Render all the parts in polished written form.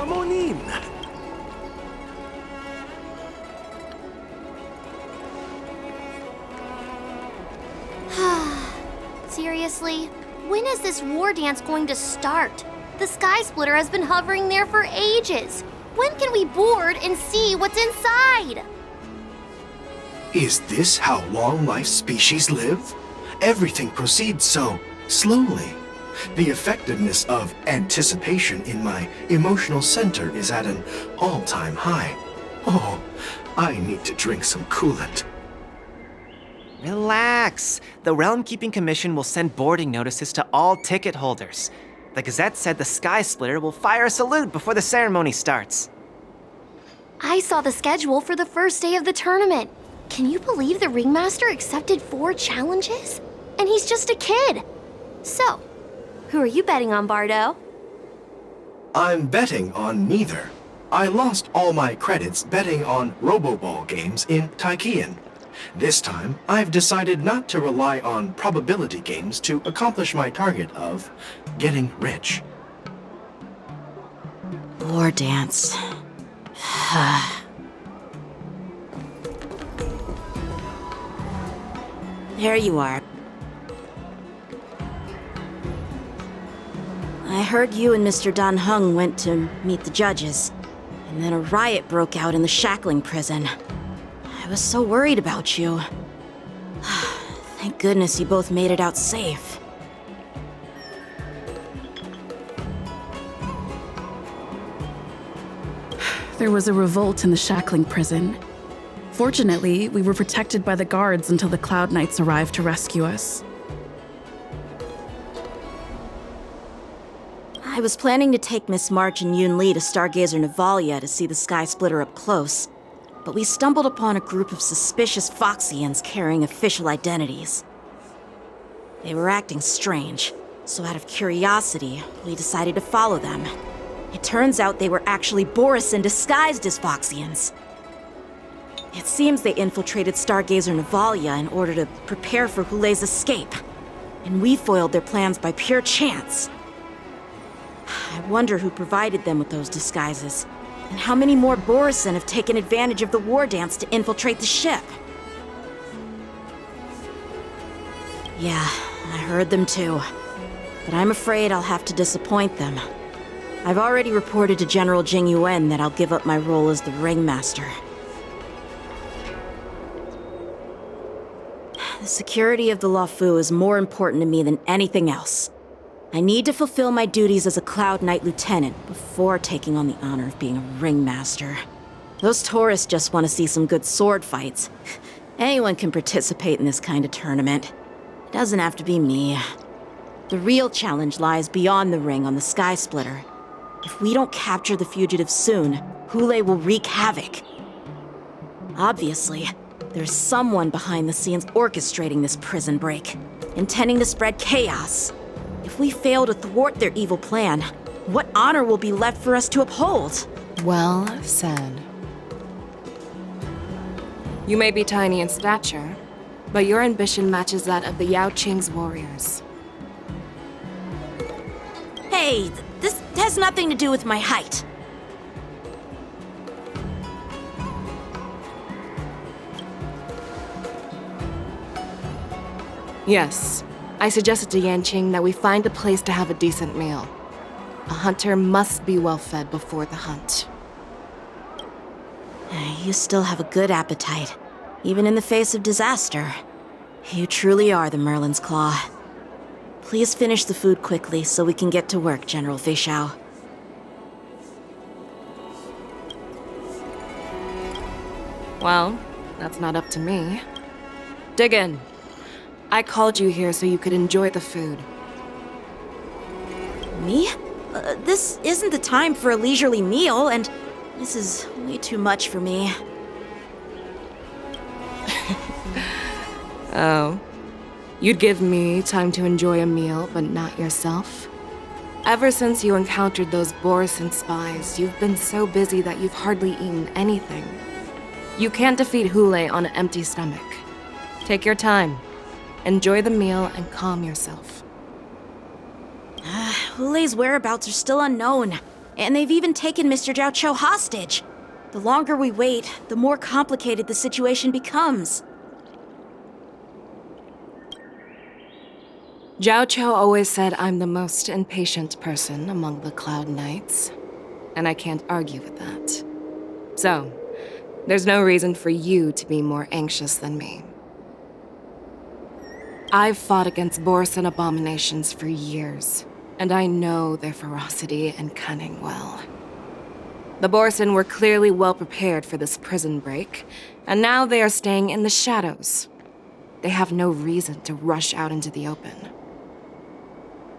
Come on in. Seriously? When is this war dance going to start? The Sky Splitter has been hovering there for ages. When can we board and see what's inside? Is this how long-life species live? Everything proceeds so slowly. The effectiveness of anticipation in my emotional center is at an all-time high. Oh, I need to drink some coolant. Relax. The Realm Keeping Commission will send boarding notices to all ticket holders. The Gazette said the Sky Splitter will fire a salute before the ceremony starts. I saw the schedule for the first day of the tournament. Can you believe the ringmaster accepted 4 challenges? And he's just a kid. So, who are you betting on, Bardo? I'm betting on neither. I lost all my credits betting on Roboball games in Taikian. This time, I've decided not to rely on probability games to accomplish my target of getting rich. War dance. There you are. I heard you and Mr. Dan Heng went to meet the judges, and then a riot broke out in the shackling prison. I was so worried about you. Thank goodness you both made it out safe. There was a revolt in the shackling prison. Fortunately, we were protected by the guards until the Cloud Knights arrived to rescue us. I was planning to take Miss March and Yun Li to Stargazer Navalia to see the Sky Splitter up close, but we stumbled upon a group of suspicious Foxians carrying official identities. They were acting strange, so out of curiosity, we decided to follow them. It turns out they were actually borisin disguised as Foxians. It seems they infiltrated Stargazer Navalia in order to prepare for Hoolay's escape, and we foiled their plans by pure chance. I wonder who provided them with those disguises, and how many more borisin have taken advantage of the war dance to infiltrate the ship. Yeah, I heard them too, but I'm afraid I'll have to disappoint them. I've already reported to General Jingliu that I'll give up my role as the ringmaster. The security of the Luofu is more important to me than anything else. I need to fulfill my duties as a Cloud Knight Lieutenant before taking on the honor of being a ringmaster. Those tourists just want to see some good sword fights. Anyone can participate in this kind of tournament. It doesn't have to be me. The real challenge lies beyond the ring on the Sky Splitter. If we don't capture the fugitives soon, Hoolay will wreak havoc. Obviously, there's someone behind the scenes orchestrating this prison break, intending to spread chaos. If we fail to thwart their evil plan, what honor will be left for us to uphold? Well said. You may be tiny in stature, but your ambition matches that of the Yaoqing's warriors. Hey, this has nothing to do with my height. Yes, I suggested to Yanqing that we find a place to have a decent meal. A hunter must be well fed before the hunt. You still have a good appetite, even in the face of disaster. You truly are the Merlin's Claw. Please finish the food quickly so we can get to work, General Feixiao. Well, that's not up to me. Dig in. I called you here so you could enjoy the food. Me? This isn't the time for a leisurely meal, and this is way too much for me. Oh. You'd give me time to enjoy a meal, but not yourself? Ever since you encountered those borisin spies, you've been so busy that you've hardly eaten anything. You can't defeat Hoolay on an empty stomach. Take your time. Enjoy the meal and calm yourself. Hoolay's whereabouts are still unknown, And they've even taken Mr. Jiaoqiu hostage. The longer we wait, the more complicated the situation becomes. Jiaoqiu always said I'm the most impatient person among the Cloud Knights, and I can't argue with that. So, there's no reason for you to be more anxious than me. I've fought against borisin abominations for years, and I know their ferocity and cunning well. The borisin were clearly well prepared for this prison break, and now they are staying in the shadows. They have no reason to rush out into the open.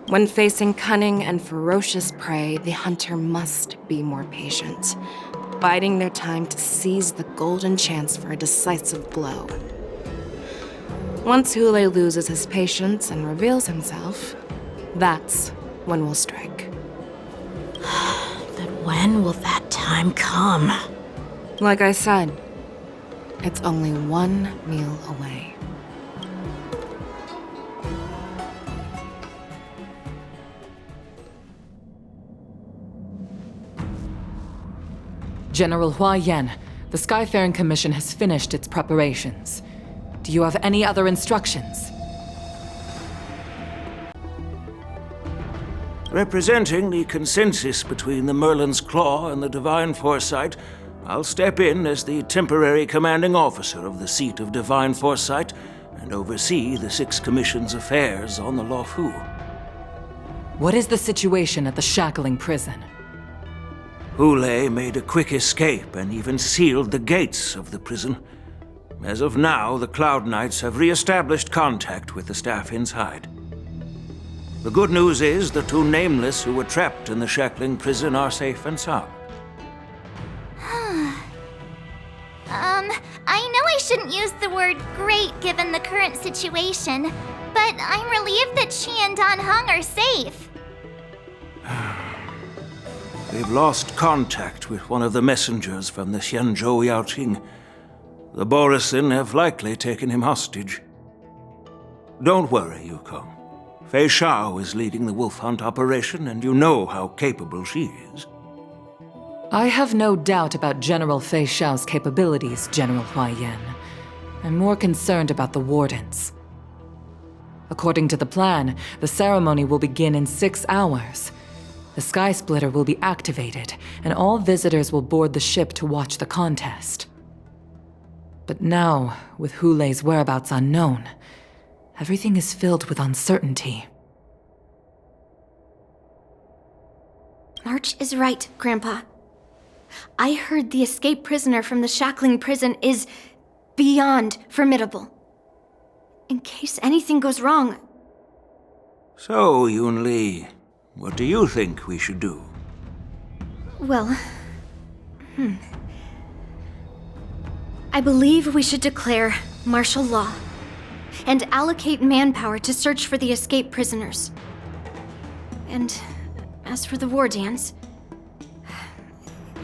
When facing cunning and ferocious prey, the hunter must be more patient, biding their time to seize the golden chance for a decisive blow. Once Hoolay loses his patience and reveals himself, that's when we'll strike. But when will that time come? Like I said, it's only one meal away. General Hua Yan, the Skyfaring Commission has finished its preparations. Do you have any other instructions? Representing the consensus between the Merlin's Claw and the Divine Foresight, I'll step in as the temporary commanding officer of the seat of Divine Foresight and oversee the 6 Commission's affairs on the Luofu. What is the situation at the shackling prison? Hoolay made a quick escape and even sealed the gates of the prison. As of now, the Cloud Knights have re-established contact with the staff inside. The good news is the 2 Nameless who were trapped in the shackling prison are safe and sound. I know I shouldn't use the word great given the current situation, but I'm relieved that she and Don Heng are safe. They've lost contact with one of the messengers from the Xianzhou Yaoqing. The borisin have likely taken him hostage. Don't worry, Yukong. Feixiao is leading the wolf hunt operation, and you know how capable she is. I have no doubt about General Feixiao's capabilities, General Hua Yan. I'm more concerned about the wardens. According to the plan, the ceremony will begin in 6 hours. The Sky Splitter will be activated, and all visitors will board the ship to watch the contest. But now, with Hoolay's whereabouts unknown, everything is filled with uncertainty. March is right, Grandpa. I heard the escaped prisoner from the shackling prison is beyond formidable. In case anything goes wrong. So, Yun Li, what do you think we should do? Well, I believe we should declare martial law and allocate manpower to search for the escaped prisoners. And as for the war dance,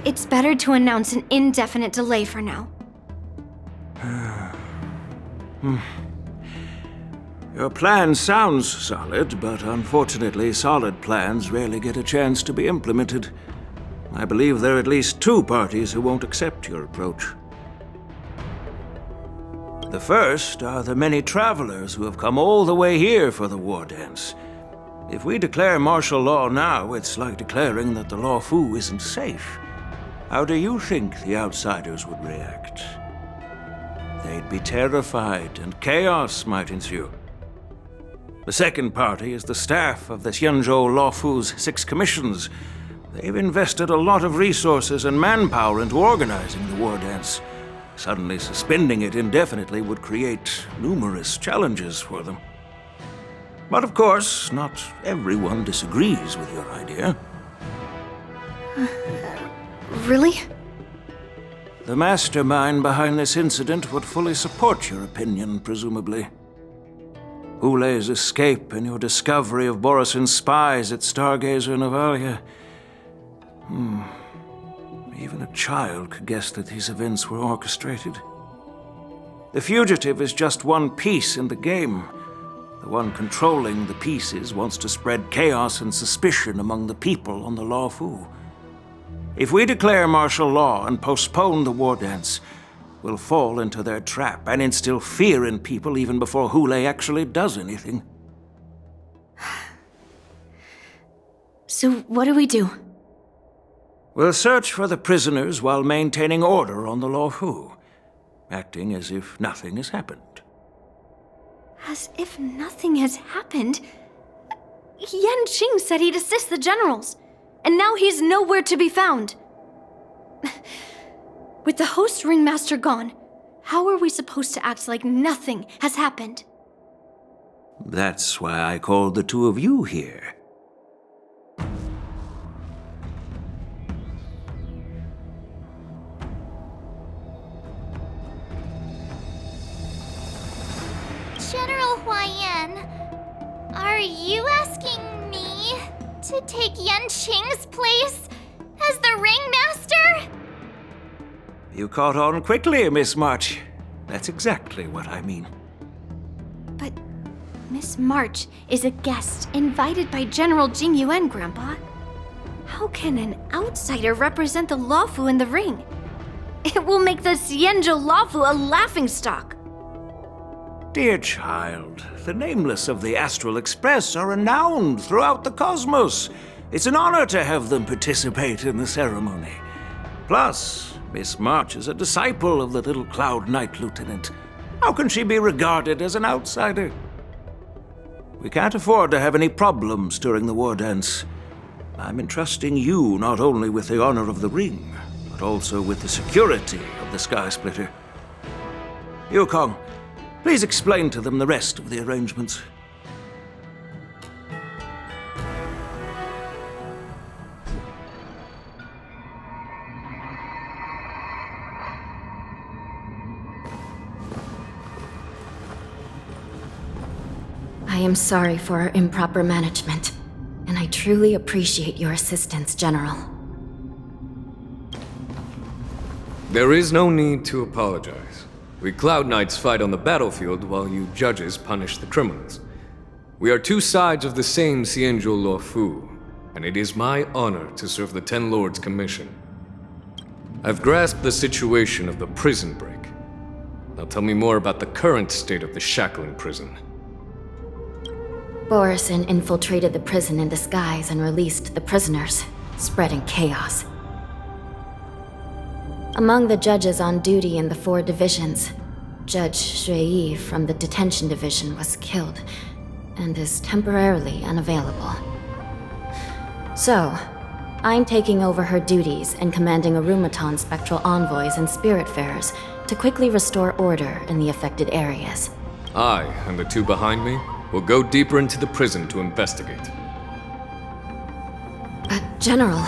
it's better to announce an indefinite delay for now. Your plan sounds solid, but unfortunately, solid plans rarely get a chance to be implemented. I believe there are at least 2 parties who won't accept your approach. The first are the many travelers who have come all the way here for the war dance. If we declare martial law now, it's like declaring that the Luofu isn't safe. How do you think the outsiders would react? They'd be terrified, and chaos might ensue. The second party is the staff of the Xianzhou Luofu's 6 commissions. They've invested a lot of resources and manpower into organizing the war dance. Suddenly suspending it indefinitely would create numerous challenges for them. But of course, not everyone disagrees with your idea. Really? The mastermind behind this incident would fully support your opinion, presumably. Hoolay's escape and your discovery of borisin spies at Stargazer Navalia. Even a child could guess that these events were orchestrated. The fugitive is just one piece in the game. The one controlling the pieces wants to spread chaos and suspicion among the people on the Luofu. If we declare martial law and postpone the war dance, we'll fall into their trap and instill fear in people even before Hoolay actually does anything. So what do we do? We'll search for the prisoners while maintaining order on the Luofu, acting as if nothing has happened. As if nothing has happened? Yanqing said he'd assist the generals, and now he's nowhere to be found. With the host ringmaster gone, how are we supposed to act like nothing has happened? That's why I called the two of you here. General Huaiyan, are you asking me to take Yanqing's place as the ringmaster? You caught on quickly, Miss March. That's exactly what I mean. But Miss March is a guest invited by General Jingyuan, Grandpa. How can an outsider represent the Luofu in the ring? It will make the Xianzhou Luofu a laughingstock. Dear child, the nameless of the Astral Express are renowned throughout the cosmos. It's an honor to have them participate in the ceremony. Plus, Miss March is a disciple of the little Cloud Knight Lieutenant. How can she be regarded as an outsider? We can't afford to have any problems during the war dance. I'm entrusting you not only with the honor of the ring, but also with the security of the Sky Splitter. Yukong, please explain to them the rest of the arrangements. I am sorry for our improper management, and I truly appreciate your assistance, General. There is no need to apologize. We Cloud Knights fight on the battlefield while you judges punish the criminals. We are two sides of the same Xianzhou Luofu, and it is my honor to serve the Ten Lords' commission. I've grasped the situation of the prison break. Now tell me more about the current state of the shackling prison. Borisin infiltrated the prison in disguise and released the prisoners, spreading chaos. Among the judges on duty in the 4 divisions, Judge Xueyi from the detention division was killed and is temporarily unavailable. So, I'm taking over her duties and commanding Arumaton spectral envoys and spiritfarers to quickly restore order in the affected areas. I and the two behind me will go deeper into the prison to investigate. But, General,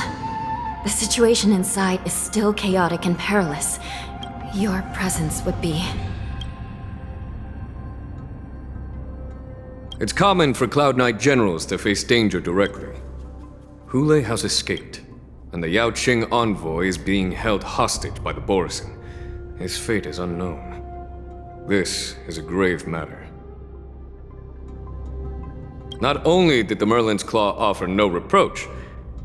the situation inside is still chaotic and perilous. Your presence would be... It's common for Cloud Knight generals to face danger directly. Hoolay has escaped, and the Yaoqing envoy is being held hostage by the Borisin. His fate is unknown. This is a grave matter. Not only did the Merlin's Claw offer no reproach,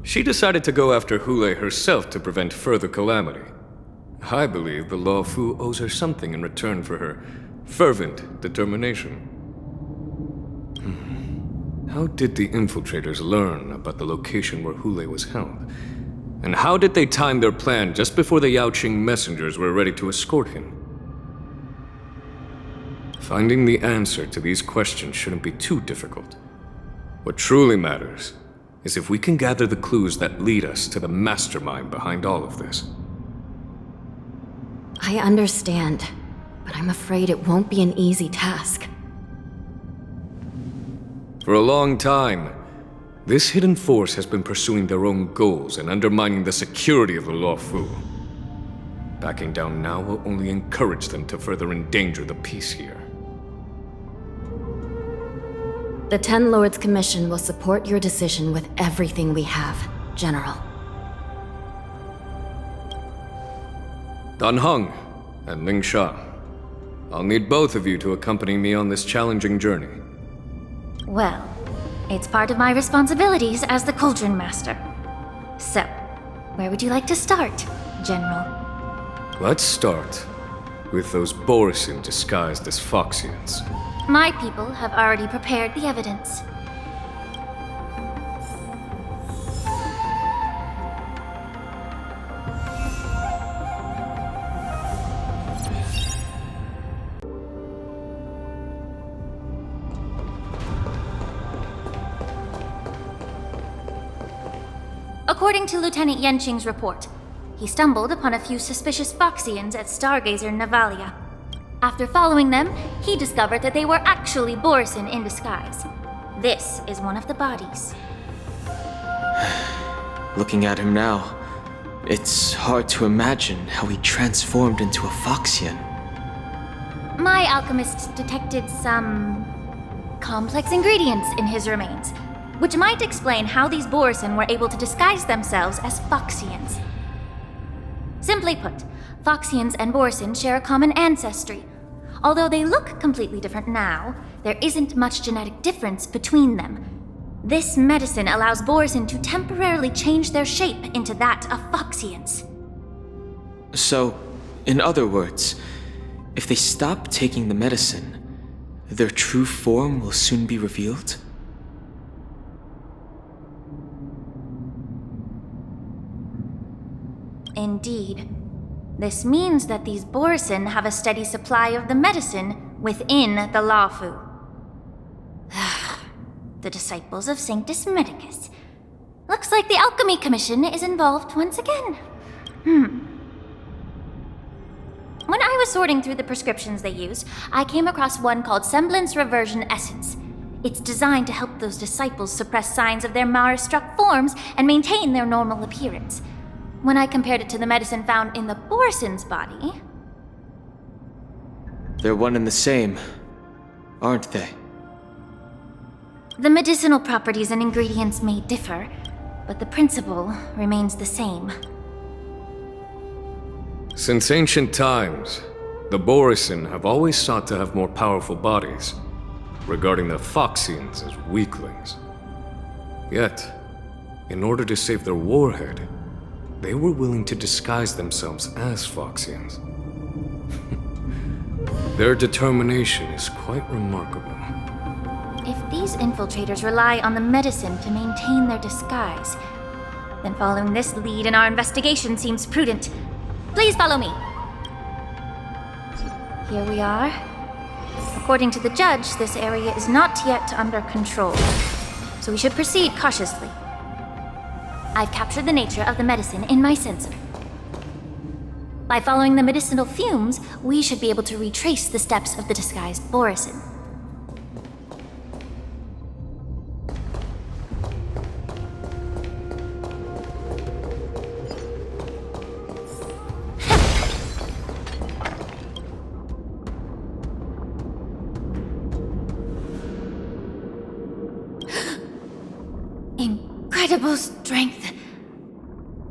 she decided to go after Hoolay herself to prevent further calamity. I believe the Luofu owes her something in return for her fervent determination. How did the Infiltrators learn about the location where Hoolay was held? And how did they time their plan just before the Yaoqing messengers were ready to escort him? Finding the answer to these questions shouldn't be too difficult. What truly matters is if we can gather the clues that lead us to the mastermind behind all of this. I understand, but I'm afraid it won't be an easy task. For a long time, this hidden force has been pursuing their own goals and undermining the security of the Luofu. Backing down now will only encourage them to further endanger the peace here. The Ten Lords Commission will support your decision with everything we have, General. Dan Heng and linghsa, I'll need both of you to accompany me on this challenging journey. Well, it's part of my responsibilities as the Cauldron Master. So, Where would you like to start, General? Let's start with those borisin disguised as Foxians. My people have already prepared the evidence. According to Lieutenant Yanqing's report, he stumbled upon a few suspicious Foxians at Stargazer Navalia. After following them, he discovered that they were actually borisin in disguise. This is one of the bodies. Looking at him now, it's hard to imagine how he transformed into a Foxian. My alchemist detected some complex ingredients in his remains, which might explain how these borisin were able to disguise themselves as Foxians. Simply put, Foxians and borisin share a common ancestry. Although they look completely different now, there isn't much genetic difference between them. This medicine allows borisin to temporarily change their shape into that of Foxians. So, in other words, if they stop taking the medicine, their true form will soon be revealed? Indeed. This means that these borisin have a steady supply of the medicine within the Lawfu. The disciples of Sanctus Medicus. Looks like the Alchemy Commission is involved once again. When I was sorting through the prescriptions they use, I came across one called Semblance Reversion Essence. It's designed to help those disciples suppress signs of their Mara-struck forms and maintain their normal appearance. When I compared it to the medicine found in the borisin's body... They're one and the same, aren't they? The medicinal properties and ingredients may differ, but the principle remains the same. Since ancient times, the borisin have always sought to have more powerful bodies, regarding the Foxians as weaklings. Yet, in order to save their warhead, they were willing to disguise themselves as Foxians. Their determination is quite remarkable. If these infiltrators rely on the medicine to maintain their disguise, then following this lead in our investigation seems prudent. Please follow me. Here we are. According to the judge, this area is not yet under control, so we should proceed cautiously. I've captured the nature of the medicine in my sensor. By following the medicinal fumes, we should be able to retrace the steps of the disguised borisin. Incredible strength.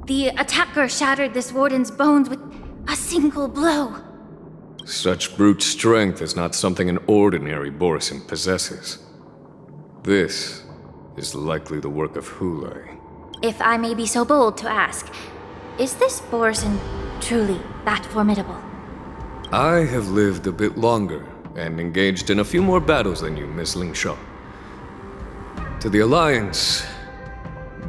The attacker shattered this warden's bones with a single blow. Such brute strength is not something an ordinary borisin possesses. This is likely the work of Hoolay. If I may be so bold to ask, is this borisin truly that formidable? I have lived a bit longer and engaged in a few more battles than you, Miss linghsa. To the Alliance,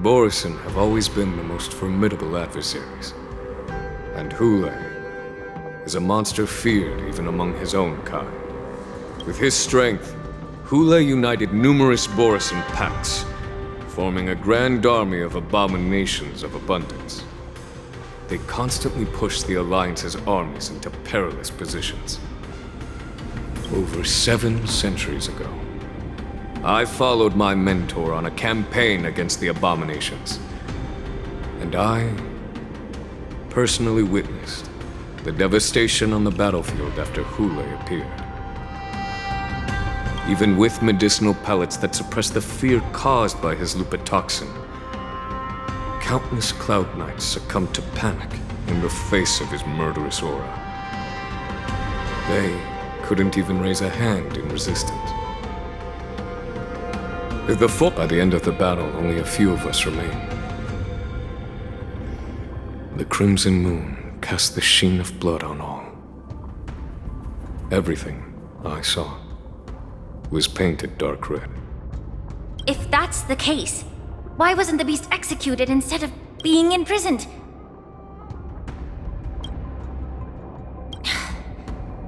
borisin have always been the most formidable adversaries. And Hoolay is a monster feared even among his own kind. With his strength, Hoolay united numerous borisin pacts, forming a grand army of abominations of abundance. They constantly pushed the Alliance's armies into perilous positions. Over 7 centuries ago, I followed my mentor on a campaign against the abominations. And I personally witnessed the devastation on the battlefield after Hoolay appeared. Even with medicinal pellets that suppress the fear caused by his lupitoxin, countless Cloud Knights succumbed to panic in the face of his murderous aura. They couldn't even raise a hand in resistance. By the end of the battle, only a few of us remained. The crimson moon cast the sheen of blood on all. Everything I saw was painted dark red. If that's the case, why wasn't the beast executed instead of being imprisoned?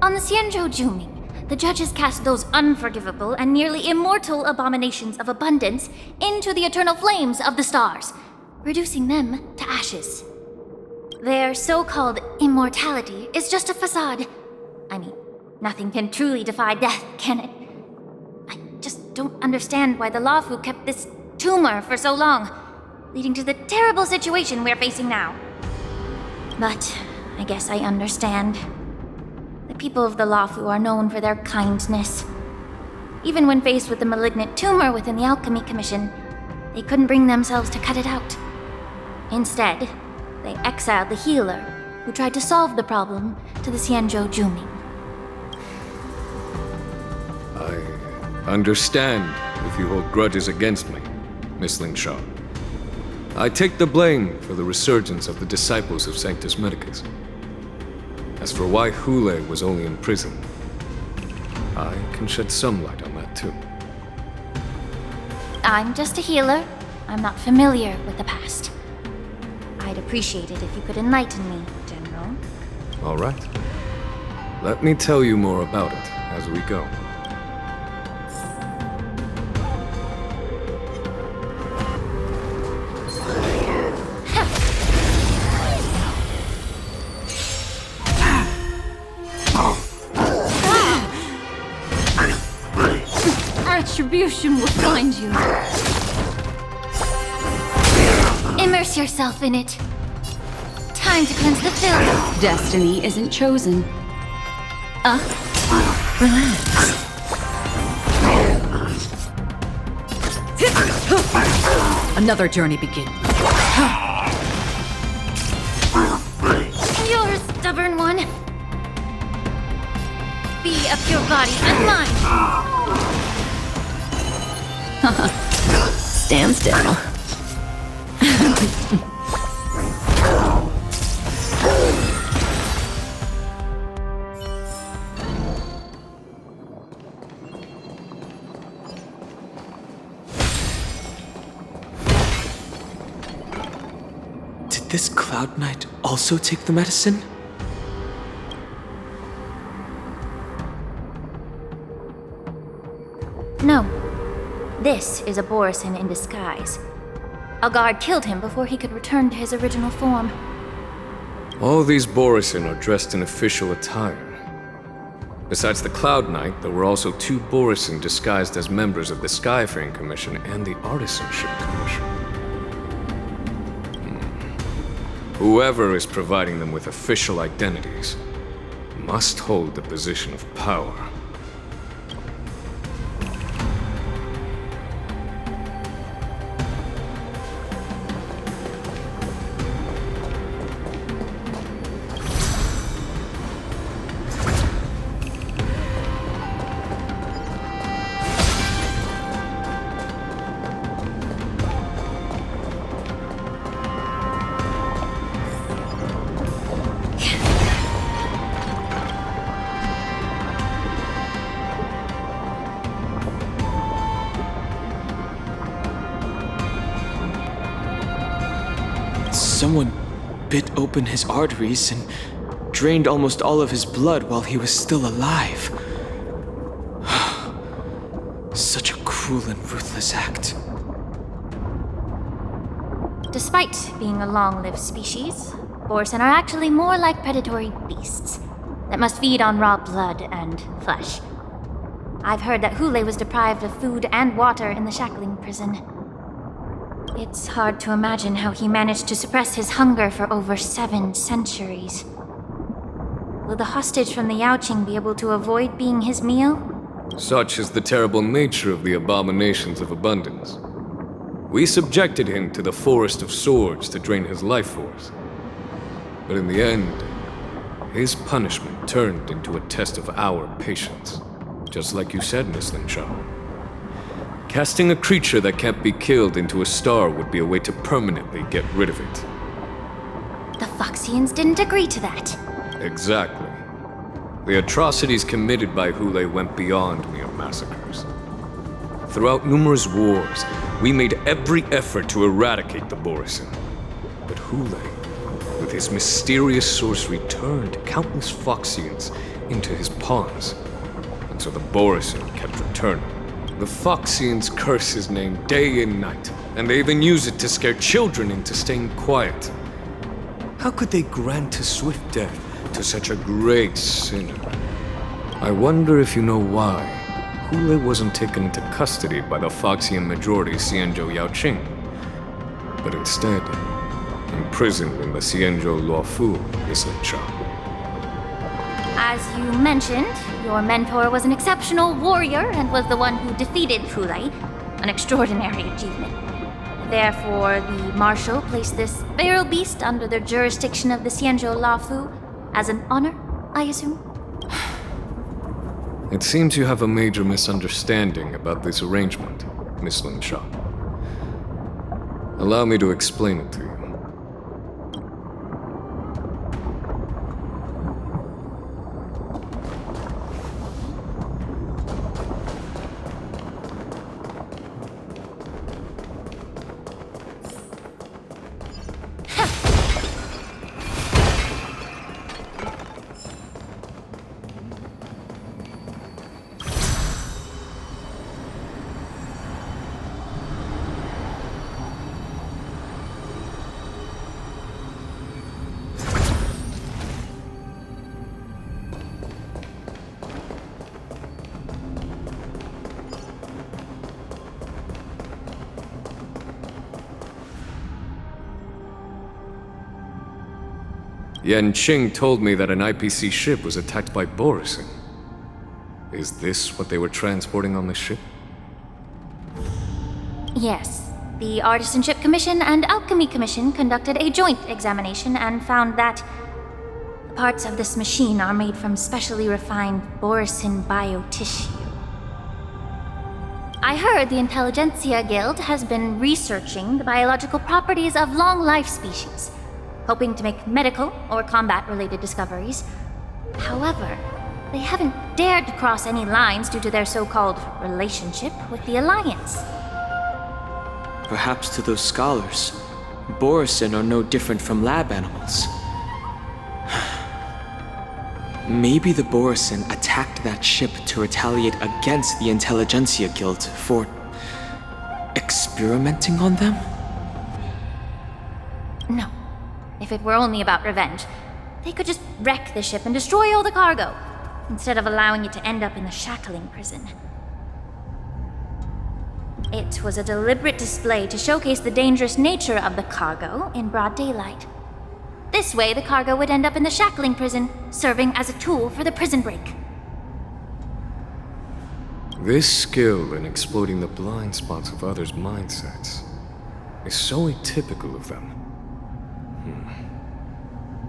On the Xianzhou Juming, the judges cast those unforgivable and nearly immortal abominations of abundance into the eternal flames of the stars, reducing them to ashes. Their so-called immortality is just a facade. I mean, nothing can truly defy death, can it? I just don't understand why the Luofu kept this tumor for so long, leading to the terrible situation we're facing now. But I guess I understand. The people of the Luofu are known for their kindness. Even when faced with the malignant tumor within the Alchemy Commission, they couldn't bring themselves to cut it out. Instead, they exiled the healer, who tried to solve the problem, to the Xianzhou Juming. I understand if you hold grudges against me, Miss Linghsa. I take the blame for the resurgence of the disciples of Sanctus Medicus. As for why Hoolay was only in prison, I can shed some light on that too. I'm just a healer. I'm not familiar with the past. I'd appreciate it if you could enlighten me, General. All right. Let me tell you more about it as we go. Retribution will find you. Immerse yourself in it. Time to cleanse the filth. Destiny isn't chosen. Relax. Another journey begins. You're a stubborn one. Be a pure body and mind. Stand still. Did this Cloud Knight also take the medicine? No. This is a borisin in disguise. A guard killed him before he could return to his original form. All these borisin are dressed in official attire. Besides the Cloud Knight, there were also 2 borisin disguised as members of the Skyfaring Commission and the Artisanship Commission. Whoever is providing them with official identities must hold the position of power. Someone bit open his arteries and drained almost all of his blood while he was still alive. Such a cruel and ruthless act. Despite being a long-lived species, borisin are actually more like predatory beasts that must feed on raw blood and flesh. I've heard that Hoolay was deprived of food and water in the shackling prison. It's hard to imagine how he managed to suppress his hunger for over 7 centuries. Will the hostage from the Yaoqing be able to avoid being his meal? Such is the terrible nature of the abominations of abundance. We subjected him to the Forest of Swords to drain his life force. But in the end, his punishment turned into a test of our patience. Just like you said, Miss Linghsa. Casting a creature that can't be killed into a star would be a way to permanently get rid of it. the Foxians didn't agree to that. Exactly. The atrocities committed by Hoolay went beyond mere massacres. Throughout numerous wars, we made every effort to eradicate the borisin. But Hoolay, with his mysterious sorcery, turned countless Foxians into his pawns. And so the borisin kept returning. The Foxians curse his name day and night, and they even use it to scare children into staying quiet. How could they grant a swift death to such a great sinner? I wonder if you know why Hoolay wasn't taken into custody by the Foxian majority Xianzhou Yaoqing, but instead imprisoned in the Xianzhou Luofu linghsa. As you mentioned, your mentor was an exceptional warrior and was the one who defeated Hoolay, an extraordinary achievement. Therefore, the marshal placed this feral beast under the jurisdiction of the Xianzhou Luofu as an honor, I assume? It seems you have a major misunderstanding about this arrangement, Miss Linghsa. Allow me to explain it to you. Yanqing told me that an IPC ship was attacked by borisin. Is this what they were transporting on the ship? Yes. The Artisanship Commission and Alchemy Commission conducted a joint examination and found that parts of this machine are made from specially refined borisin biotissue. I heard the Intelligentsia Guild has been researching the biological properties of long-life species, hoping to make medical or combat-related discoveries. However, they haven't dared to cross any lines due to their so-called relationship with the Alliance. Perhaps to those scholars, borisin are no different from lab animals. Maybe the borisin attacked that ship to retaliate against the Intelligentsia Guild for experimenting on them? No. If it were only about revenge, they could just wreck the ship and destroy all the cargo, instead of allowing it to end up in the shackling prison. It was a deliberate display to showcase the dangerous nature of the cargo in broad daylight. This way, the cargo would end up in the shackling prison, serving as a tool for the prison break. This skill in exploiting the blind spots of others' mindsets is so atypical of them.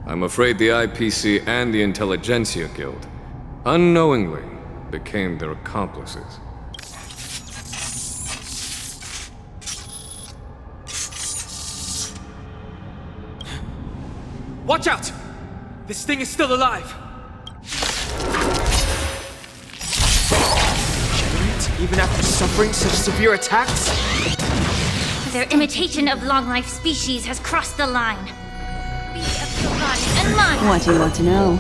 I'm afraid the IPC and the Intelligentsia Guild unknowingly became their accomplices. Watch out! This thing is still alive! Regenerate even after suffering such severe attacks? Their imitation of long-life species has crossed the line. Be of your body and mine! What do you want to know?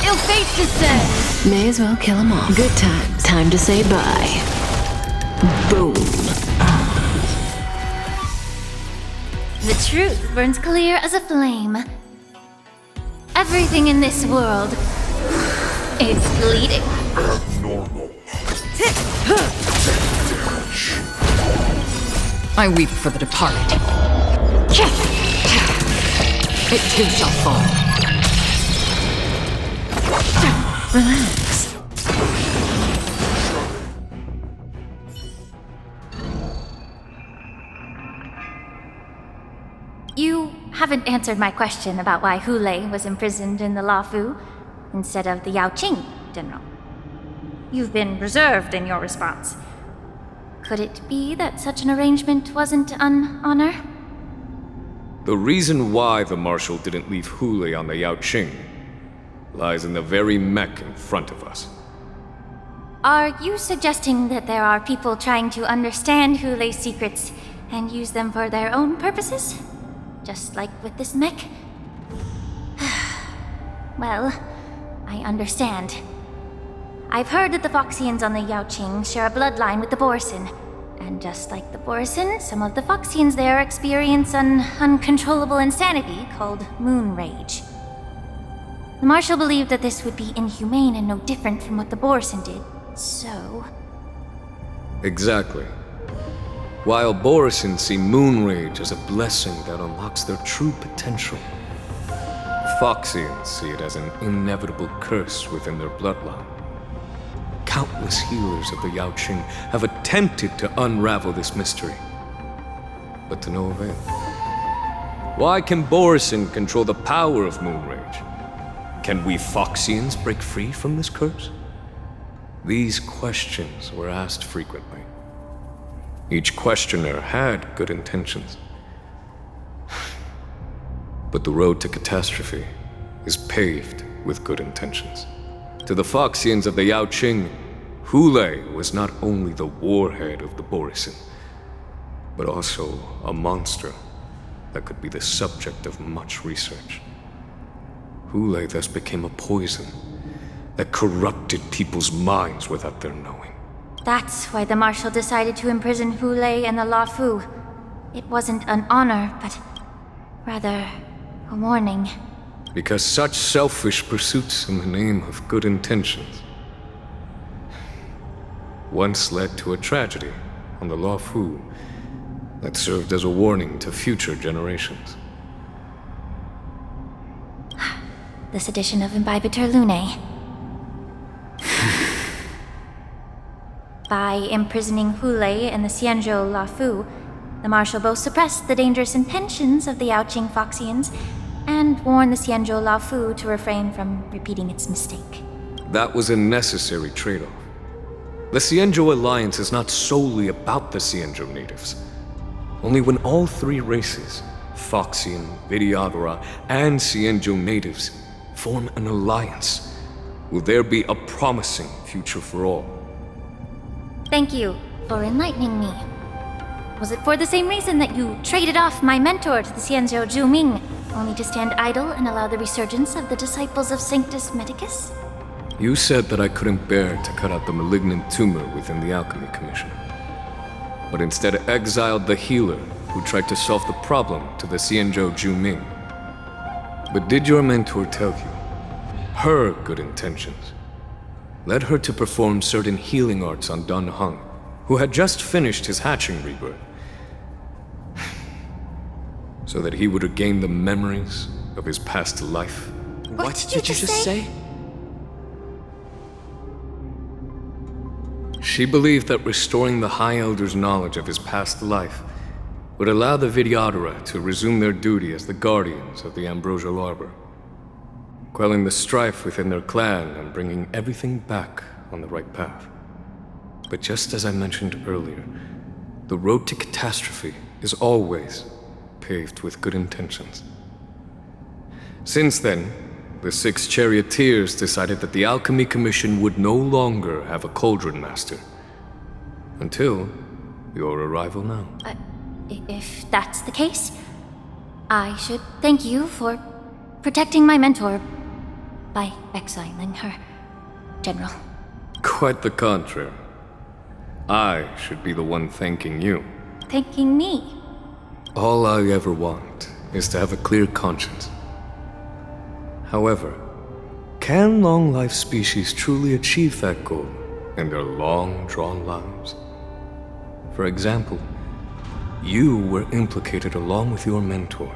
Ill fate descends! May as well kill 'em all. Good times. Time to say bye. Boom. The truth burns clear as a flame. Everything in this world is bleeding. Normal. I weep for the departed. It too shall fall. Relax. You haven't answered my question about why Hoolay was imprisoned in the Luofu instead of the Yaoqing, General. You've been reserved in your response. Could it be that such an arrangement wasn't an honor? The reason why the Marshal didn't leave Hoolay on the Yaoqing lies in the very mech in front of us. Are you suggesting that there are people trying to understand Hoolay's secrets and use them for their own purposes? Just like with this mech? Well, I understand. I've heard that the Foxians on the Yaoqing share a bloodline with the borisin. And just like the borisin, some of the Foxians there experience an uncontrollable insanity called moon rage. The Marshal believed that this would be inhumane and no different from what the borisin did, so... Exactly. While borisin see moon rage as a blessing that unlocks their true potential, Foxians see it as an inevitable curse within their bloodline. Countless healers of the Yaoqing have attempted to unravel this mystery, but to no avail. Why can borisin control the power of moon rage? Can we Foxians break free from this curse? These questions were asked frequently. Each questioner had good intentions. But the road to catastrophe is paved with good intentions. To the Foxians of the Yaoqing, Hoolay was not only the warhead of the borisin, but also a monster that could be the subject of much research. Hoolay thus became a poison that corrupted people's minds without their knowing. That's why the Marshal decided to imprison Hoolay and the Luofu. It wasn't an honor, but rather a warning. Because such selfish pursuits in the name of good intentions once led to a tragedy on the Luofu that served as a warning to future generations. This edition of Imbibitor Lunae. By imprisoning Hoolay and the Xianzhou Luofu, the Marshal both suppressed the dangerous intentions of the Yaoqing Foxians and warned the Xianzhou Luofu to refrain from repeating its mistake. That was a necessary trade-off. The Xianzhou alliance is not solely about the Xianzhou natives. Only when all three races, Foxian, Vidyadhara, and Xianzhou natives, form an alliance, will there be a promising future for all. Thank you for enlightening me. Was it for the same reason that you traded off my mentor to the Xianzhou Zhuming, only to stand idle and allow the resurgence of the disciples of Sanctus Medicus? You said that I couldn't bear to cut out the malignant tumor within the Alchemy Commission, but instead exiled the healer who tried to solve the problem to the Xianzhou Zhuming. But did your mentor tell you her good intentions led her to perform certain healing arts on Dun Heng, who had just finished his hatching rebirth, so that he would regain the memories of his past life? What did you just say? She believed that restoring the High Elder's knowledge of his past life would allow the Vidyadhara to resume their duty as the guardians of the Ambrosial Arbor, quelling the strife within their clan and bringing everything back on the right path. But just as I mentioned earlier, the road to catastrophe is always paved with good intentions. Since then, the 6 charioteers decided that the Alchemy Commission would no longer have a cauldron master. Until your arrival now. If that's the case, I should thank you for protecting my mentor by exiling her, General. Quite the contrary. I should be the one thanking you. Thanking me? All I ever want is to have a clear conscience. However, can long-life species truly achieve that goal in their long-drawn lives? For example, you were implicated along with your mentor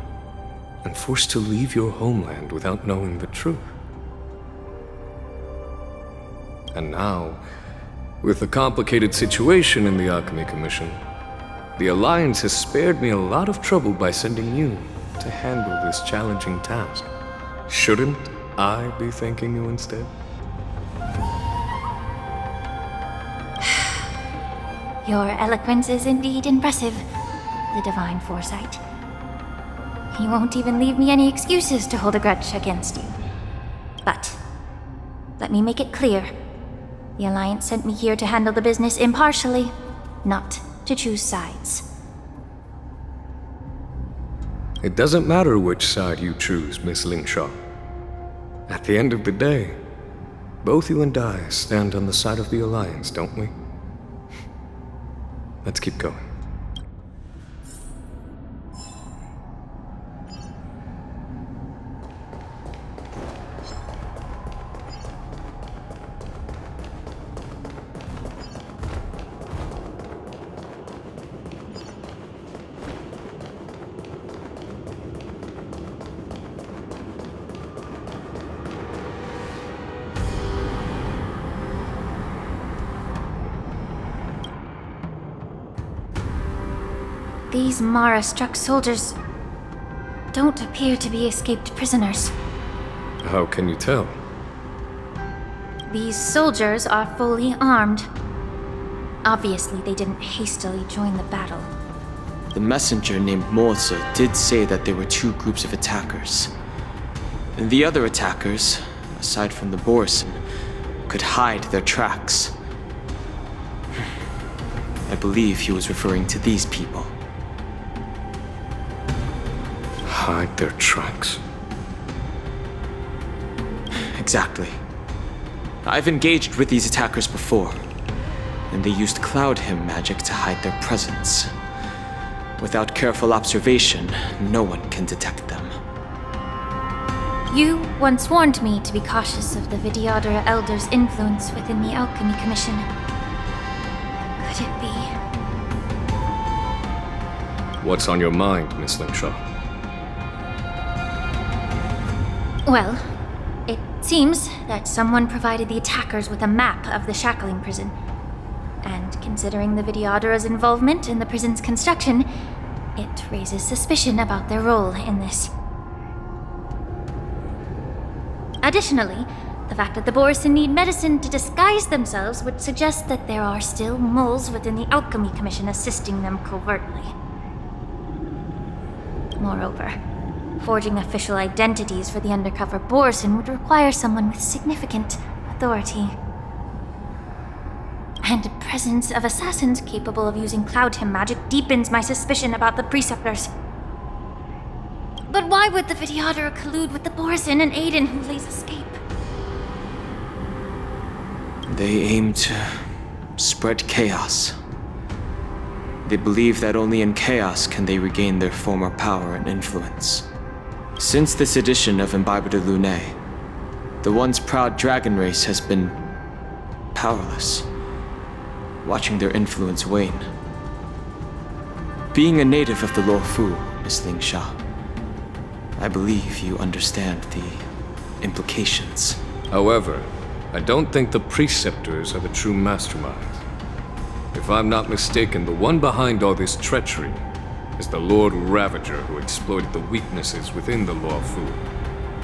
and forced to leave your homeland without knowing the truth. And now, with the complicated situation in the Alchemy Commission, the Alliance has spared me a lot of trouble by sending you to handle this challenging task. Shouldn't I be thanking you instead? Your eloquence is indeed impressive, the divine foresight. You won't even leave me any excuses to hold a grudge against you. But, let me make it clear. The Alliance sent me here to handle the business impartially, not to choose sides. It doesn't matter which side you choose, Miss linghsa. At the end of the day, both you and I stand on the side of the Alliance, don't we? Let's keep going. These Mara-struck soldiers don't appear to be escaped prisoners. How can you tell? These soldiers are fully armed. Obviously, they didn't hastily join the battle. The messenger named Moza did say that there were two groups of attackers. And the other attackers, aside from the borisin, could hide their tracks. I believe he was referring to these people. Hide their tracks? Exactly. I've engaged with these attackers before, and they used cloud hymn magic to hide their presence. Without careful observation, no one can detect them. You once warned me to be cautious of the Vidyadhara Elder's influence within the Alchemy Commission. Could it be? What's on your mind, Miss linghsa? Well, it seems that someone provided the attackers with a map of the shackling prison. And considering the Vidyadhara's involvement in the prison's construction, it raises suspicion about their role in this. Additionally, the fact that the borisin need medicine to disguise themselves would suggest that there are still moles within the Alchemy Commission assisting them covertly. Moreover, forging official identities for the undercover borisin would require someone with significant authority. And the presence of assassins capable of using cloud hymn magic deepens my suspicion about the Preceptors. But why would the Vidyadhara collude with the borisin and aid in Hoolay's escape? They aim to spread chaos. They believe that only in chaos can they regain their former power and influence. Since this edition of Imbibe de Lune, the once proud dragon race has been powerless, watching their influence wane. Being a native of the Luofu, Miss linghsa, I believe you understand the implications. However, I don't think the Preceptors are the true masterminds. If I'm not mistaken, the one behind all this treachery is the Lord Ravager who exploited the weaknesses within the Luofu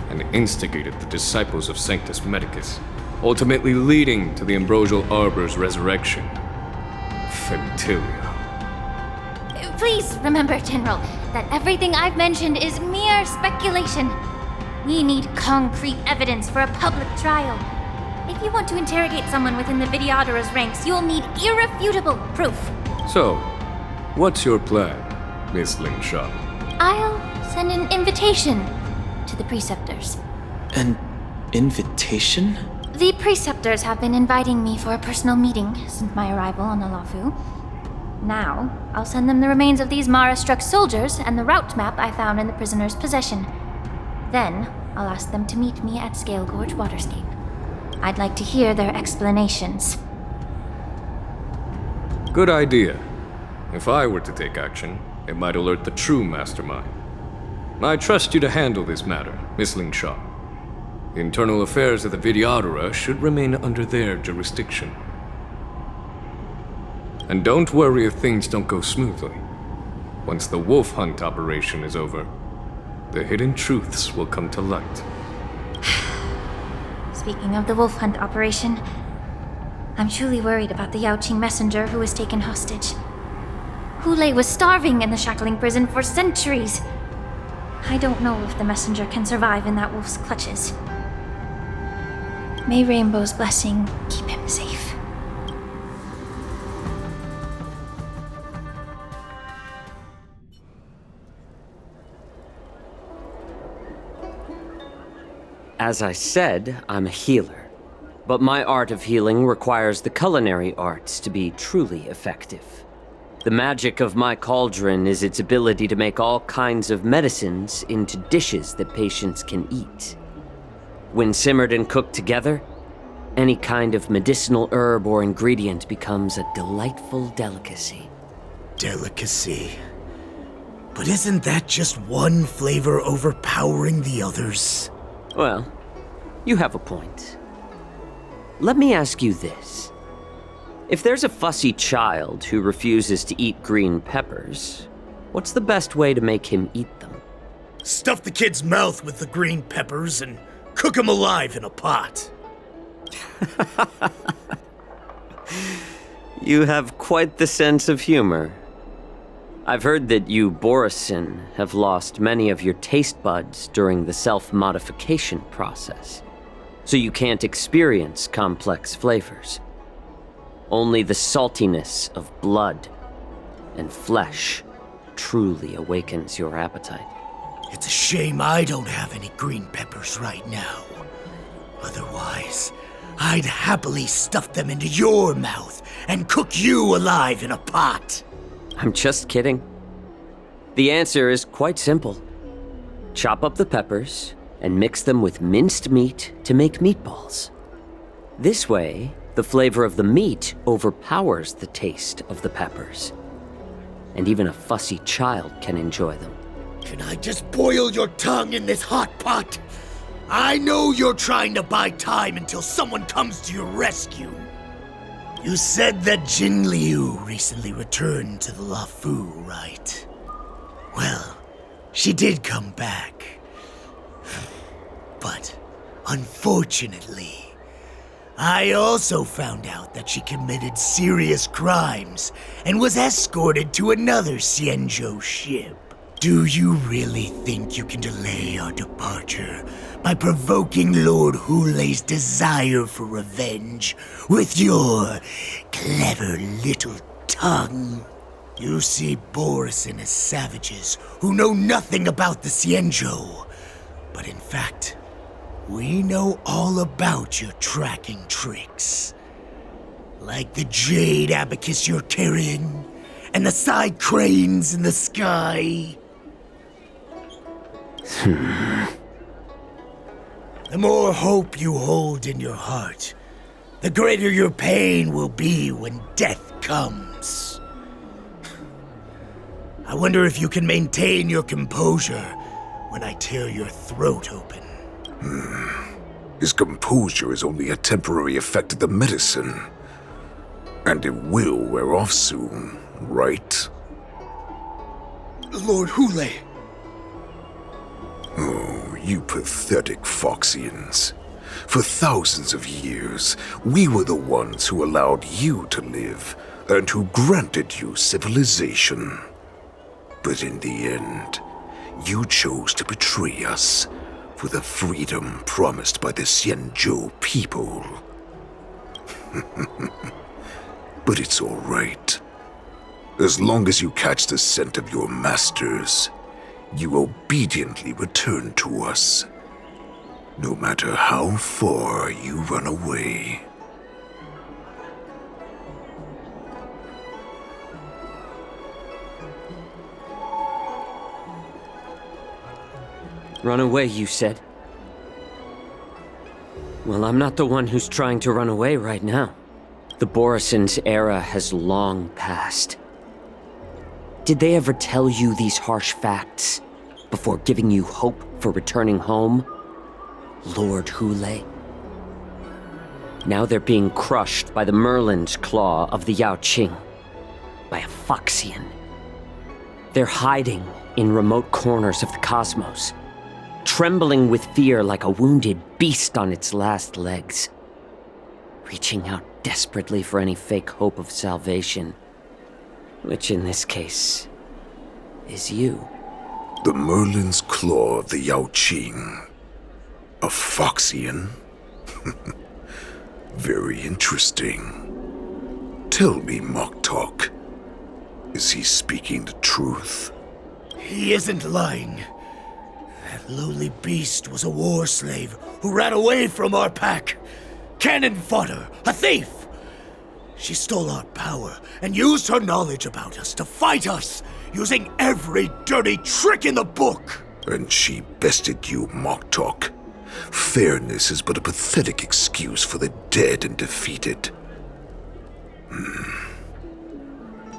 and instigated the disciples of Sanctus Medicus, ultimately leading to the Ambrosial Arbor's resurrection. Fentilia. Please remember, General, that everything I've mentioned is mere speculation. We need concrete evidence for a public trial. If you want to interrogate someone within the Vidyadhara's ranks, you'll need irrefutable proof. So, what's your plan, Miss linghsa? I'll send an invitation to the Preceptors. An invitation? The Preceptors have been inviting me for a personal meeting since my arrival on the Luofu. Now, I'll send them the remains of these Mara-struck soldiers and the route map I found in the prisoner's possession. Then, I'll ask them to meet me at Scale Gorge Waterscape. I'd like to hear their explanations. Good idea. If I were to take action, it might alert the true mastermind. I trust you to handle this matter, Miss linghsa. The internal affairs of the Vidyadhara should remain under their jurisdiction. And don't worry if things don't go smoothly. Once the wolf hunt operation is over, the hidden truths will come to light. Speaking of the wolf hunt operation, I'm truly worried about the Yaoqing messenger who was taken hostage. Hoolay was starving in the shackling prison for centuries. I don't know if the messenger can survive in that wolf's clutches. May Rainbow's blessing keep him safe. As I said, I'm a healer. But my art of healing requires the culinary arts to be truly effective. The magic of my cauldron is its ability to make all kinds of medicines into dishes that patients can eat. When simmered and cooked together, any kind of medicinal herb or ingredient becomes a delightful delicacy. Delicacy? But isn't that just one flavor overpowering the others? Well, you have a point. Let me ask you this. If there's a fussy child who refuses to eat green peppers, what's the best way to make him eat them? Stuff the kid's mouth with the green peppers and cook him alive in a pot. You have quite the sense of humor. I've heard that you borisin have lost many of your taste buds during the self-modification process, so you can't experience complex flavors. Only the saltiness of blood and flesh truly awakens your appetite. It's a shame I don't have any green peppers right now. Otherwise, I'd happily stuff them into your mouth and cook you alive in a pot. I'm just kidding. The answer is quite simple. Chop up the peppers and mix them with minced meat to make meatballs. This way, the flavor of the meat overpowers the taste of the peppers. And even a fussy child can enjoy them. Can I just boil your tongue in this hot pot? I know you're trying to buy time until someone comes to your rescue. You said that Jingliu recently returned to the Luofu, right? Well, she did come back. But, unfortunately, I also found out that she committed serious crimes and was escorted to another Xianzhou ship. Do you really think you can delay our departure by provoking Lord Hoolay's desire for revenge with your clever little tongue? You see borisin as savages who know nothing about the Xianzhou, but in fact, we know all about your tracking tricks. Like the jade abacus you're carrying, and the side cranes in the sky. The more hope you hold in your heart, the greater your pain will be when death comes. I wonder if you can maintain your composure when I tear your throat open. His composure is only a temporary effect of the medicine. And it will wear off soon, right? Lord Hoolay! Oh, you pathetic Foxians. For thousands of years, we were the ones who allowed you to live, and who granted you civilization. But in the end, you chose to betray us for the freedom promised by the Xianzhou people. But it's all right. As long as you catch the scent of your masters, you obediently return to us, no matter how far you run away. Run away, you said? Well, I'm not the one who's trying to run away right now. The Borisin's era has long passed. Did they ever tell you these harsh facts before giving you hope for returning home, Lord Hoolay? Now they're being crushed by the Merlin's claw of the Yaoqing, by a Foxian. They're hiding in remote corners of the cosmos, trembling with fear like a wounded beast on its last legs, reaching out desperately for any fake hope of salvation, which in this case is you. The Merlin's Claw of the Yaoqing. A Foxian? Very interesting. Tell me, Moktok, is he speaking the truth? He isn't lying. That lowly beast was a war slave who ran away from our pack. Cannon fodder, a thief! She stole our power and used her knowledge about us to fight us, using every dirty trick in the book! And she bested you, Moktok. Fairness is but a pathetic excuse for the dead and defeated.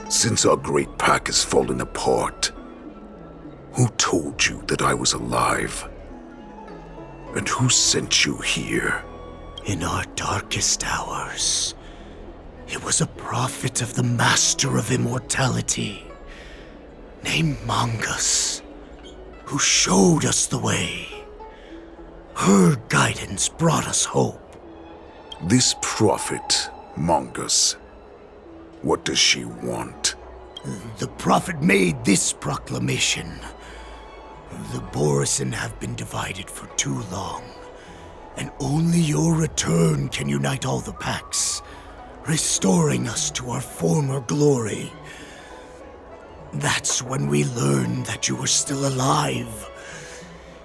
Since our great pack has fallen apart, who told you that I was alive? And who sent you here? In our darkest hours, it was a prophet of the Master of Immortality, named Mongus, who showed us the way. Her guidance brought us hope. This prophet, Mongus, what does she want? The prophet made this proclamation. The borisin have been divided for too long, and only your return can unite all the packs, restoring us to our former glory. That's when we learned that you were still alive.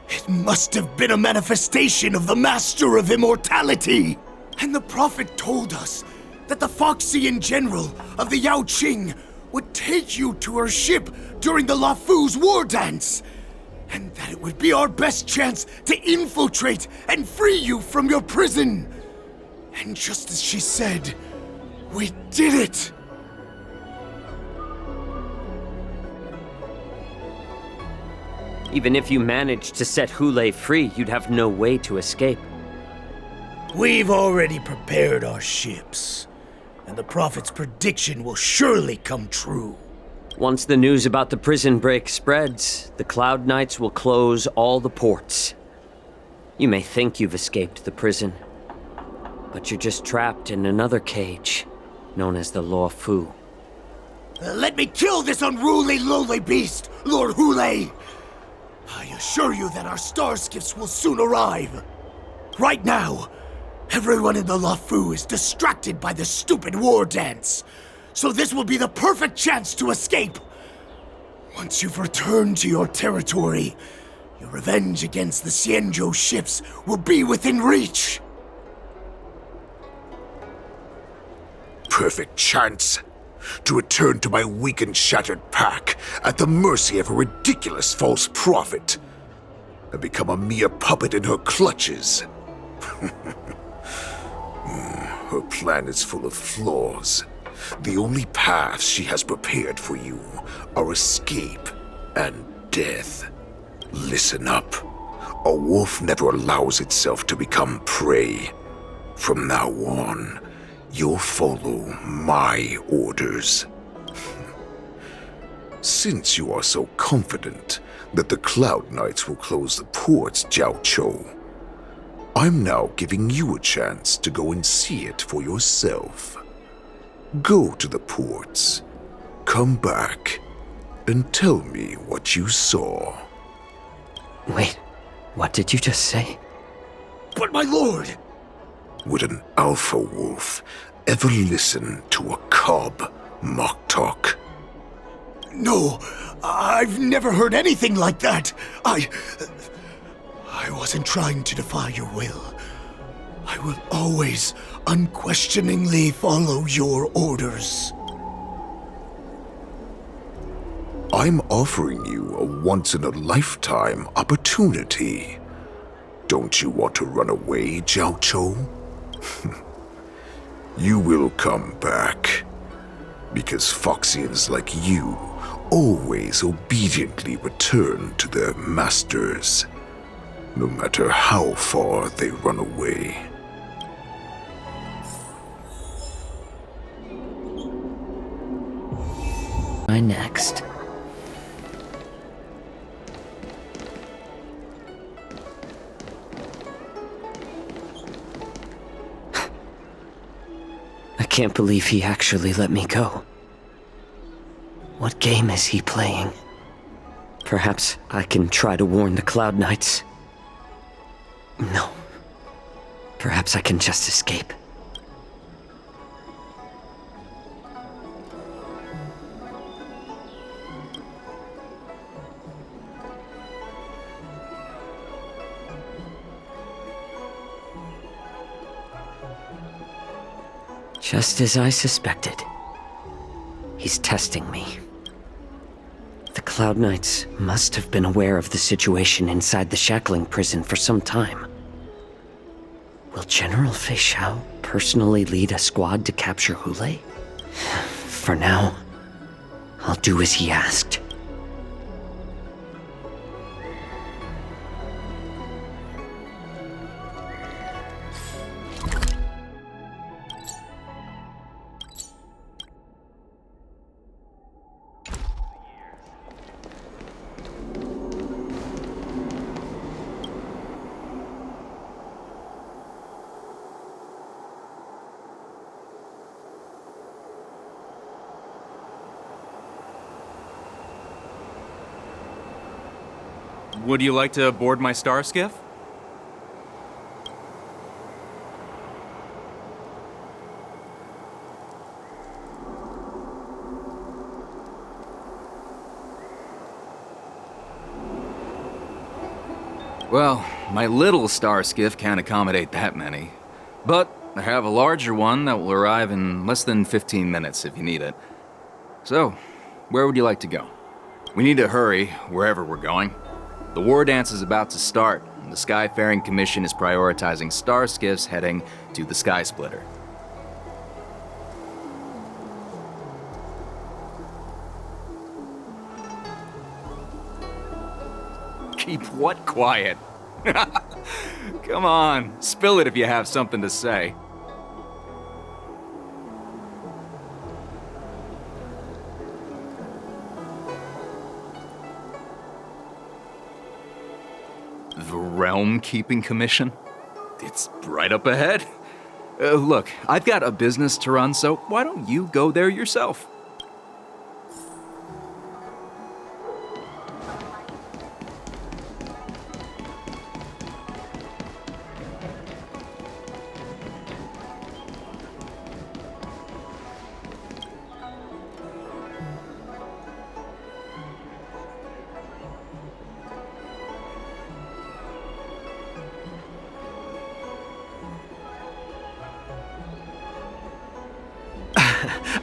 It must have been a manifestation of the Master of Immortality! And the prophet told us that the Foxian general of the Yaoqing would take you to her ship during the Lafu's war dance, and that it would be our best chance to infiltrate and free you from your prison. And just as she said, we did it! Even if you managed to set Hoolay free, you'd have no way to escape. We've already prepared our ships, and the prophet's prediction will surely come true. Once the news about the prison break spreads, the Cloud Knights will close all the ports. You may think you've escaped the prison, but you're just trapped in another cage, known as the Law Fu. Let me kill this unruly, lowly beast, Lord Hoolay! I assure you that our star skiffs will soon arrive. Right now, everyone in the Lafu is distracted by the stupid war dance, so this will be the perfect chance to escape. Once you've returned to your territory, your revenge against the Xianzhou ships will be within reach. Perfect chance to return to my weak and shattered pack at the mercy of a ridiculous false prophet and become a mere puppet in her clutches. Her plan is full of flaws. The only paths she has prepared for you are escape and death. Listen up. A wolf never allows itself to become prey. From now on, you'll follow my orders. Since you are so confident that the Cloud Knights will close the ports, Jiaoqiu, I'm now giving you a chance to go and see it for yourself. Go to the ports, come back, and tell me what you saw. Wait, what did you just say? But my lord! Would an alpha wolf ever listen to a cub, Moktok? No, I've never heard anything like that. I wasn't trying to defy your will. I will always unquestioningly follow your orders. I'm offering you a once-in-a-lifetime opportunity. Don't you want to run away, Jiaoqiu? You will come back, because Foxians like you always obediently return to their masters, no matter how far they run away. Next. I can't believe he actually let me go. What game is he playing? Perhaps I can try to warn the Cloud Knights. No. Perhaps I can just escape. Just as I suspected. He's testing me. The Cloud Knights must have been aware of the situation inside the shackling prison for some time. Will General Feixiao personally lead a squad to capture Hoolay? For now, I'll do as he asked. Would you like to board my star skiff? Well, my little star skiff can't accommodate that many. But I have a larger one that will arrive in less than 15 minutes if you need it. So, where would you like to go? We need to hurry wherever we're going. The war dance is about to start, and the Skyfaring Commission is prioritizing star skiffs heading to the Sky Splitter. Keep what quiet? Come on, spill it if you have something to say. The Realm Keeping Commission? It's right up ahead. Look, I've got a business to run, so why don't you go there yourself?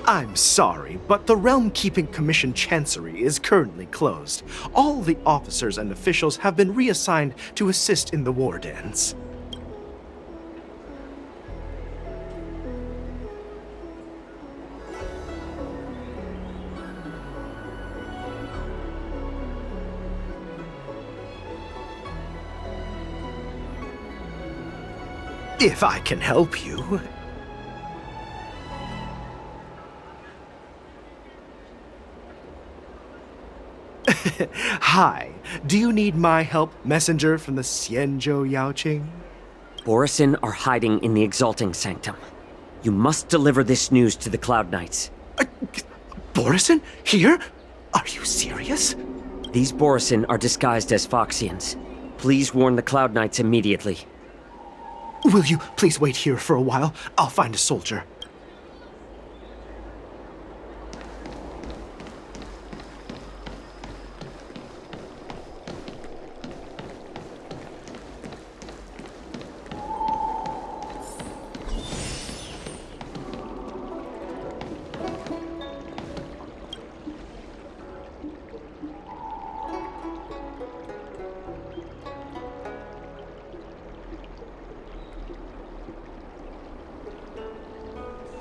I'm sorry, but the Realm Keeping Commission Chancery is currently closed. All the officers and officials have been reassigned to assist in the war dance. If I can help you. Hi, do you need my help, messenger from the Xianzhou Yaoqing? Borisin are hiding in the Exalting Sanctum. You must deliver this news to the Cloud Knights. Borisin? Here? Are you serious? These Borisin are disguised as Foxians. Please warn the Cloud Knights immediately. Will you please wait here for a while? I'll find a soldier.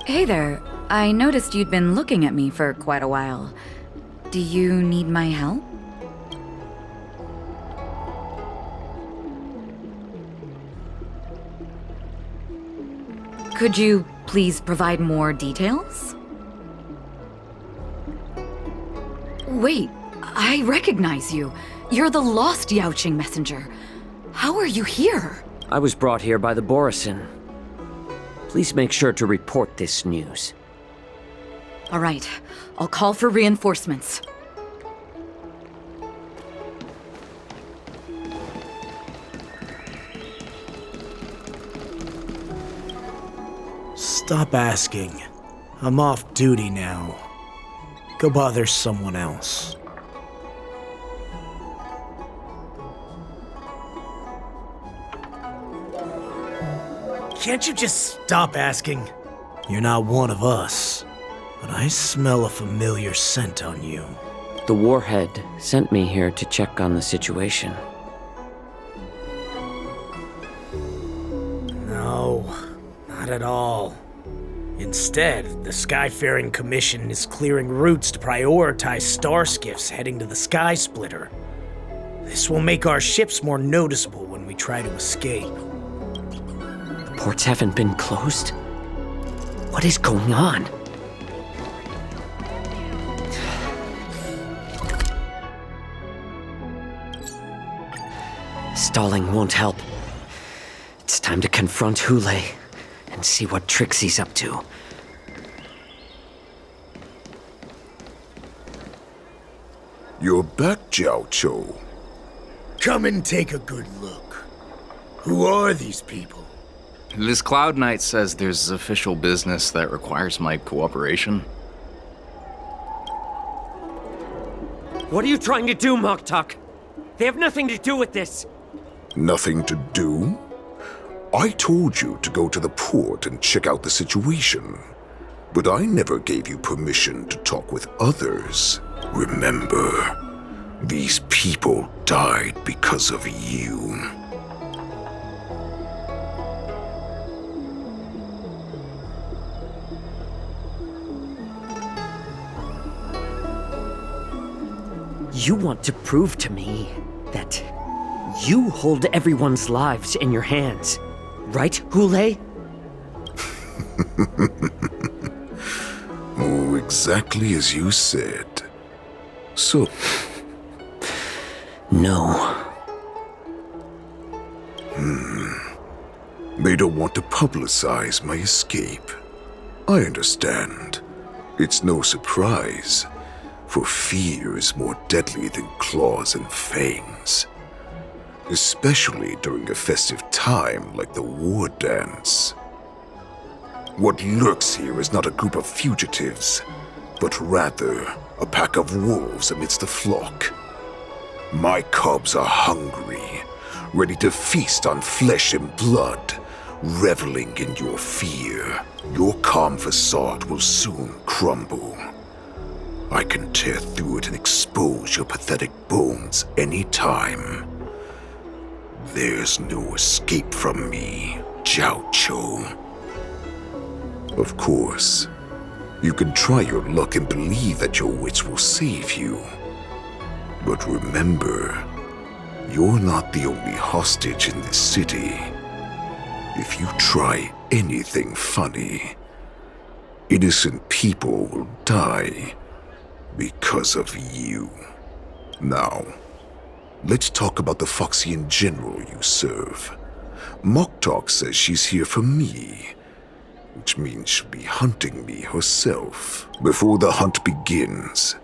Hey there. I noticed you'd been looking at me for quite a while. Do you need my help? Could you please provide more details? Wait, I recognize you. You're the lost Yaoqing messenger. How are you here? I was brought here by the Borisin. Please make sure to report this news. All right, I'll call for reinforcements. Stop asking. I'm off duty now. Go bother someone else. Can't you just stop asking? You're not one of us, but I smell a familiar scent on you. The warhead sent me here to check on the situation. No, not at all. Instead, the Skyfaring Commission is clearing routes to prioritize star skiffs heading to the Sky Splitter. This will make our ships more noticeable when we try to escape. The ports haven't been closed? What is going on? Stalling won't help. It's time to confront Hoolay and see what tricks he's up to. You're back, Jiaoqiu. Come and take a good look. Who are these people? This Cloud Knight says there's official business that requires my cooperation. What are you trying to do, Moktok? They have nothing to do with this. Nothing to do? I told you to go to the port and check out the situation. But I never gave you permission to talk with others. Remember, these people died because of you. You want to prove to me that you hold everyone's lives in your hands, right, Hoolay? Oh, exactly as you said. So... No. They don't want to publicize my escape. I understand. It's no surprise, for fear is more deadly than claws and fangs. Especially during a festive time like the war dance. What lurks here is not a group of fugitives, but rather a pack of wolves amidst the flock. My cubs are hungry, ready to feast on flesh and blood, reveling in your fear. Your calm facade will soon crumble. I can tear through it and expose your pathetic bones any time. There's no escape from me, Jiaoqiu. Of course, you can try your luck and believe that your wits will save you. But remember, you're not the only hostage in this city. If you try anything funny, innocent people will die because of you. Now, let's talk about the Foxian general you serve. Moktok says she's here for me, which means she'll be hunting me herself. Before the hunt begins,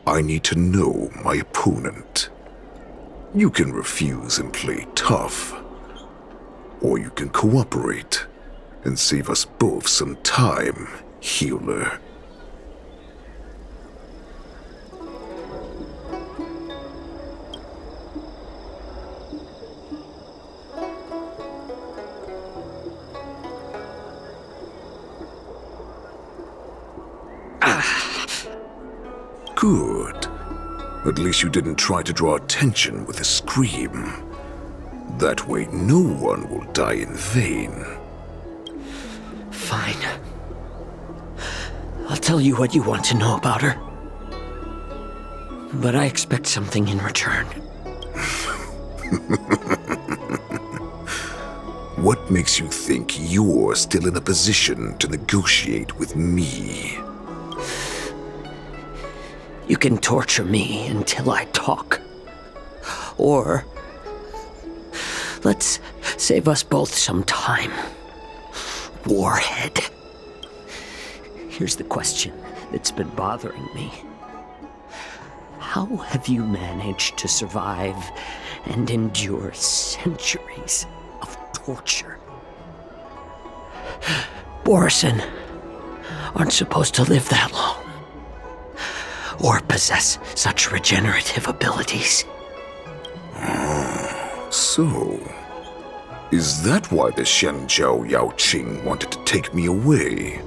I need to know my opponent. You can refuse and play tough, or you can cooperate and save us both some time, healer. Good. At least you didn't try to draw attention with a scream. That way no one will die in vain. Fine. I'll tell you what you want to know about her. But I expect something in return. What makes you think you're still in a position to negotiate with me? You can torture me until I talk. Or let's save us both some time. Warhead. Here's the question that's been bothering me. How have you managed to survive and endure centuries of torture? borisin aren't supposed to live that long, or possess such regenerative abilities. So, is that why the Shenjiao Yaoqing wanted to take me away?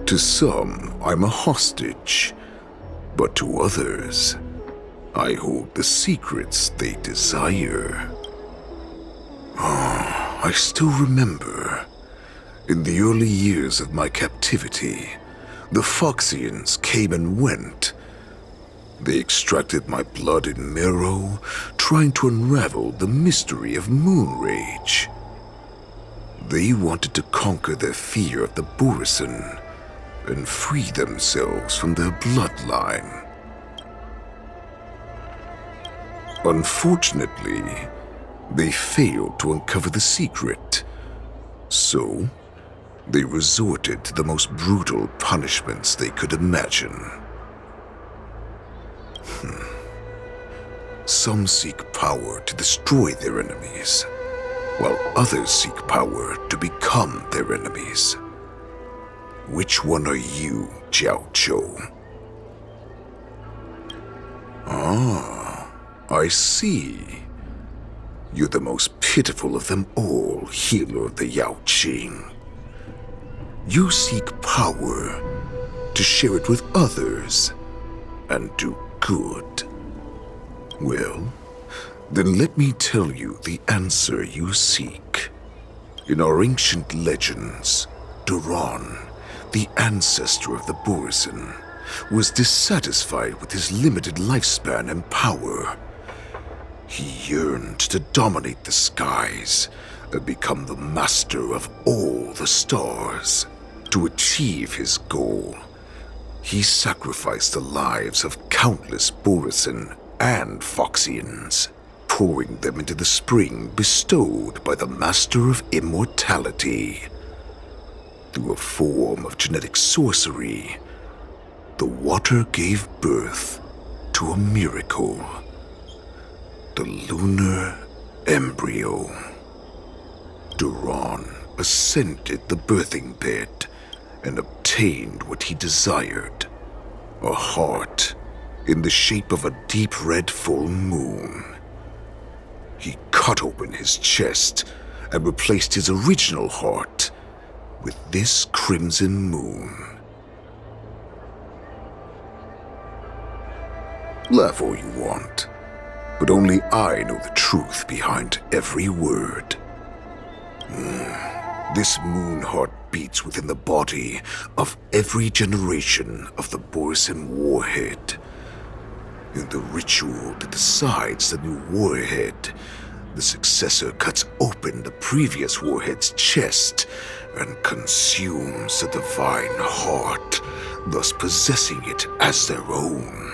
To some, I'm a hostage, but to others, I hold the secrets they desire. I still remember, in the early years of my captivity, the Foxians came and went. They extracted my blood and marrow, trying to unravel the mystery of moon rage. They wanted to conquer their fear of the borisin and free themselves from their bloodline. Unfortunately, they failed to uncover the secret, so they resorted to the most brutal punishments they could imagine. Some seek power to destroy their enemies, while others seek power to become their enemies. Which one are you, Jiaoqiu? I see. You're the most pitiful of them all, healer of the Yaoqing. You seek power to share it with others and do good. Well, then let me tell you the answer you seek. In our ancient legends, Duran, the ancestor of the borisin, was dissatisfied with his limited lifespan and power. He yearned to dominate the skies and become the master of all the stars. To achieve his goal, he sacrificed the lives of countless borisin and Foxians, pouring them into the spring bestowed by the Master of Immortality. Through a form of genetic sorcery, the water gave birth to a miracle. The lunar embryo. Duran ascended the birthing bed and obtained what he desired, a heart in the shape of a deep red full moon. He cut open his chest and replaced his original heart with this crimson moon. Laugh all you want, but only I know the truth behind every word. This moon heart beats within the body of every generation of the borisin warhead. In the ritual that decides the new warhead, the successor cuts open the previous warhead's chest and consumes the divine heart, thus possessing it as their own.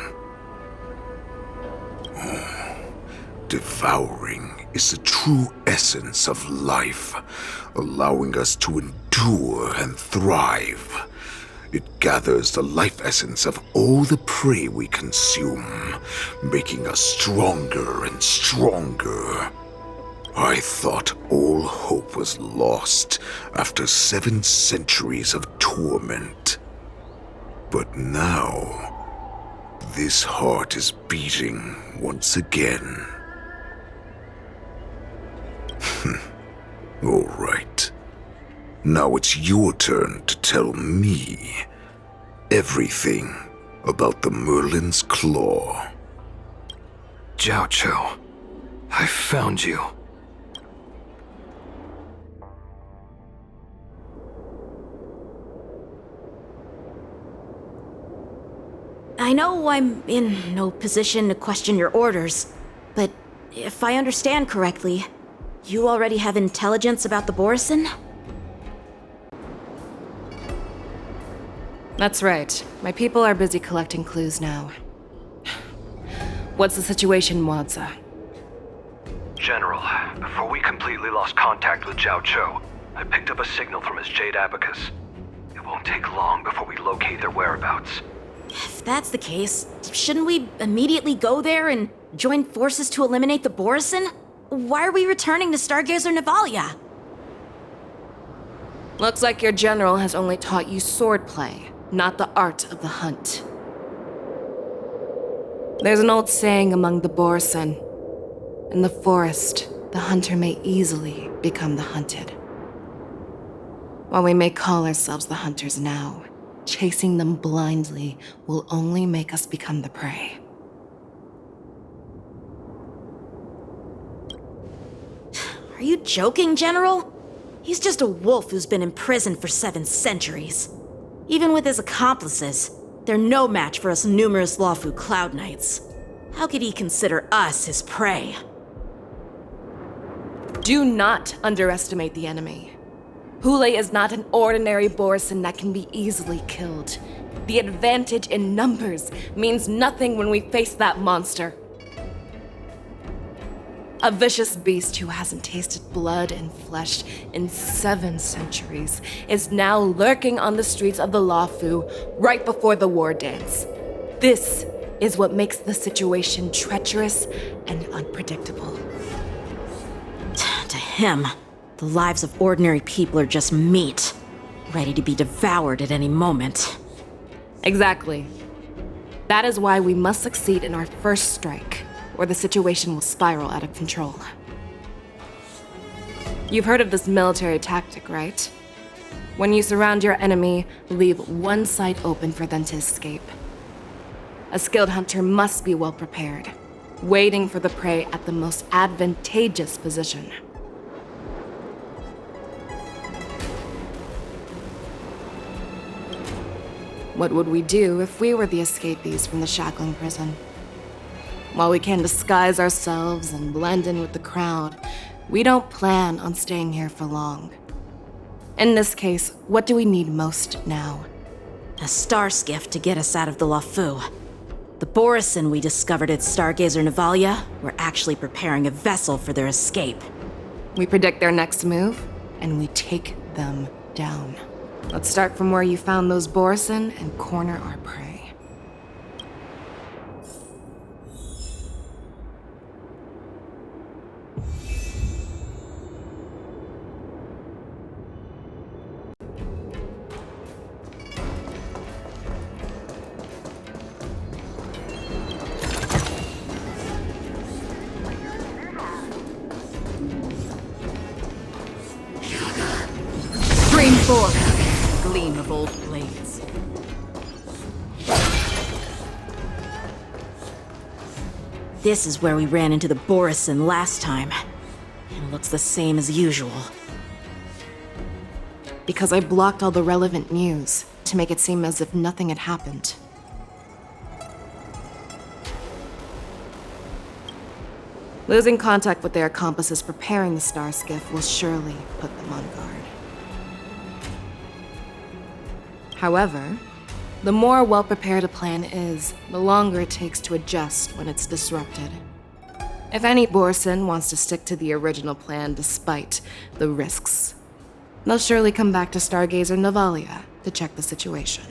Devouring is the true essence of life, allowing us to endure and thrive. It gathers the life essence of all the prey we consume, making us stronger and stronger. I thought all hope was lost after 7 centuries of torment. But now, this heart is beating once again. All right. Now it's your turn to tell me everything about the Merlin's Claw. Jiaoqiu, I found you. I know I'm in no position to question your orders, but if I understand correctly, you already have intelligence about the borisin? That's right. My people are busy collecting clues now. What's the situation, Wadza? General, before we completely lost contact with Jiaoqiu, I picked up a signal from his jade abacus. It won't take long before we locate their whereabouts. If that's the case, shouldn't we immediately go there and join forces to eliminate the borisin? why are we returning to Stargazer Navalia? Looks like your general has only taught you swordplay, not the art of the hunt. There's an old saying among the borisin. In the forest, the hunter may easily become the hunted. While we may call ourselves the hunters now, chasing them blindly will only make us become the prey. Are you joking, General? He's just a wolf who's been imprisoned for 7 centuries. Even with his accomplices, they're no match for us numerous Lawfu Cloud Knights. How could he consider us his prey? Do not underestimate the enemy. Hoolay is not an ordinary borisin that can be easily killed. The advantage in numbers means nothing when we face that monster. A vicious beast who hasn't tasted blood and flesh in 7 centuries is now lurking on the streets of the Lawfu right before the war dance. This is what makes the situation treacherous and unpredictable. To him, the lives of ordinary people are just meat, ready to be devoured at any moment. Exactly. That is why we must succeed in our first strike, or the situation will spiral out of control. You've heard of this military tactic, right? When you surround your enemy, leave one side open for them to escape. A skilled hunter must be well prepared, waiting for the prey at the most advantageous position. What would we do if we were the escapees from the shackling prison? While we can disguise ourselves and blend in with the crowd, we don't plan on staying here for long. In this case, what do we need most now? A star skiff to get us out of the Lawfu. The borisin we discovered at Stargazer Navalia were actually preparing a vessel for their escape. We predict their next move, and we take them down. Let's start from where you found those borisin and corner our prey. Stream forth, gleam of old blades. This is where we ran into the borisin last time. It looks the same as usual. Because I blocked all the relevant news to make it seem as if nothing had happened. Losing contact with their accomplices preparing the star skiff will surely put them on guard. However, the more well-prepared a plan is, the longer it takes to adjust when it's disrupted. If any borisin wants to stick to the original plan despite the risks, they'll surely come back to Stargazer Navalia to check the situation.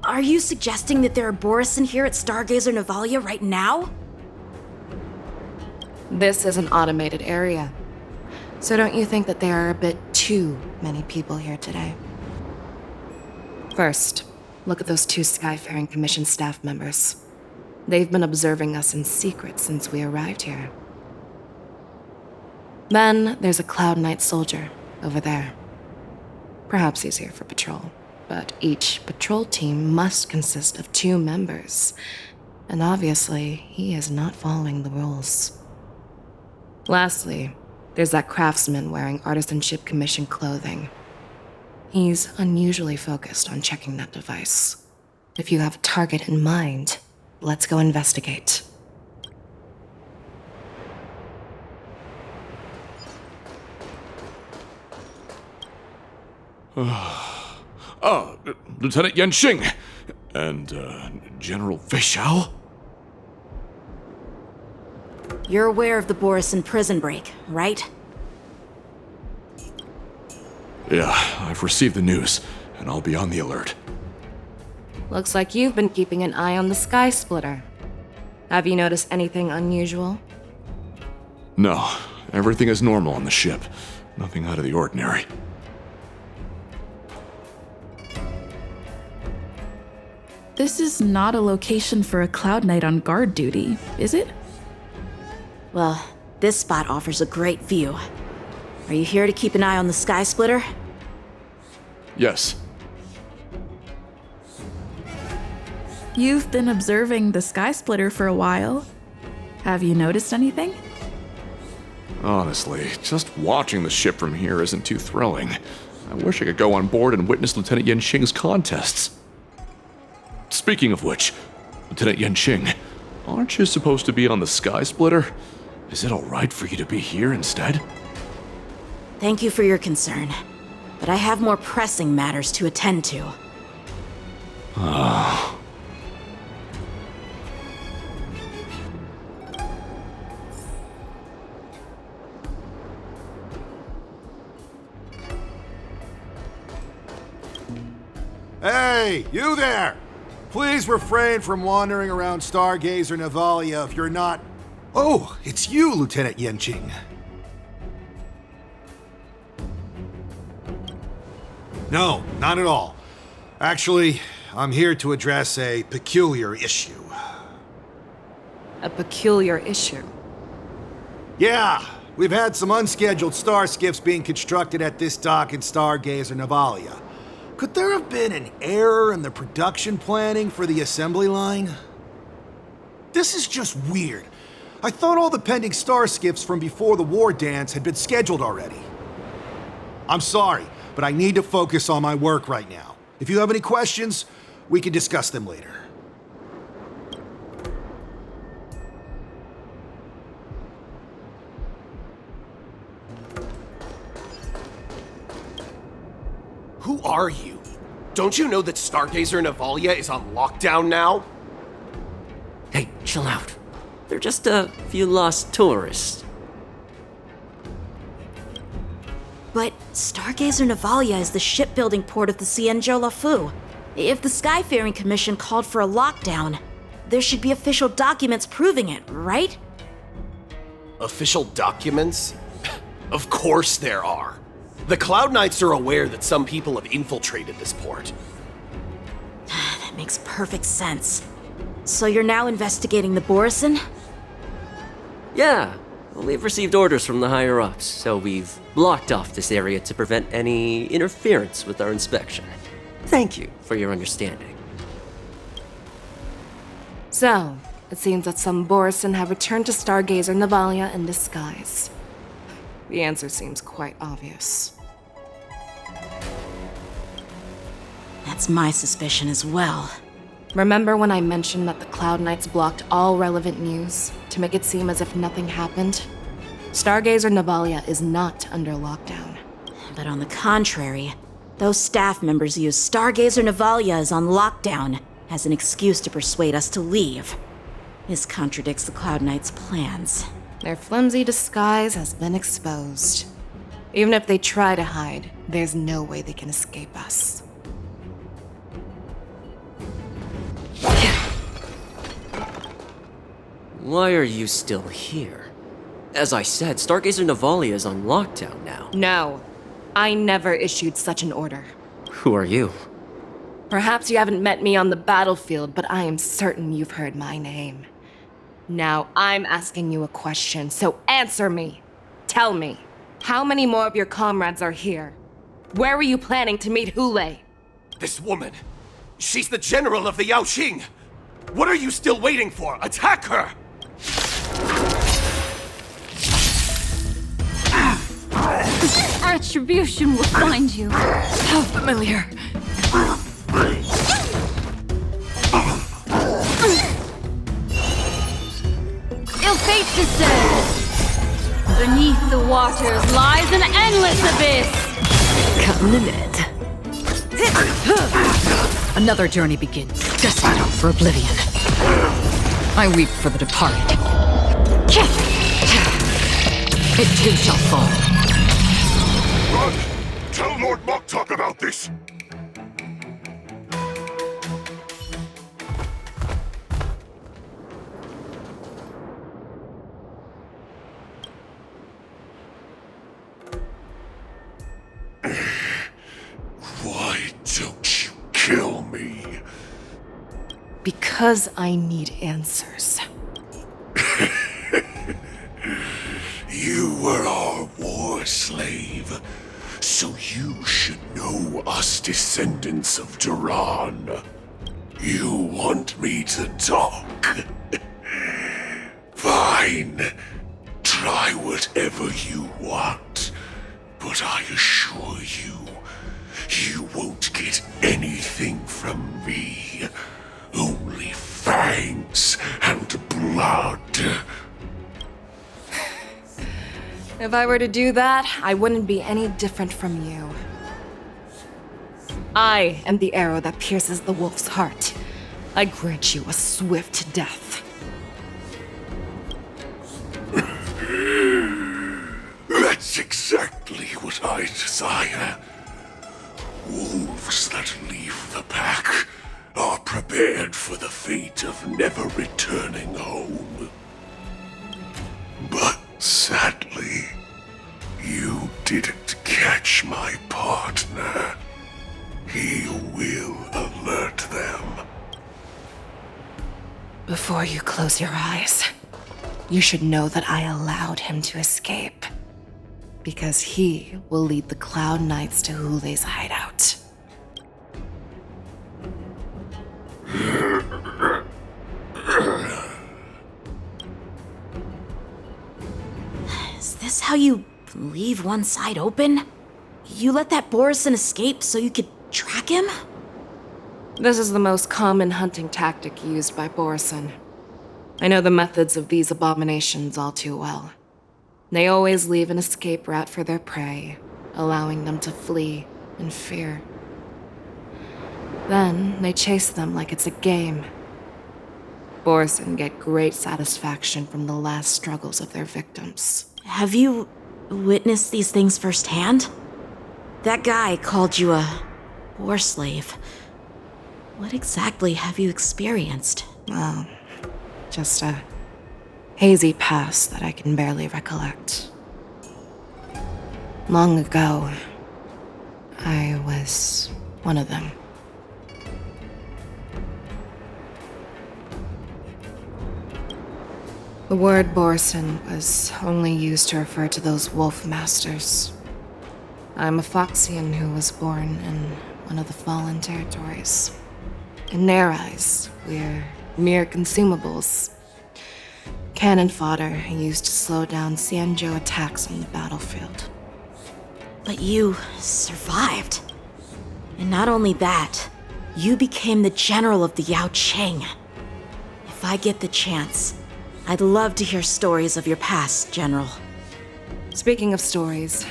Are you suggesting that there are borisin here at Stargazer Navalia right now? This is an automated area, so don't you think that there are a bit too many people here today? First, look at those 2 Skyfaring Commission staff members. They've been observing us in secret since we arrived here. Then there's a Cloud Knight soldier over there. Perhaps he's here for patrol, but each patrol team must consist of 2 members, and obviously he is not following the rules. Lastly, there's that craftsman wearing Artisanship Commission clothing. He's unusually focused on checking that device. If you have a target in mind, let's go investigate. Lieutenant Yanqing and General Feixiao? You're aware of the borisin prison break, right? Yeah, I've received the news, and I'll be on the alert. Looks like you've been keeping an eye on the Sky Splitter. Have you noticed anything unusual? No, everything is normal on the ship. Nothing out of the ordinary. This is not a location for a Cloud Knight on guard duty, is it? Well, this spot offers a great view. Are you here to keep an eye on the Sky Splitter? Yes. You've been observing the Sky Splitter for a while. Have you noticed anything? Honestly, just watching the ship from here isn't too thrilling. I wish I could go on board and witness Lieutenant Yanqing's contests. Speaking of which, Lieutenant Yanqing, aren't you supposed to be on the Sky Splitter? Is it alright for you to be here instead? Thank you for your concern, but I have more pressing matters to attend to. Ah. Hey, you there! Please refrain from wandering around Stargazer Navalia if you're not... Oh, it's you, Lieutenant Yanqing. No, not at all. Actually, I'm here to address a peculiar issue. A peculiar issue? Yeah, we've had some unscheduled star skiffs being constructed at this dock in Stargazer Navalia. Could there have been an error in the production planning for the assembly line? This is just weird. I thought all the pending star skiffs from before the war dance had been scheduled already. I'm sorry, but I need to focus on my work right now. If you have any questions, we can discuss them later. Who are you? Don't you know that Stargazer Navalia is on lockdown now? Hey, chill out. They're just a few lost tourists. But Stargazer Navalia is the shipbuilding port of the Xianzhou Lafu. If the Skyfaring Commission called for a lockdown, there should be official documents proving it, right? Official documents? Of course there are. The Cloud Knights are aware that some people have infiltrated this port. That makes perfect sense. So you're now investigating the borisin? Yeah, we've received orders from the higher-ups, so we've blocked off this area to prevent any interference with our inspection. Thank you for your understanding. So, it seems that some borisin have returned to Stargazer Navalia in disguise. The answer seems quite obvious. That's my suspicion as well. Remember when I mentioned that the Cloud Knights blocked all relevant news to make it seem as if nothing happened? Stargazer Navalia is not under lockdown. But on the contrary, those staff members use Stargazer Navalia is on lockdown as an excuse to persuade us to leave. This contradicts the Cloud Knights' plans. Their flimsy disguise has been exposed. Even if they try to hide, there's no way they can escape us. Why are you still here? As I said, Stargazer Navalia is on lockdown now. No, I never issued such an order. Who are you? Perhaps you haven't met me on the battlefield, but I am certain you've heard my name. Now I'm asking you a question, so answer me. Tell me, how many more of your comrades are here? Where were you planning to meet Hoolay? This woman, she's the general of the Yaoqing. What are you still waiting for? Attack her! Retribution will find you. How familiar. Ill fate descends. Beneath the waters lies an endless abyss. Come in it. Another journey begins, destined for oblivion. I weep for the departed. It too shall fall. Run! Tell Lord Moktok about this! Because I need answers. You were our war slave, so you should know us descendants of Duran. You want me to talk? Fine. Try whatever you want. But I assure you, you won't get anything from me. Only fangs and blood. If I were to do that, I wouldn't be any different from you. I am the arrow that pierces the wolf's heart. I grant you a swift death. That's exactly what I desire. Wolves that leave the pack are prepared for the fate of never returning home. But sadly, you didn't catch my partner. He will alert them. Before you close your eyes, you should know that I allowed him to escape. Because he will lead the Cloud Knights to Hoolay's hideout. Is this how you leave one side open? You let that borisin escape so you could track him? This is the most common hunting tactic used by borisin. I know the methods of these abominations all too well. They always leave an escape route for their prey, allowing them to flee in fear. Then they chase them like it's a game. Borisin get great satisfaction from the last struggles of their victims. Have you witnessed these things firsthand? That guy called you a war slave. What exactly have you experienced? Well, just a hazy past that I can barely recollect. Long ago, I was one of them. The word borisin was only used to refer to those wolf masters. I'm a Foxian who was born in one of the fallen territories. In their eyes, we're mere consumables. Cannon fodder used to slow down Xianzhou attacks on the battlefield. But you survived. And not only that, you became the general of the Yaoqing. If I get the chance, I'd love to hear stories of your past, General. Speaking of stories,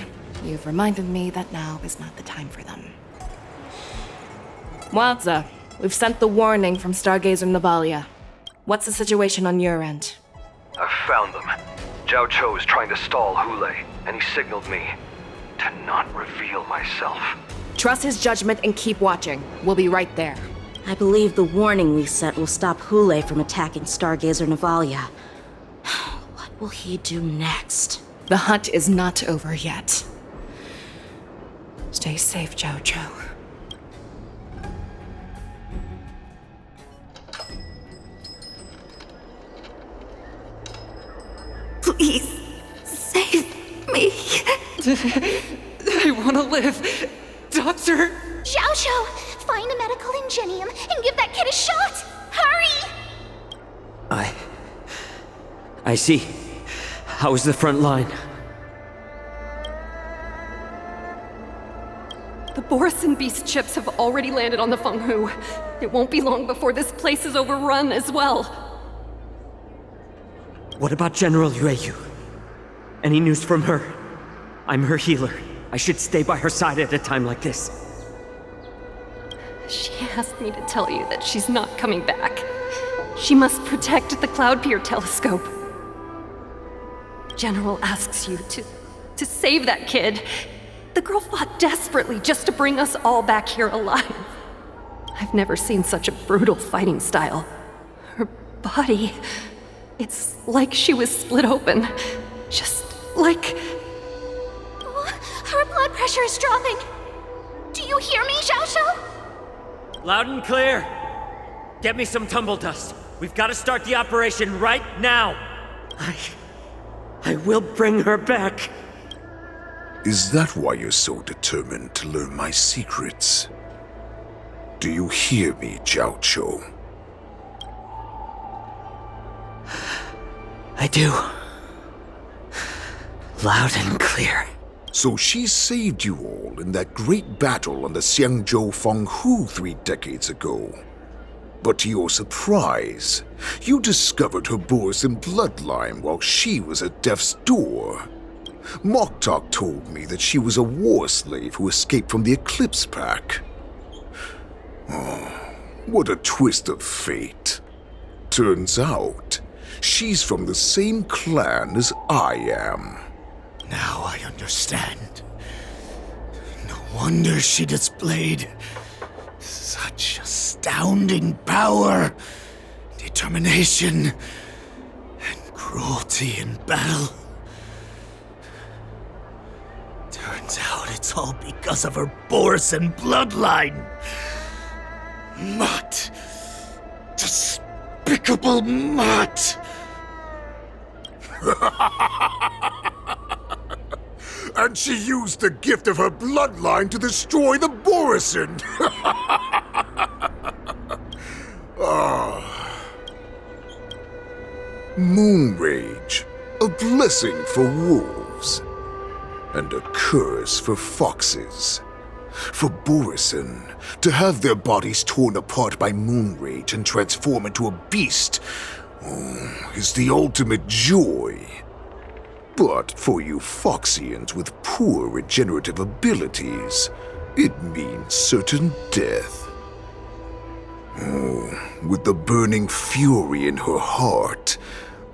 you've reminded me that now is not the time for them. Wadza, we've sent the warning from Stargazer Navalia. What's the situation on your end? I've found them. Jiaoqiu is trying to stall Hoolay, and he signaled me to not reveal myself. Trust his judgment and keep watching. We'll be right there. I believe the warning we sent will stop Hoolay from attacking Stargazer Navalia. What will he do next? The hunt is not over yet. Stay safe, Jiaoqiu. Please, save me. I want to live. Doctor! Jiaoqiu, find a medical ingenium and give that kid a shot! Hurry! I see. How is the front line? The borisin beast chips have already landed on the Fenghu. It won't be long before this place is overrun as well. What about General Yueyu? Any news from her? I'm her healer. I should stay by her side at a time like this. She asked me to tell you that she's not coming back. She must protect the Cloud Pier telescope. General asks you to save that kid. The girl fought desperately just to bring us all back here alive. I've never seen such a brutal fighting style. Her body, it's like she was split open. Just like... Her blood pressure is dropping. Do you hear me, Jiaoqiu? Loud and clear. Get me some tumble dust. We've got to start the operation right now. I will bring her back. Is that why you're so determined to learn my secrets? Do you hear me, Jiaoqiu? I do. Loud and clear. So she saved you all in that great battle on the Xiangzhou Fenghu 3 decades ago. But to your surprise, you discovered her borisin bloodline while she was at death's door. Moktok told me that she was a war slave who escaped from the Eclipse Pack. Oh, what a twist of fate. Turns out, she's from the same clan as I am. Now I understand. No wonder she displayed such astounding power, determination, and cruelty in battle. Turns out it's all because of her borisin bloodline. Mutt. Despicable mutt. And she used the gift of her bloodline to destroy the borisin. Moon Rage, a blessing for wolves, and a curse for foxes. For borisin, to have their bodies torn apart by Moon Rage and transform into a beast is the ultimate joy. But for you Foxians with poor regenerative abilities, it means certain death. With the burning fury in her heart,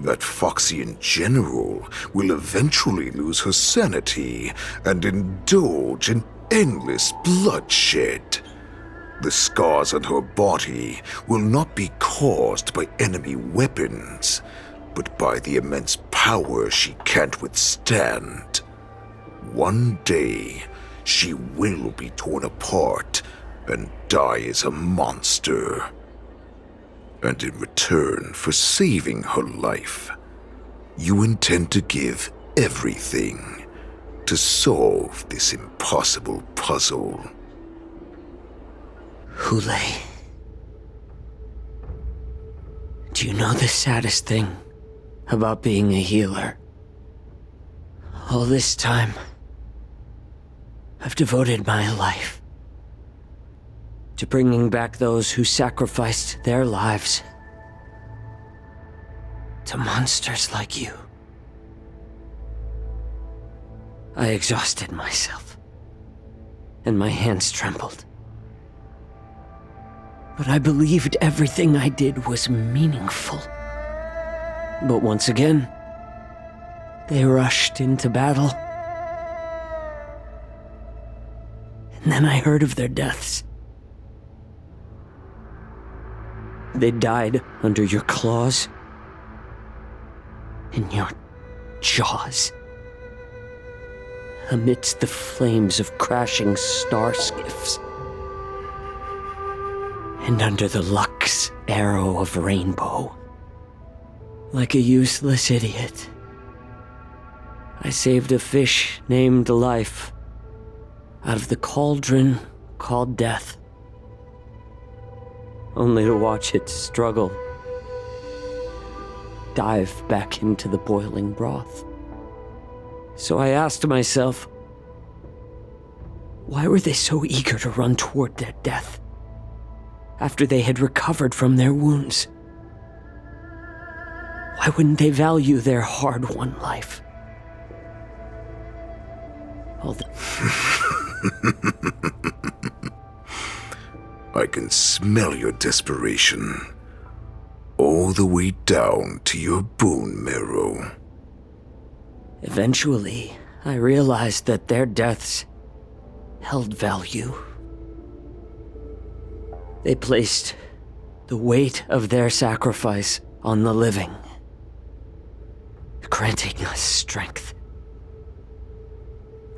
that Foxian general will eventually lose her sanity and indulge in endless bloodshed. The scars on her body will not be caused by enemy weapons, but by the immense power she can't withstand. One day, she will be torn apart and die as a monster. And in return for saving her life, you intend to give everything to solve this impossible puzzle. Hoolay. Do you know the saddest thing about being a healer? All this time, I've devoted my life to bringing back those who sacrificed their lives to monsters like you. I exhausted myself, and my hands trembled. But I believed everything I did was meaningful. But once again, they rushed into battle. And then I heard of their deaths. They died under your claws, in your jaws, amidst the flames of crashing star skiffs, and under the luck's arrow of rainbow. Like a useless idiot, I saved a fish named Life out of the cauldron called Death, only to watch it struggle, dive back into the boiling broth. So I asked myself, why were they so eager to run toward their death after they had recovered from their wounds? Why wouldn't they value their hard-won life? I can smell your desperation, all the way down to your bone marrow. Eventually, I realized that their deaths held value. They placed the weight of their sacrifice on the living, granting us strength.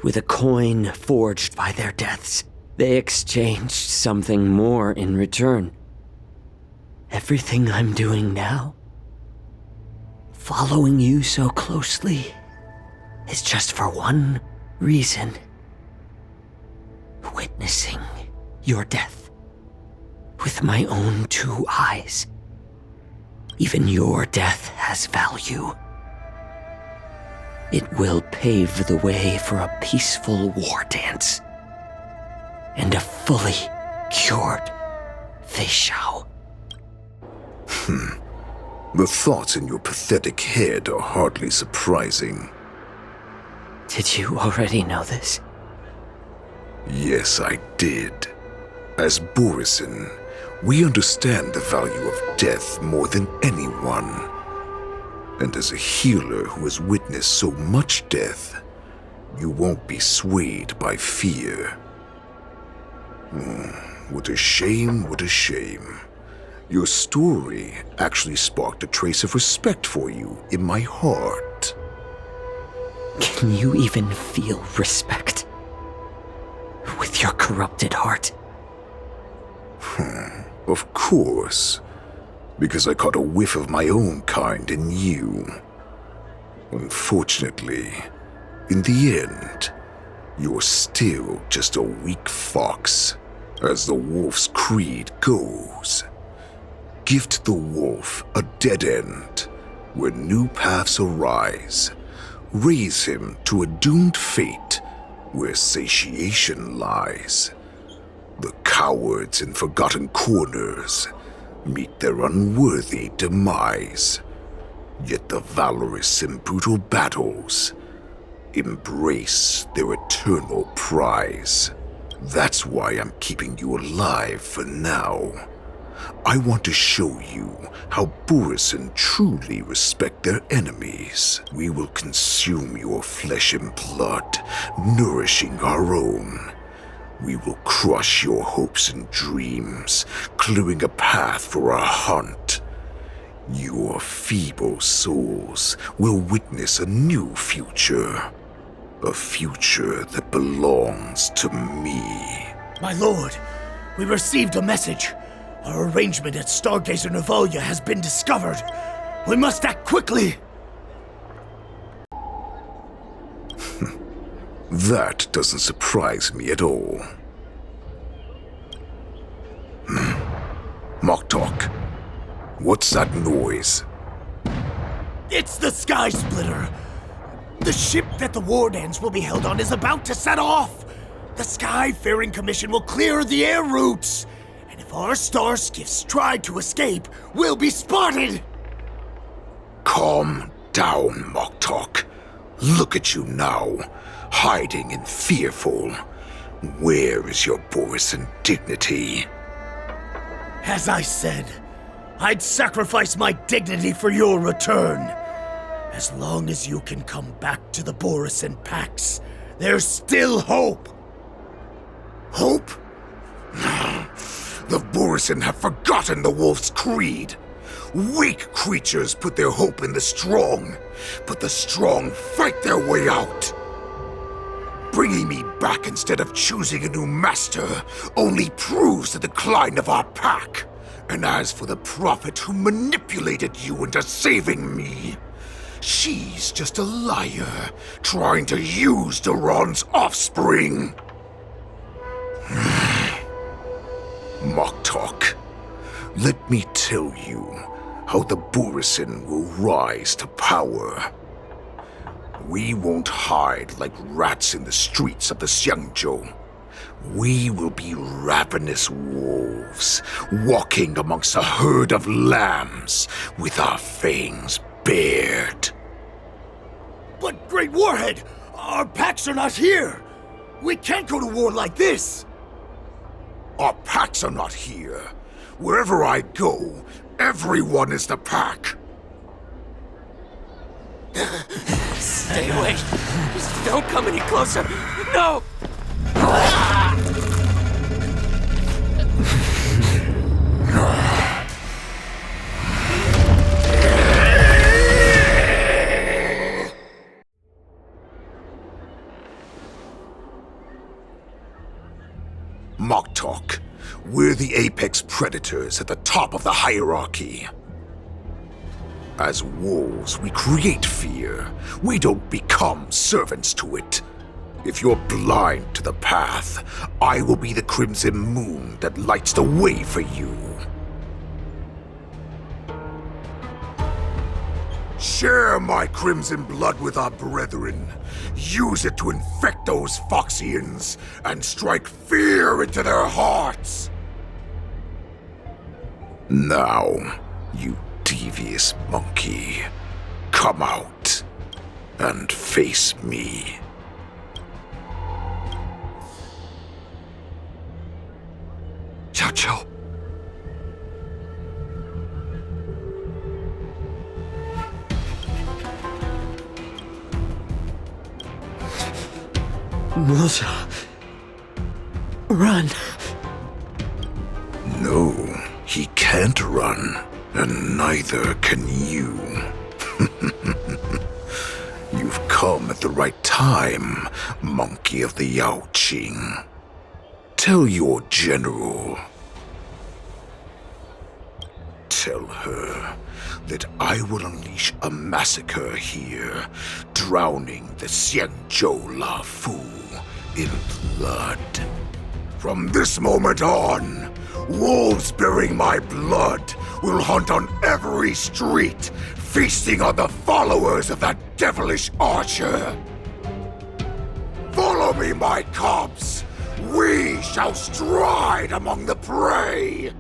With a coin forged by their deaths, they exchanged something more in return. Everything I'm doing now, following you so closely, is just for one reason. Witnessing your death with my own 2 eyes. Even your death has value. It will pave the way for a peaceful war dance and a fully cured feixiao. The thoughts in your pathetic head are hardly surprising. Did you already know this? Yes, I did. As borisin, we understand the value of death more than anyone. And as a healer who has witnessed so much death, you won't be swayed by fear. What a shame, what a shame. Your story actually sparked a trace of respect for you in my heart. Can you even feel respect with your corrupted heart? Of course. Because I caught a whiff of my own kind in you. Unfortunately, in the end, you're still just a weak fox, as the wolf's creed goes. Gift the wolf a dead end, where new paths arise. Raise him to a doomed fate, where satiation lies. The cowards in forgotten corners meet their unworthy demise. Yet the valorous in brutal battles embrace their eternal prize. That's why I'm keeping you alive for now. I want to show you how borisin truly respect their enemies. We will consume your flesh and blood, nourishing our own. We will crush your hopes and dreams, clearing a path for our hunt. Your feeble souls will witness a new future. A future that belongs to me. My lord, we received a message. Our arrangement at Stargazer Navalia has been discovered. We must act quickly. That doesn't surprise me at all. Moktok, what's that noise? It's the Sky Splitter. The ship that the Wardens will be held on is about to set off. The Skyfaring Commission will clear the air routes. And if our star skiffs try to escape, we'll be spotted. Calm down, Moktok. Look at you now, hiding and fearful. Where is your borisin dignity? As I said, I'd sacrifice my dignity for your return. As long as you can come back to the Borisin Pax, there's still hope. Hope? The Borisin have forgotten the wolf's creed. Weak creatures put their hope in the strong, but the strong fight their way out. Bringing me back instead of choosing a new master only proves the decline of our pack. And as for the prophet who manipulated you into saving me, she's just a liar trying to use Duran's offspring. Moktok, let me tell you how the Borisin will rise to power. We won't hide like rats in the streets of the Xiangzhou. We will be ravenous wolves, walking amongst a herd of lambs with our fangs bared. But, Great Warhead, our packs are not here. We can't go to war like this. Our packs are not here. Wherever I go, everyone is the pack. Stay away. Just don't come any closer. No! Moktok, we're the the apex predators at the top of the hierarchy. As wolves, we create fear. We don't become servants to it. If you're blind to the path, I will be the crimson moon that lights the way for you. Share my crimson blood with our brethren. Use it to infect those Foxians and strike fear into their hearts. Now, you devious monkey, come out and face me. Jiaoqiu. Linghsa. Run. No, he can't run, and neither can you. You've come at the right time, monkey of the Yaoqing. Tell your general. Tell her that I will unleash a massacre here, drowning the Xianzhou Lafu in blood. From this moment on, wolves bearing my blood will hunt on every street, feasting on the followers of that devilish archer. Follow me, my cubs! We shall stride among the prey!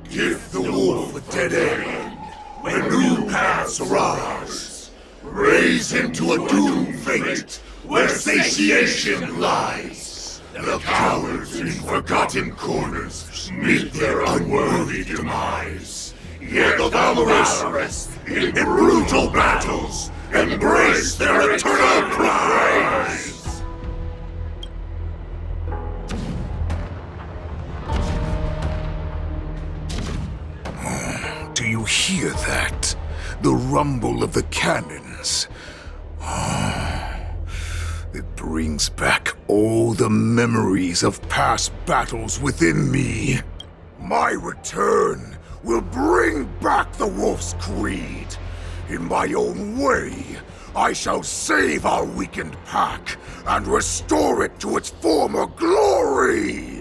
Give the wolf a dead end when new paths arise. Raise him to a doomed fate where satiation lies. The cowards in forgotten corners meet their unworthy demise. Yet the valorous in brutal battles embrace their eternal prize. Do you hear that? The rumble of the cannons. It brings back all the memories of past battles within me. My return will bring back the Wolf's Creed. In my own way, I shall save our weakened pack and restore it to its former glory!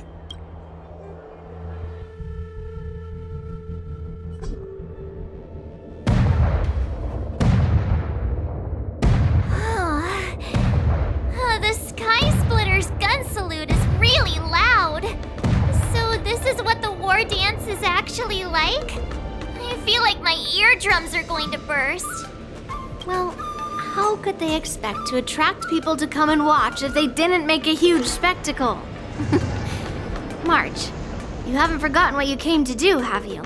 The Sky Splitter's gun salute is really loud. So this is what the war dance is actually like? I feel like my eardrums are going to burst. Well, how could they expect to attract people to come and watch if they didn't make a huge spectacle? March, you haven't forgotten what you came to do, have you?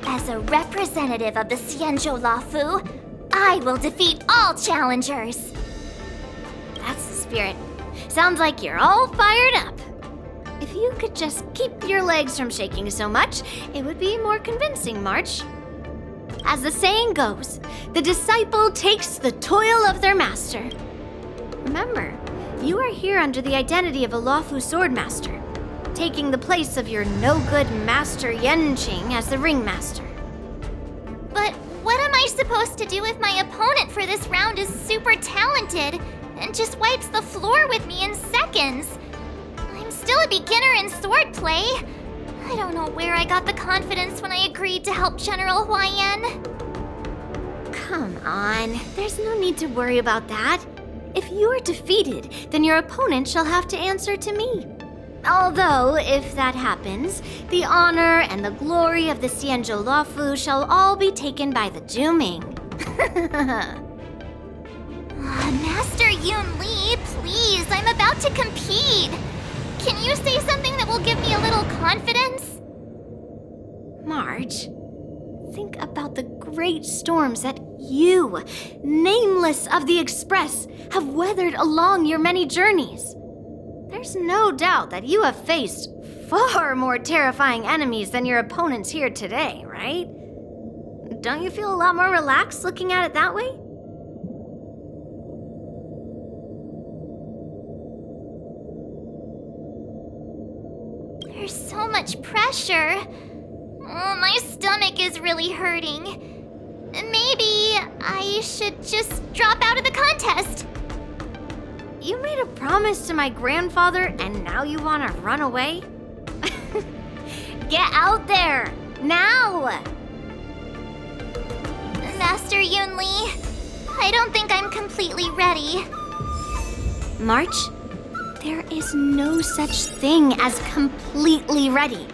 As a representative of the Xianzhou Lafu, I will defeat all challengers. That's the spirit. Sounds like you're all fired up. If you could just keep your legs from shaking so much, it would be more convincing, March. As the saying goes, the disciple takes the toil of their master. Remember, you are here under the identity of a Lafu swordmaster, taking the place of your no-good master Yanqing as the ringmaster. But what am I supposed to do if my opponent for this round is super talented and just wipes the floor with me in seconds? I'm still a beginner in swordplay. I don't know where I got the confidence when I agreed to help General Huaiyan. Come on, there's no need to worry about that. If you're defeated, then your opponent shall have to answer to me. Although, if that happens, the honor and the glory of the Xianzhou Lafu shall all be taken by the Juming. Master Yun Li, please, I'm about to compete. Can you say something that will give me a little confidence? March, think about the great storms that you, nameless of the Express, have weathered along your many journeys. There's no doubt that you have faced far more terrifying enemies than your opponents here today, right? Don't you feel a lot more relaxed looking at it that way? There's so much pressure. Oh, my stomach is really hurting. Maybe I should just drop out of the contest. You made a promise to my grandfather and now you want to run away? Get out there! Now! Master Yunli, I don't think I'm completely ready. March, there is no such thing as completely ready.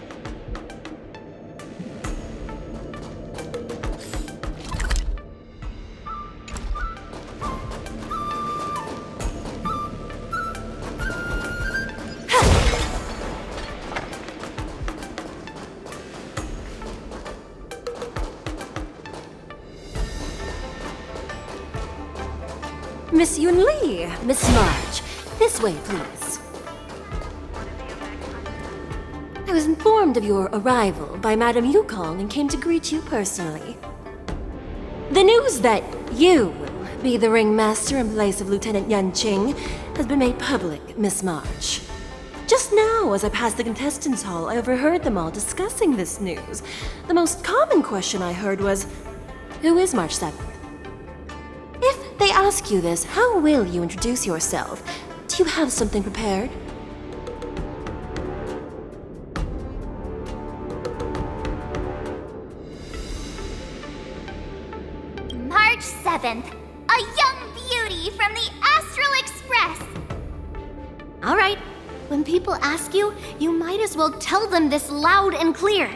Miss Yunli, Miss March, this way, please. I was informed of your arrival by Madame Yukong and came to greet you personally. The news that you will be the ringmaster in place of Lieutenant Yanqing has been made public, Miss March. Just now, as I passed the contestants' hall, I overheard them all discussing this news. The most common question I heard was, who is March 7th? If they ask you this, how will you introduce yourself? Do you have something prepared? March 7th, a young beauty from the Astral Express. All right, when people ask you, you might as well tell them this loud and clear.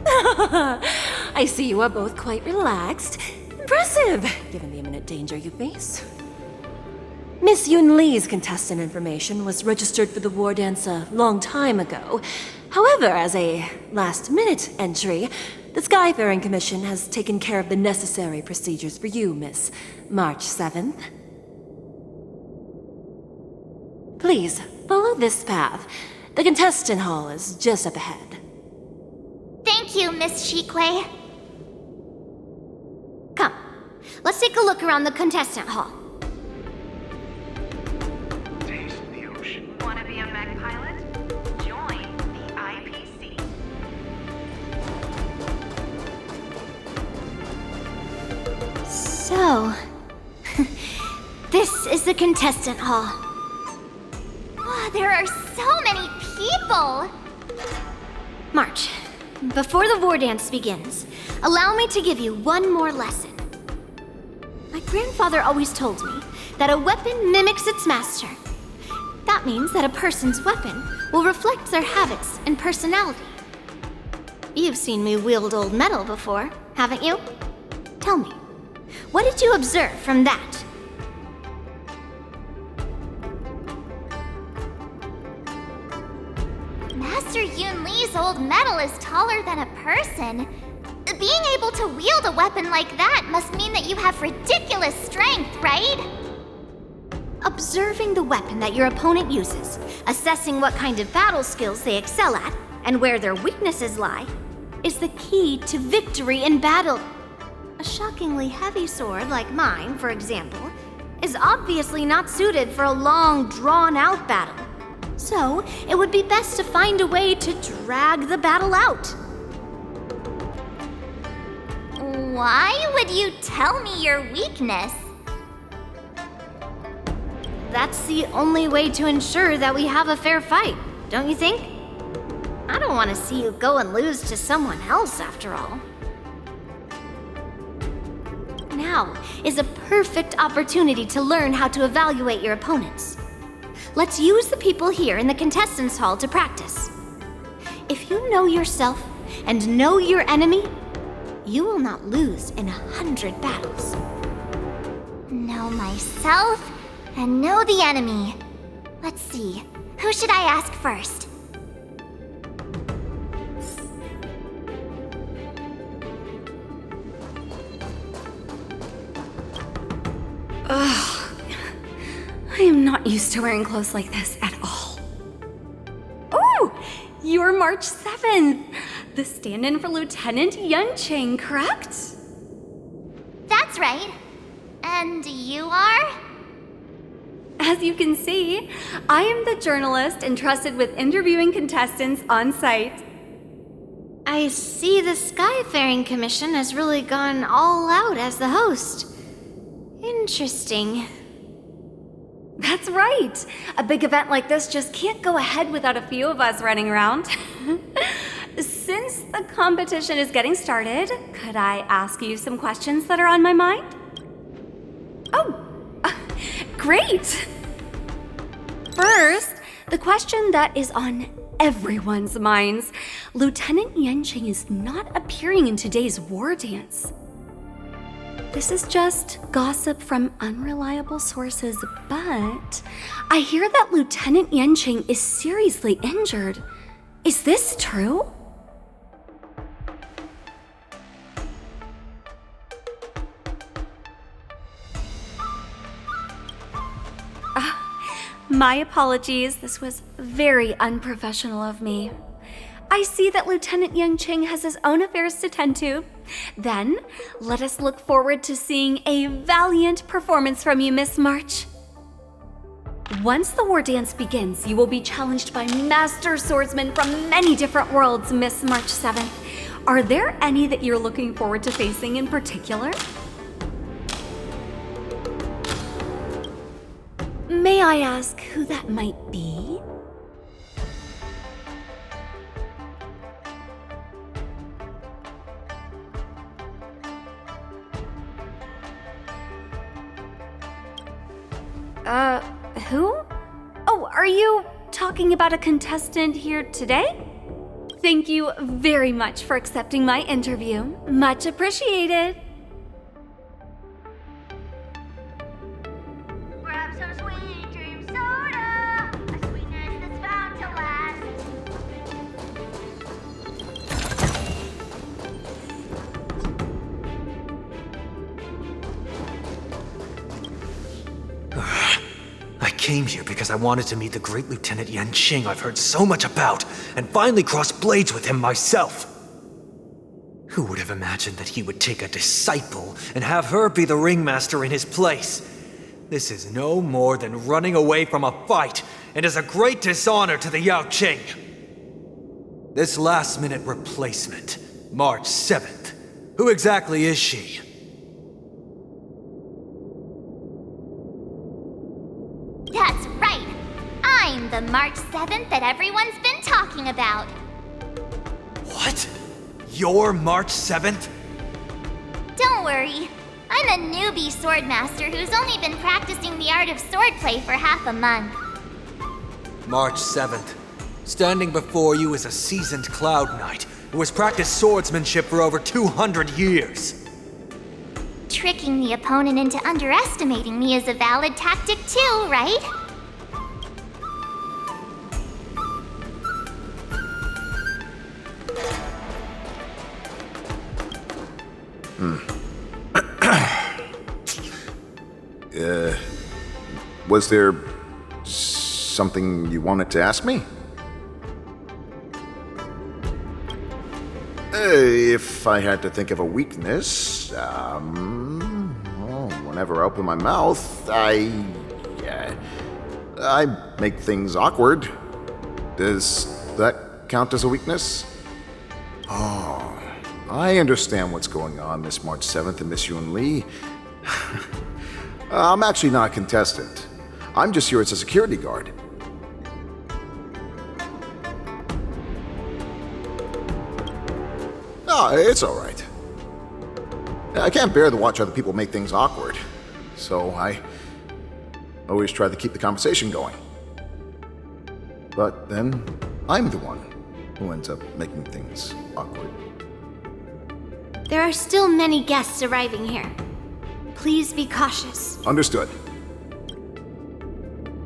I see you are both quite relaxed. Impressive, given the imminent danger you face. Miss Yunli's contestant information was registered for the war dance a long time ago. However, as a last-minute entry, the Skyfaring Commission has taken care of the necessary procedures for you, Miss March 7th. Please, follow this path. The contestant hall is just up ahead. Thank you, Miss Shikwe. Come, let's take a look around the contestant hall. Taste the ocean. Want to be a mech pilot? Join the IPC. So, this is the contestant hall. Oh, there are so many people! March, before the war dance begins, allow me to give you one more lesson. My grandfather always told me that a weapon mimics its master. That means that a person's weapon will reflect their habits and personality. You've seen me wield old metal before, haven't you? Tell me, what did you observe from that? Master Yunli's old metal is taller than a person. Being able to wield a weapon like that must mean that you have ridiculous strength, right? Observing the weapon that your opponent uses, assessing what kind of battle skills they excel at, and where their weaknesses lie, is the key to victory in battle. A shockingly heavy sword like mine, for example, is obviously not suited for a long, drawn-out battle. So, it would be best to find a way to drag the battle out. Why would you tell me your weakness? That's the only way to ensure that we have a fair fight, don't you think? I don't want to see you go and lose to someone else, after all. Now is a perfect opportunity to learn how to evaluate your opponents. Let's use the people here in the contestants' hall to practice. If you know yourself and know your enemy, you will not lose in 100 battles. Know myself and know the enemy. Let's see, who should I ask first? Ugh. I am not used to wearing clothes like this at all. Oh, you're March 7th. The stand-in for Lieutenant Yanqing, correct? That's right. And you are? As you can see, I am the journalist entrusted with interviewing contestants on site. I see the Skyfaring Commission has really gone all out as the host. Interesting. That's right. A big event like this just can't go ahead without a few of us running around. Since the competition is getting started, could I ask you some questions that are on my mind? Oh, great! First, the question that is on everyone's minds. Lieutenant Yanqing is not appearing in today's war dance. This is just gossip from unreliable sources, but I hear that Lieutenant Yanqing is seriously injured. Is this true? My apologies, this was very unprofessional of me. I see that Lieutenant Yanqing has his own affairs to tend to. Then, let us look forward to seeing a valiant performance from you, Miss March. Once the war dance begins, you will be challenged by master swordsmen from many different worlds, Miss March 7th. Are there any that you're looking forward to facing in particular? May I ask who that might be? Who? Oh, are you talking about a contestant here today? Thank you very much for accepting my interview. Much appreciated. Grab some sweet dream soda, a sweetness that's bound to last. I came here because I wanted to meet the great Lieutenant Yanqing I've heard so much about, and finally cross blades with him myself. Who would have imagined that he would take a disciple and have her be the ringmaster in his place? This is no more than running away from a fight, and is a great dishonor to the Yaoqing. This last-minute replacement, March 7th, who exactly is she? That's right! I'm the March 7th that everyone's been talking about. What? You're March 7th? Don't worry. I'm a newbie swordmaster who's only been practicing the art of swordplay for half a month. March 7th. Standing before you is a seasoned Cloud Knight who has practiced swordsmanship for over 200 years. Tricking the opponent into underestimating me is a valid tactic too, right? Was there something you wanted to ask me? If I had to think of a weakness, well, whenever I open my mouth, I make things awkward. Does that count as a weakness? Oh, I understand what's going on, Miss March 7th and Miss Yun Li. I'm actually not a contestant. I'm just here as a security guard. Oh, it's all right. I can't bear to watch other people make things awkward, so I always try to keep the conversation going. But then, I'm the one who ends up making things awkward. There are still many guests arriving here. Please be cautious. Understood.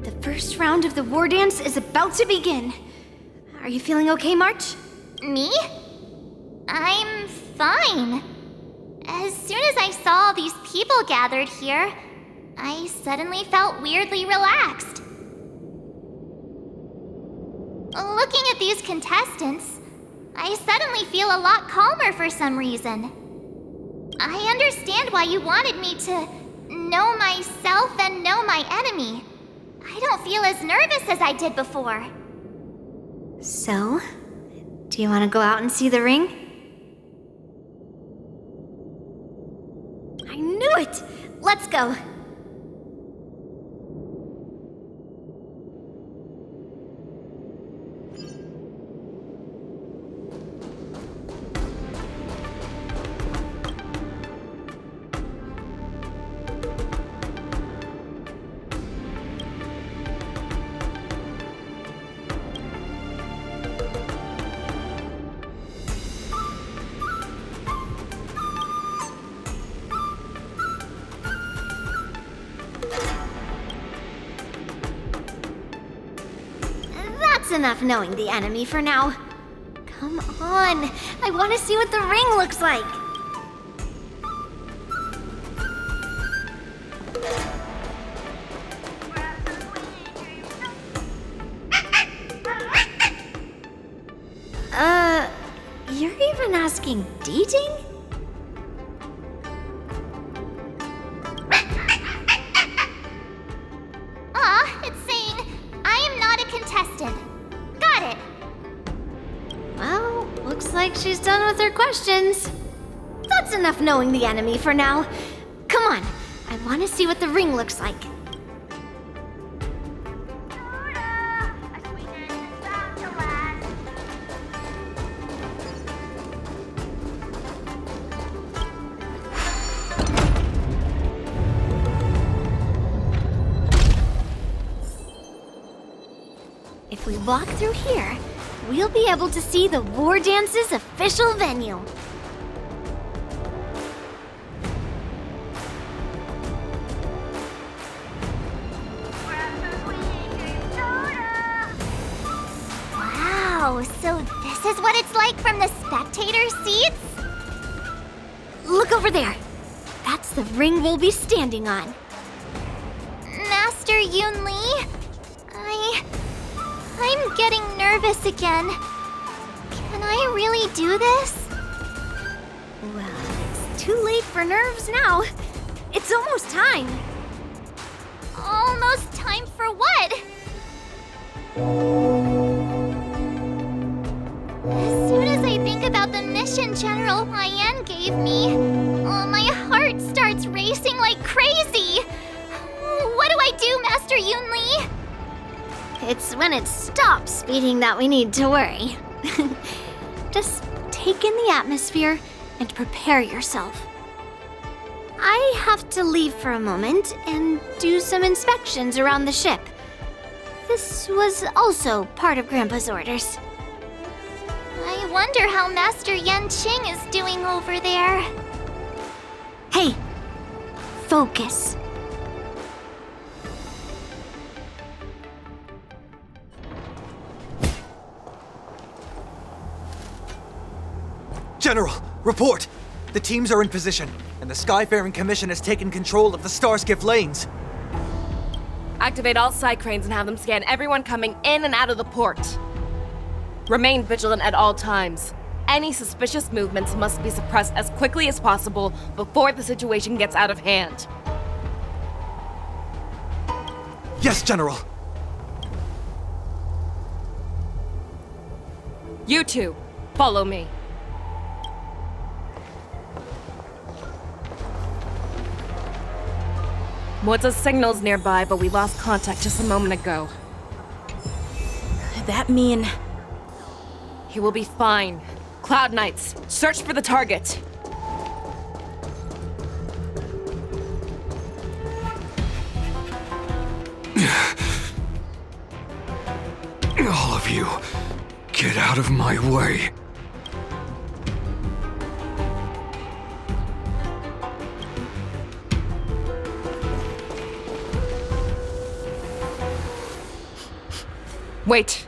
The first round of the war dance is about to begin. Are you feeling okay, March? Me? I'm fine. As soon as I saw all these people gathered here, I suddenly felt weirdly relaxed. Looking at these contestants, I suddenly feel a lot calmer for some reason. I understand why you wanted me to know myself and know my enemy. I don't feel as nervous as I did before. So, do you want to go out and see the ring? I knew it! Let's go. That's enough knowing the enemy for now. Come on, I want to see what the ring looks like. You're even asking dating? It's saying, I am not a contestant. Got it. Well, looks like she's done with her questions. That's enough knowing the enemy for now. Come on, I want to see what the ring looks like. If we walk through here, we'll be able to see the War Dance's official venue. Wow, so this is what it's like from the spectator seats? Look over there. That's the ring we'll be standing on. Master Yun Li, I'm getting nervous again. Can I really do this? Well, it's too late for nerves now. It's almost time. Almost time for what? As soon as I think about the mission General Huaiyan gave me, my heart starts racing like crazy. What do I do, Master Yun Li? It's when it stops beating that we need to worry. Just take in the atmosphere and prepare yourself. I have to leave for a moment and do some inspections around the ship. This was also part of Grandpa's orders. I wonder how Master Yanqing is doing over there. Hey, focus. General, report! The teams are in position, and the Skyfaring Commission has taken control of the Starskiff lanes. Activate all side cranes and have them scan everyone coming in and out of the port. Remain vigilant at all times. Any suspicious movements must be suppressed as quickly as possible before the situation gets out of hand. Yes, General! You two, follow me. Moza's signal's nearby, but we lost contact just a moment ago. That mean... He will be fine. Cloud Knights, search for the target. All of you, get out of my way. Wait.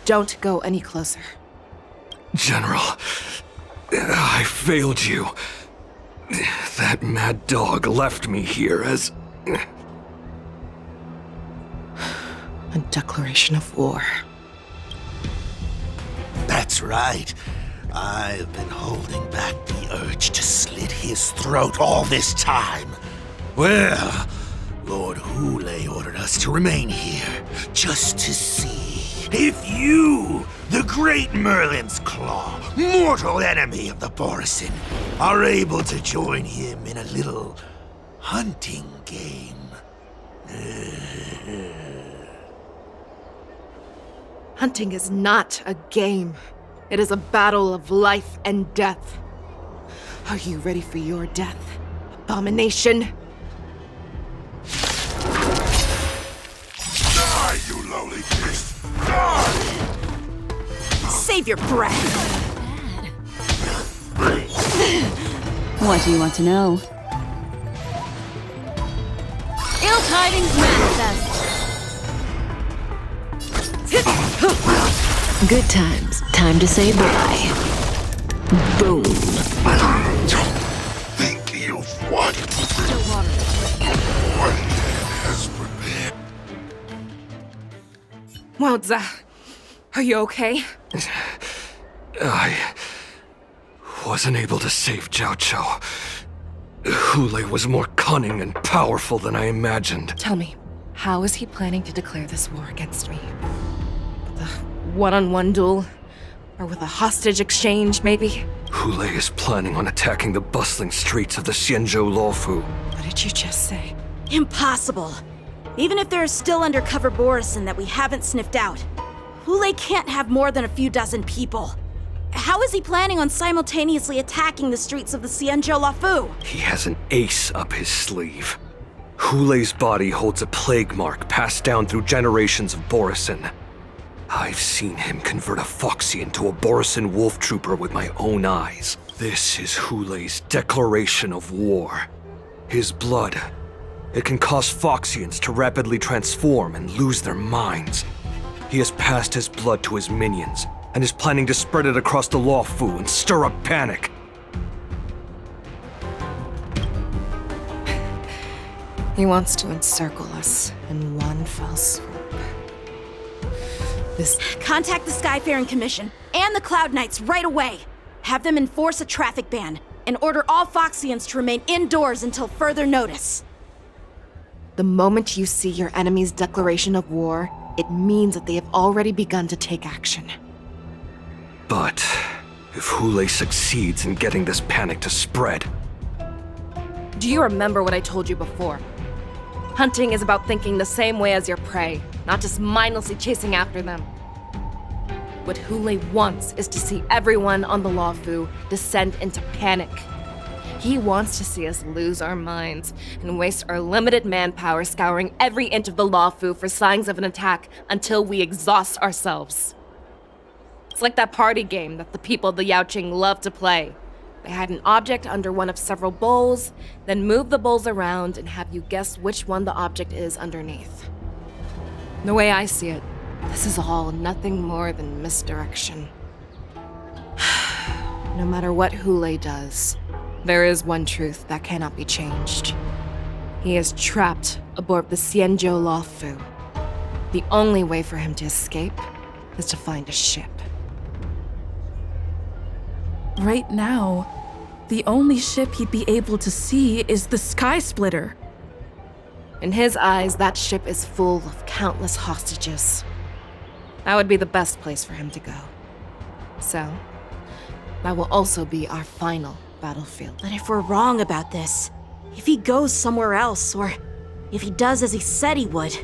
Don't go any closer. General, I failed you. That mad dog left me here as... A declaration of war. That's right. I've been holding back the urge to slit his throat all this time. Well, Lord Hoolay ordered us to remain here, just to see if you, the great Merlin's Claw, mortal enemy of the borisin, are able to join him in a little hunting game. Hunting is not a game. It is a battle of life and death. Are you ready for your death, abomination? Die, you lowly beast! Die! Save your breath! What do you want to know? Ill tidings manifest. Good times. Time to say bye. Boom. Think of what has prepared. Wowza, are you okay? I wasn't able to save Jiaoqiu. Hoolay was more cunning and powerful than I imagined. Tell me, how is he planning to declare this war against me? With a one-on-one duel? Or with a hostage exchange, maybe? Hoolay is planning on attacking the bustling streets of the Xianzhou Luofu. What did you just say? Impossible. Even if there are still undercover borisin that we haven't sniffed out, Hoolay can't have more than a few dozen people. How is he planning on simultaneously attacking the streets of the Xianzhou Luofu? He has an ace up his sleeve. Hoolay's body holds a plague mark passed down through generations of borisin. I've seen him convert a foxy into a borisin wolf trooper with my own eyes. This is Hoolay's declaration of war. His blood. It can cause foxians to rapidly transform and lose their minds. He has passed his blood to his minions, and is planning to spread it across the Luofu and stir up panic. He wants to encircle us in one fell swoop. Contact the Skyfaring Commission and the Cloud Knights right away. Have them enforce a traffic ban and order all Foxians to remain indoors until further notice. The moment you see your enemy's declaration of war, it means that they have already begun to take action. But if Hoolay succeeds in getting this panic to spread... Do you remember what I told you before? Hunting is about thinking the same way as your prey, not just mindlessly chasing after them. What Hoolay wants is to see everyone on the Luofu descend into panic. He wants to see us lose our minds and waste our limited manpower scouring every inch of the Luofu for signs of an attack until we exhaust ourselves. It's like that party game that the people of the Yaoqing love to play. They hide an object under one of several bowls, then move the bowls around and have you guess which one the object is underneath. The way I see it, this is all nothing more than misdirection. No matter what Hoolay does, there is one truth that cannot be changed. He is trapped aboard the Xianzhou Luofu. The only way for him to escape is to find a ship. Right now, the only ship he'd be able to see is the Sky Splitter. In his eyes, that ship is full of countless hostages. That would be the best place for him to go. So, that will also be our final battlefield. But if we're wrong about this, if he goes somewhere else, or if he does as he said he would,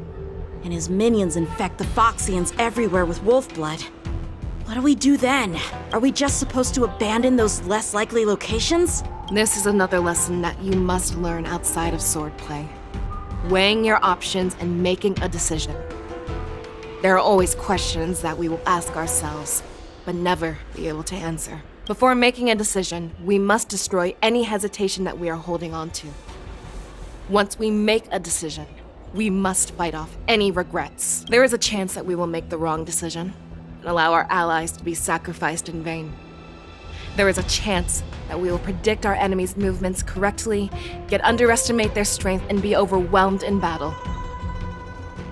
and his minions infect the Foxians everywhere with wolf blood, what do we do then? Are we just supposed to abandon those less likely locations? This is another lesson that you must learn outside of swordplay. Weighing your options and making a decision. There are always questions that we will ask ourselves, but never be able to answer. Before making a decision, we must destroy any hesitation that we are holding on to. Once we make a decision, we must fight off any regrets. There is a chance that we will make the wrong decision and allow our allies to be sacrificed in vain. There is a chance that we will predict our enemies' movements correctly, yet underestimate their strength and be overwhelmed in battle.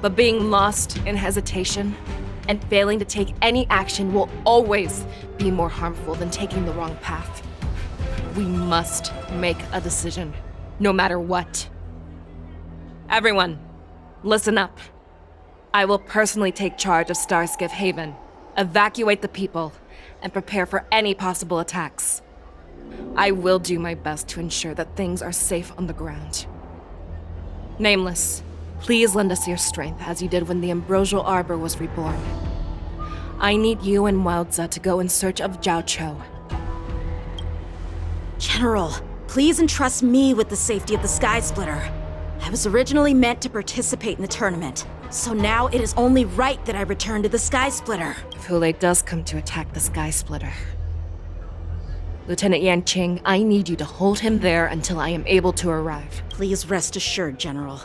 But being lost in hesitation and failing to take any action will always be more harmful than taking the wrong path. We must make a decision, no matter what. Everyone, listen up. I will personally take charge of Starskiff Haven, evacuate the people, and prepare for any possible attacks. I will do my best to ensure that things are safe on the ground. Nameless, please lend us your strength as you did when the Ambrosial Arbor was reborn. I need you and Wildza to go in search of Jiaoqiu. General, please entrust me with the safety of the Sky Splitter. I was originally meant to participate in the tournament, so now it is only right that I return to the Sky Splitter. If Hoolay does come to attack the Sky Splitter, Lieutenant Yanqing, I need you to hold him there until I am able to arrive. Please rest assured, General.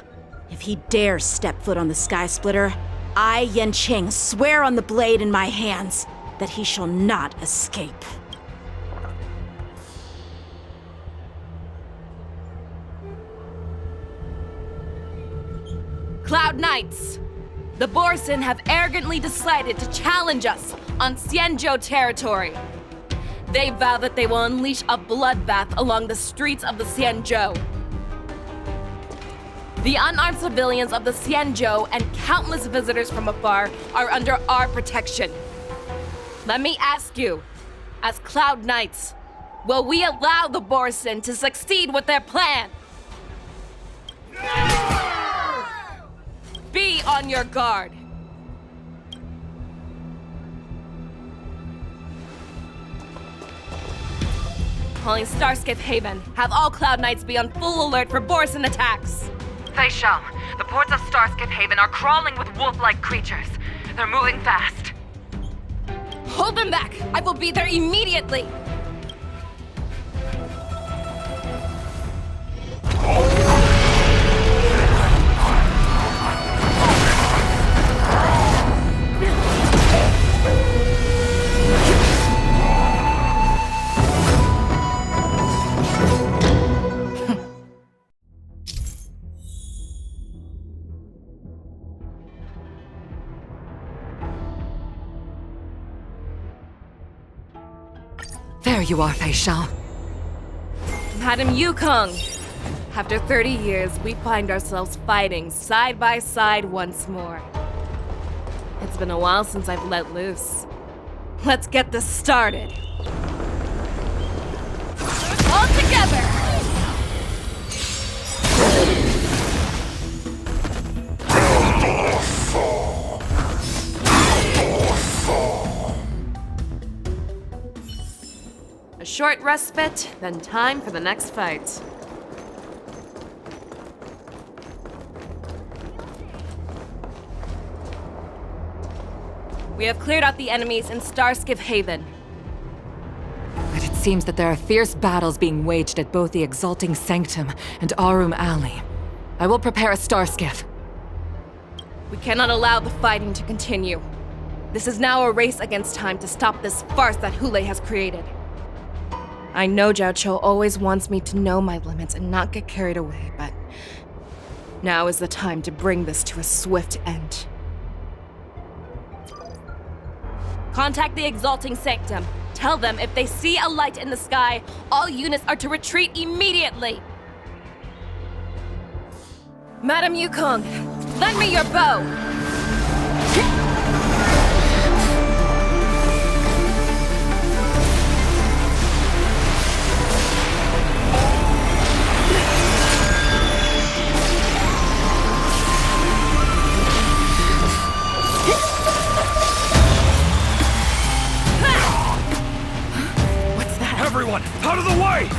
If he dares step foot on the Sky Splitter, I, Yanqing, swear on the blade in my hands that he shall not escape. Cloud Knights! The Borisin have arrogantly decided to challenge us on Xianzhou territory. They vow that they will unleash a bloodbath along the streets of the Xianzhou. The unarmed civilians of the Xianzhou and countless visitors from afar are under our protection. Let me ask you, as Cloud Knights, will we allow the Borisin to succeed with their plan? Be on your guard. Calling Starskiff Haven. Have all Cloud Knights be on full alert for Borisin attacks. Feixiao, the ports of Starskiff Haven are crawling with wolf-like creatures. They're moving fast. Hold them back! I will be there immediately! There you are, Feixiao. Madam Yukong! After 30 years, we find ourselves fighting side by side once more. It's been a while since I've let loose. Let's get this started. All together! A short respite, then time for the next fight. We have cleared out the enemies in Starskiff Haven. But it seems that there are fierce battles being waged at both the Exalting Sanctum and Arum Alley. I will prepare a Starskiff. We cannot allow the fighting to continue. This is now a race against time to stop this farce that Hoolay has created. I know Jiaoqiu always wants me to know my limits and not get carried away, but now is the time to bring this to a swift end. Contact the Exalting Sanctum. Tell them if they see a light in the sky, all units are to retreat immediately. Madam Yukong, lend me your bow. Everyone, out of the way!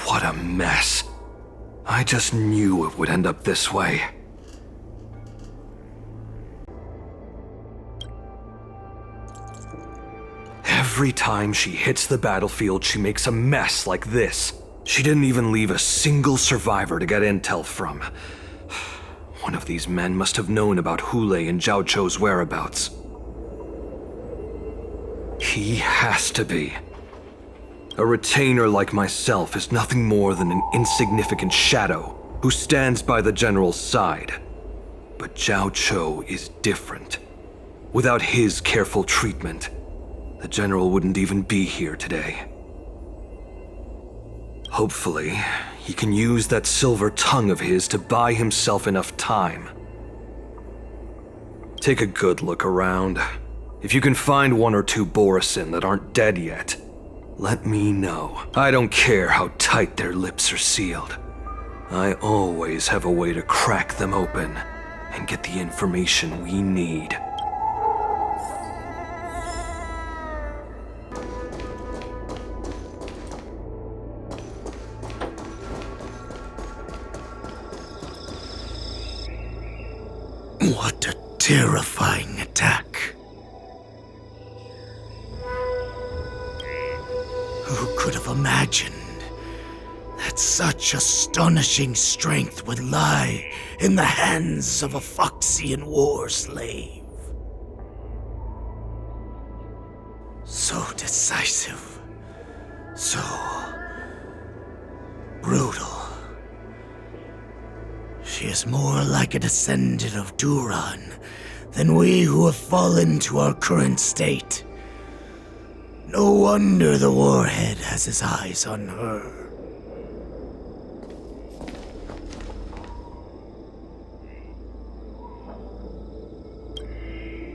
What a mess. I just knew it would end up this way. Every time she hits the battlefield, she makes a mess like this. She didn't even leave a single survivor to get intel from. One of these men must have known about Hoolay and Jiaoqiu's whereabouts. He has to be. A retainer like myself is nothing more than an insignificant shadow who stands by the general's side. But Jiaoqiu is different. Without his careful treatment, the general wouldn't even be here today. Hopefully, he can use that silver tongue of his to buy himself enough time. Take a good look around. If you can find one or two borisin that aren't dead yet, let me know. I don't care how tight their lips are sealed. I always have a way to crack them open and get the information we need. What a terrifying attack. Who could have imagined that such astonishing strength would lie in the hands of a Foxian war slave? So decisive, so brutal. She is more like a descendant of Duran than we who have fallen to our current state. No wonder the warhead has his eyes on her.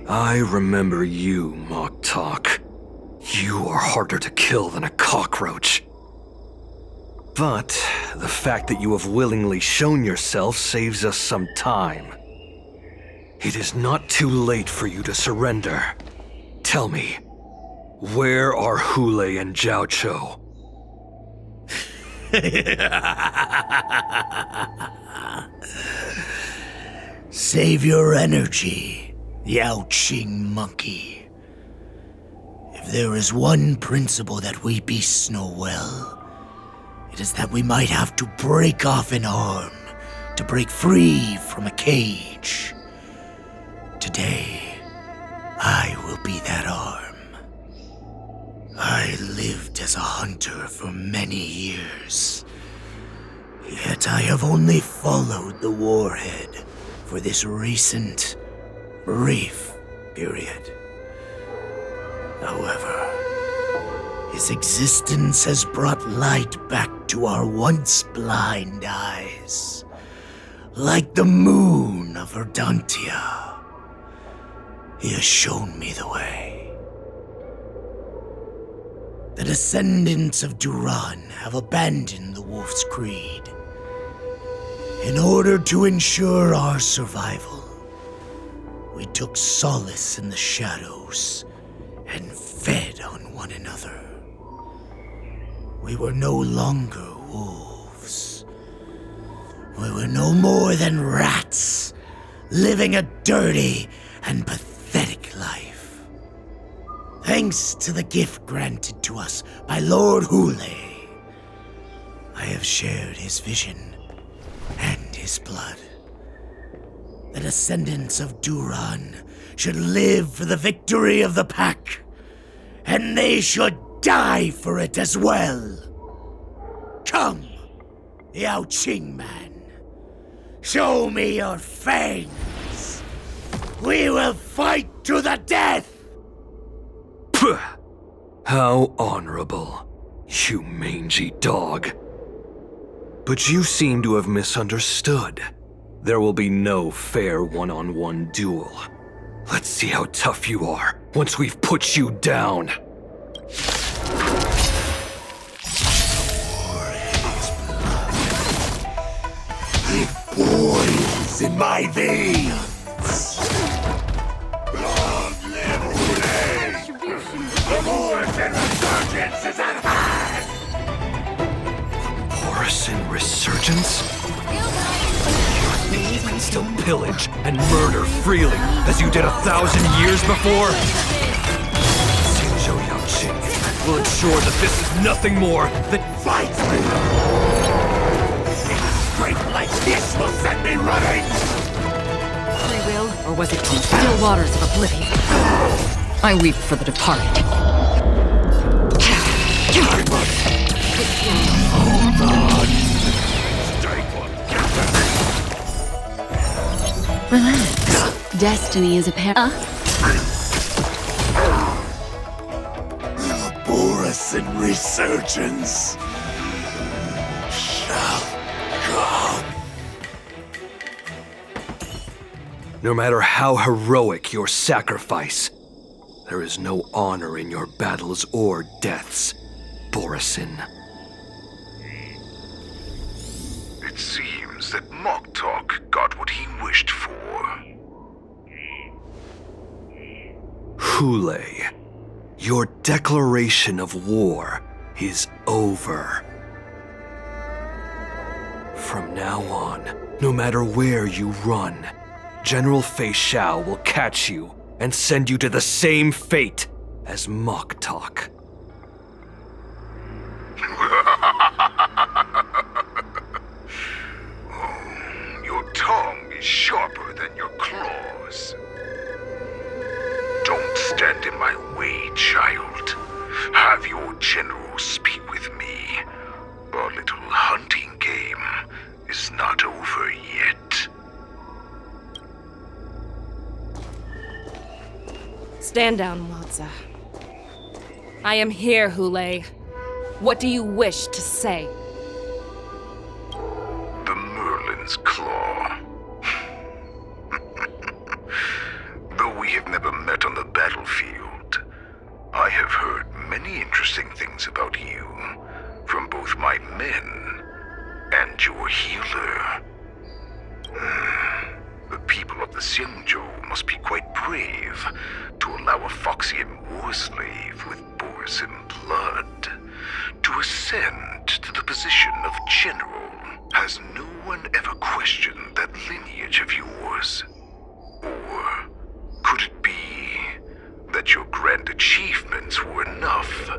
I remember you, Mock Talk. You are harder to kill than a cockroach. But the fact that you have willingly shown yourself saves us some time. It is not too late for you to surrender. Tell me, where are Hoolay and Jiaoqiu? Save your energy, Yaoqing monkey. If there is one principle that we beasts know well, it is that we might have to break off an arm to break free from a cage. Today, I will be that arm. I lived as a hunter for many years, yet I have only followed the warhead for this recent, brief period. However, his existence has brought light back to our once blind eyes, like the moon of Verdantia. He has shown me the way. The descendants of Duran have abandoned the Wolf's Creed. In order to ensure our survival, we took solace in the shadows and fed on one another. We were no longer wolves. We were no more than rats, living a dirty and pathetic life. Thanks to the gift granted to us by Lord Hoolay, I have shared his vision and his blood. The descendants of Duran should live for the victory of the pack, and they should die for it as well. Come, Yaoqing man. Show me your fangs. We will fight to the death! Puh! How honorable, you mangy dog. But you seem to have misunderstood. There will be no fair one-on-one duel. Let's see how tough you are once we've put you down. It boils in my veins. Long live Hoolay! The Borisin resurgence is at hand! Borisin resurgence? You think you can still pillage and murder freely as you did 1,000 years before? Xinzhou Yaoqing will ensure that this is nothing more than fight me! Strength like this will set me running! Or was it from the still waters of oblivion? I weep for the departed. Relax. Destiny is apparent. The borisin resurgence shall come. No matter how heroic your sacrifice, there is no honor in your battles or deaths, Borisin. It seems that Moktok got what he wished for. Hoolay, your declaration of war is over. From now on, no matter where you run, General Feixiao will catch you and send you to the same fate as Moktok. Your tongue is sharper than your claws. Don't stand in my way, child. Have your general speak with me. Our little hunting game is not over yet. Stand down, Watsa. I am here, Hoolay. What do you wish to say? The Merlin's Claw. Though we have never met on the battlefield, I have heard many interesting things about you from both my men and your healer. The people of the Xiangzhou must be quite brave to allow a Foxian war slave with borisin blood to ascend to the position of general. Has no one ever questioned that lineage of yours? Or could it be that your grand achievements were enough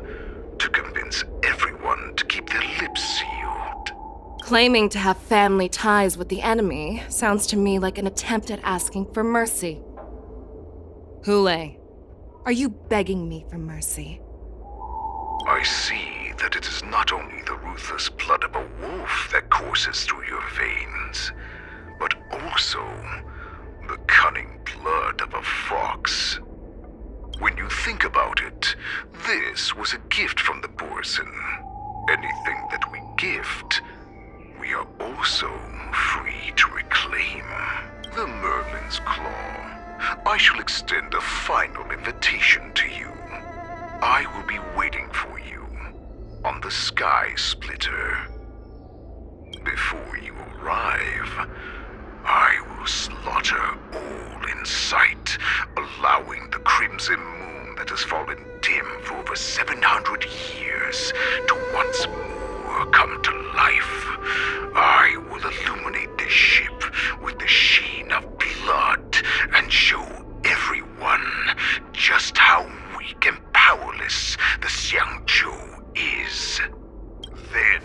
to convince everyone to keep their lips sealed? Claiming to have family ties with the enemy sounds to me like an attempt at asking for mercy. Hoolay, are you begging me for mercy? I see that it is not only the ruthless blood of a wolf that courses through your veins, but also the cunning blood of a fox. When you think about it, this was a gift from the borisin. Anything that we gift, we are also free to reclaim. The Merlin's Claw. I shall extend a final invitation to you. I will be waiting for you on the Sky Splitter. Before you arrive, I will slaughter all in sight, allowing the crimson moon that has fallen dim for over 700 years to once more come to life. I will illuminate this ship with the sheen of blood and show everyone just how weak and powerless the Xiangzhou is. Then,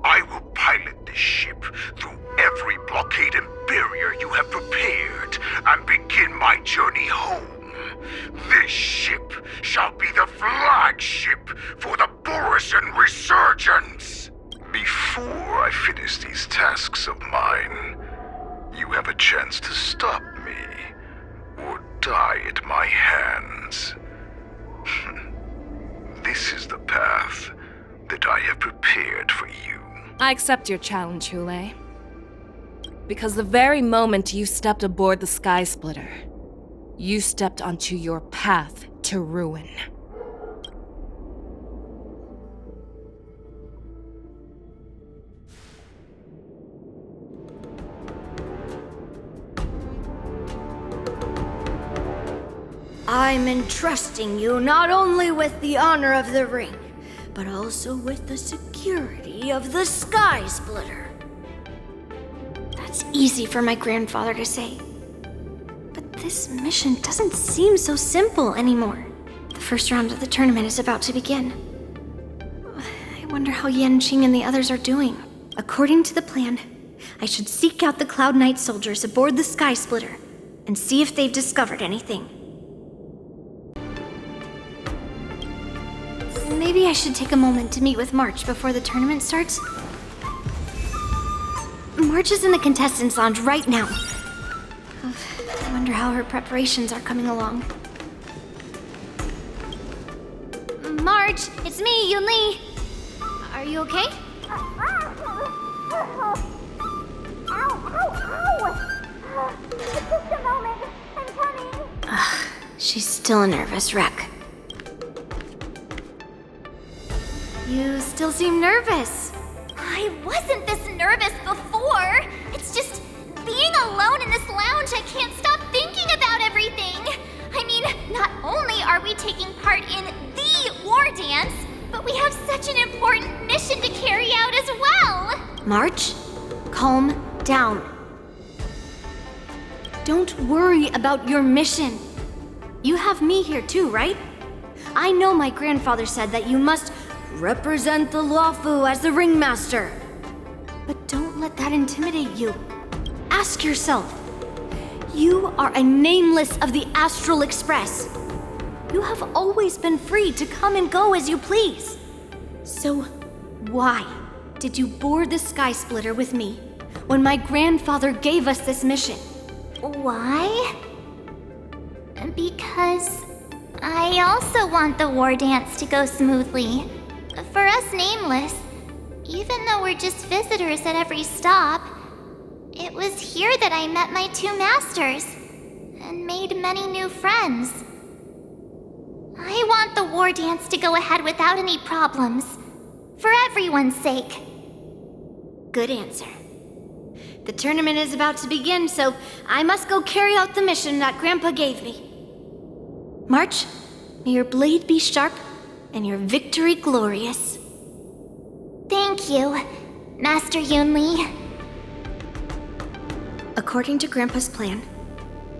I will pilot this ship through every blockade and barrier you have prepared and begin my journey home. This ship shall be the flagship for the Borisin Resurgence. Before I finish these tasks of mine, you have a chance to stop me or die at my hands. This is the path that I have prepared for you. I accept your challenge, Hoolay. Because the very moment you stepped aboard the Sky Splitter, you stepped onto your path to ruin. I'm entrusting you not only with the honor of the ring, but also with the security of the Sky Splitter. That's easy for my grandfather to say. But this mission doesn't seem so simple anymore. The first round of the tournament is about to begin. I wonder how Yanqing and the others are doing. According to the plan, I should seek out the Cloud Knight soldiers aboard the Sky Splitter. and see if they've discovered anything. Maybe I should take a moment to meet with March before the tournament starts. March is in the contestants' lounge right now. I wonder how her preparations are coming along. March, it's me, Yunli. Are you okay? Just a moment. I'm coming. She's still a nervous wreck. You still seem nervous. I wasn't this nervous before. It's just being alone in this lounge, I can't stop thinking about everything. I mean, not only are we taking part in the war dance, but we have such an important mission to carry out as well. March, calm down. Don't worry about your mission. You have me here too, right? I know my grandfather said that you must represent the Luofu as the ringmaster. But don't let that intimidate you. Ask yourself, you are a nameless of the Astral Express. You have always been free to come and go as you please. So why did you board the Sky Splitter with me when my grandfather gave us this mission? Why? Because I also want the war dance to go smoothly. For us nameless, even though we're just visitors at every stop, it was here that I met my two masters and made many new friends. I want the war dance to go ahead without any problems, for everyone's sake. Good answer. The tournament is about to begin, so I must go carry out the mission that Grandpa gave me. March, may your blade be sharp and your victory glorious. Thank you, Master Yunli. According to Grandpa's plan,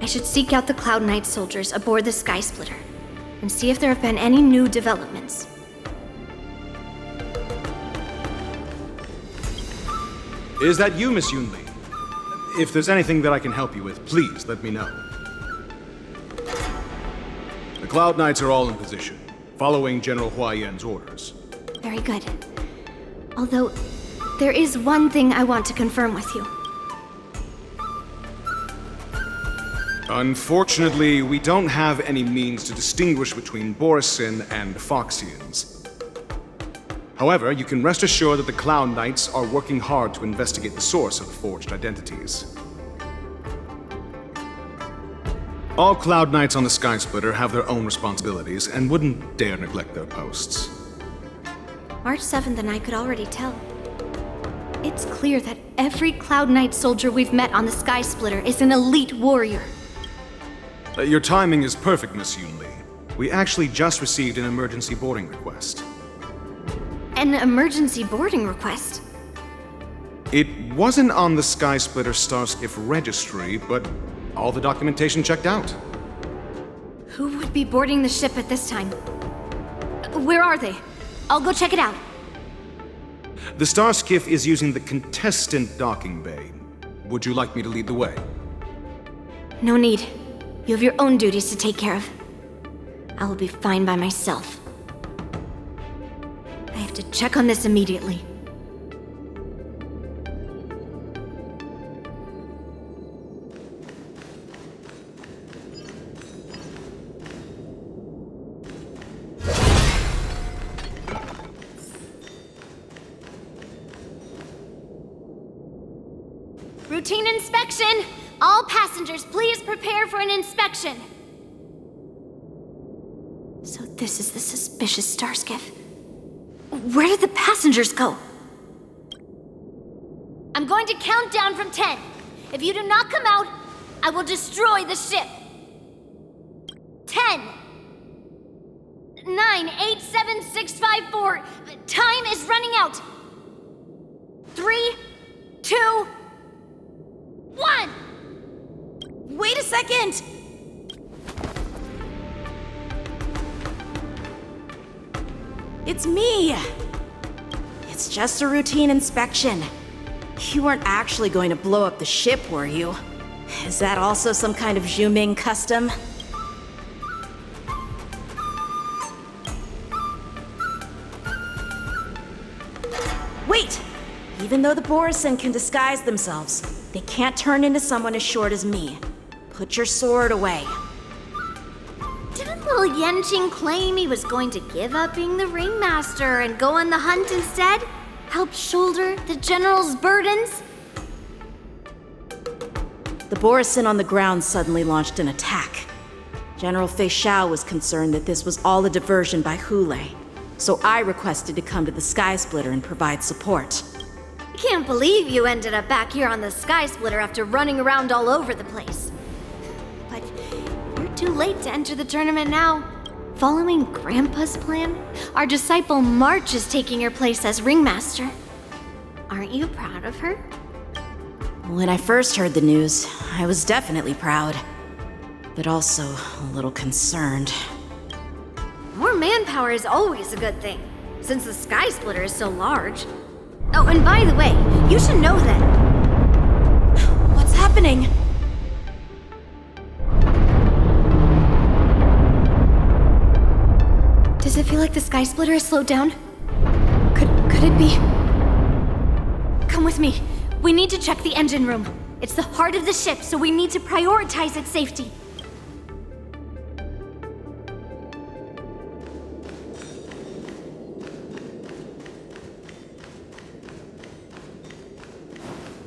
I should seek out the Cloud Knight soldiers aboard the Sky Splitter and see if there have been any new developments. Is that you, Miss Yunli? If there's anything that I can help you with, please let me know. The Cloud Knights are all in position, following General Huaiyan's orders. Very good. Although, there is one thing I want to confirm with you. Unfortunately, we don't have any means to distinguish between borisin and feixians. However, you can rest assured that the Cloud Knights are working hard to investigate the source of the forged identities. All Cloud Knights on the Sky Splitter have their own responsibilities and wouldn't dare neglect their posts. March 7th and I could already tell. It's clear that every Cloud Knight soldier we've met on the Sky Splitter is an elite warrior. Your timing is perfect, Miss Yunli. We actually just received an emergency boarding request. An emergency boarding request? It wasn't on the Sky Splitter Starskiff registry, but all the documentation checked out. Who would be boarding the ship at this time? Where are they? I'll go check it out. The Starskiff is using the contestant docking bay. Would you like me to lead the way? No need. You have your own duties to take care of. I will be fine by myself. I have to check on this immediately. Routine inspection! All passengers, please prepare for an inspection! So this is the suspicious Starskiff. Where did the passengers go? I'm going to count down from 10. If you do not come out, I will destroy the ship. 10, 9, 8, 7, 6, 5, 4. Time is running out. 3, 2, 1. Wait a second! It's me! It's just a routine inspection. You weren't actually going to blow up the ship, were you? Is that also some kind of Zhuming custom? Wait! Even though the borisin can disguise themselves, they can't turn into someone as short as me. Put your sword away. Didn't little Yanqing claim he was going to give up being the ringmaster and go on the hunt instead? Help shoulder the general's burdens? The borisin on the ground suddenly launched an attack. General Feixiao was concerned that this was all a diversion by Hoolay, so I requested to come to the Sky Splitter and provide support. I can't believe you ended up back here on the Sky Splitter after running around all over the place. But you're too late to enter the tournament now. Following Grandpa's plan, our disciple March is taking your place as ringmaster. Aren't you proud of her? When I first heard the news, I was definitely proud, but also a little concerned. More manpower is always a good thing, since the Sky Splitter is so large. Oh, and by the way, you should know that... What's happening? Does it feel like the Sky Splitter has slowed down? Could it be? Come with me. We need to check the engine room. It's the heart of the ship, so we need to prioritize its safety.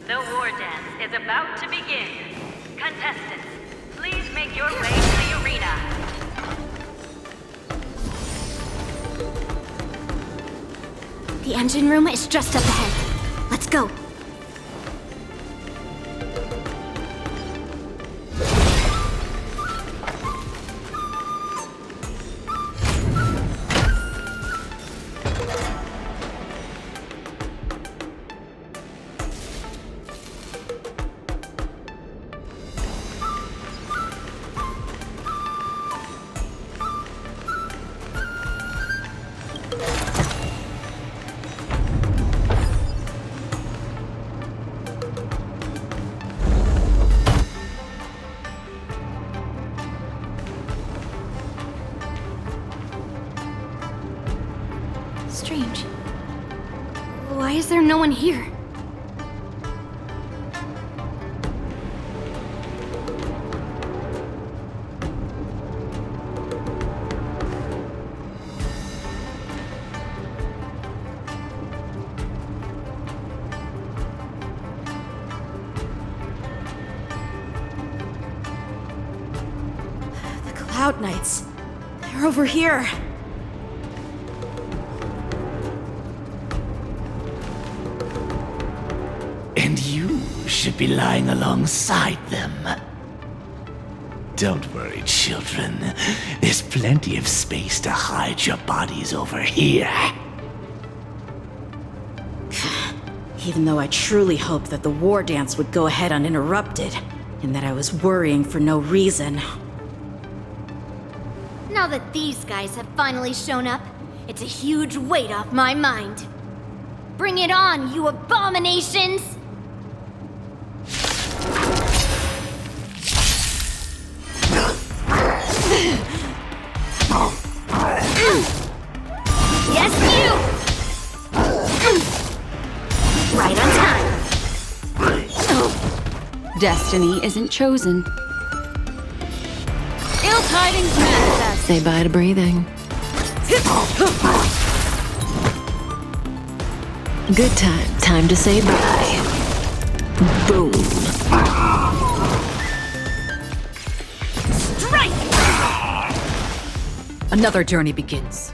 The war dance is about to begin. Contestants, please make your way to the arena. The engine room is just up ahead. Let's go. Strange. Why is there no one here? The Cloud Knights. They're over here. And you should be lying alongside them. Don't worry, children. There's plenty of space to hide your bodies over here. Even though I truly hoped that the war dance would go ahead uninterrupted, and that I was worrying for no reason. Now that these guys have finally shown up, it's a huge weight off my mind. Bring it on, you abominations! Yes, you! Right on time. Destiny isn't chosen. Ill tidings manifest. Say bye to breathing. Good time. Time to say bye. Boom. Strike! Another journey begins.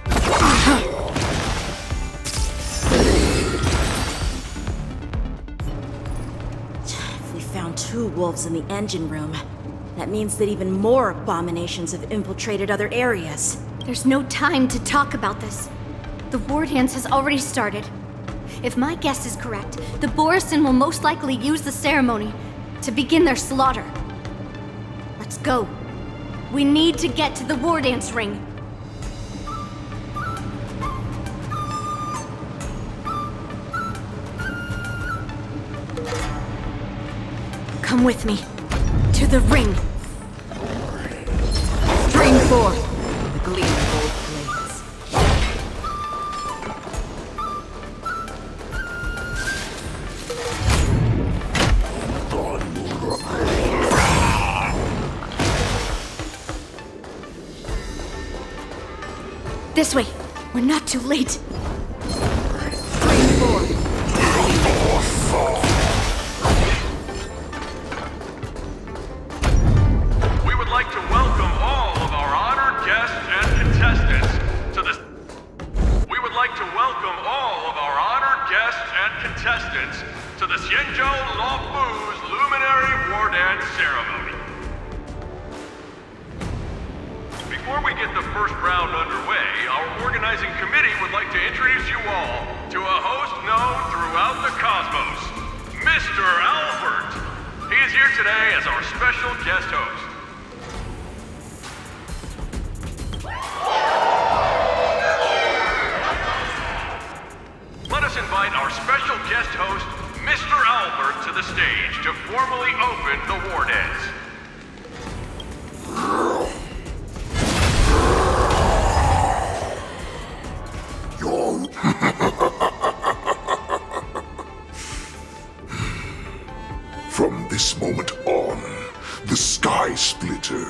If we found 2 wolves in the engine room, that means that even more abominations have infiltrated other areas. There's no time to talk about this. The war dance has already started. If my guess is correct, the borisin will most likely use the ceremony to begin their slaughter. Let's go. We need to get to the war dance ring. Come with me. to the ring! Stream forth the gleam of old flames. This way! We're not too late! We would like to welcome all of our honored guests and contestants to this. We would like to welcome all of our honored guests and contestants to the Xianzhou Luofu's Luminary War Dance Ceremony. Before we get the first round underway, our organizing committee would like to introduce you all to a host known throughout the cosmos, Mr. Albert. He is here today as our special guest host. Let us invite our special guest host, Mr. Albert, to the stage to formally open the war dance. From this moment on, the Sky Splitter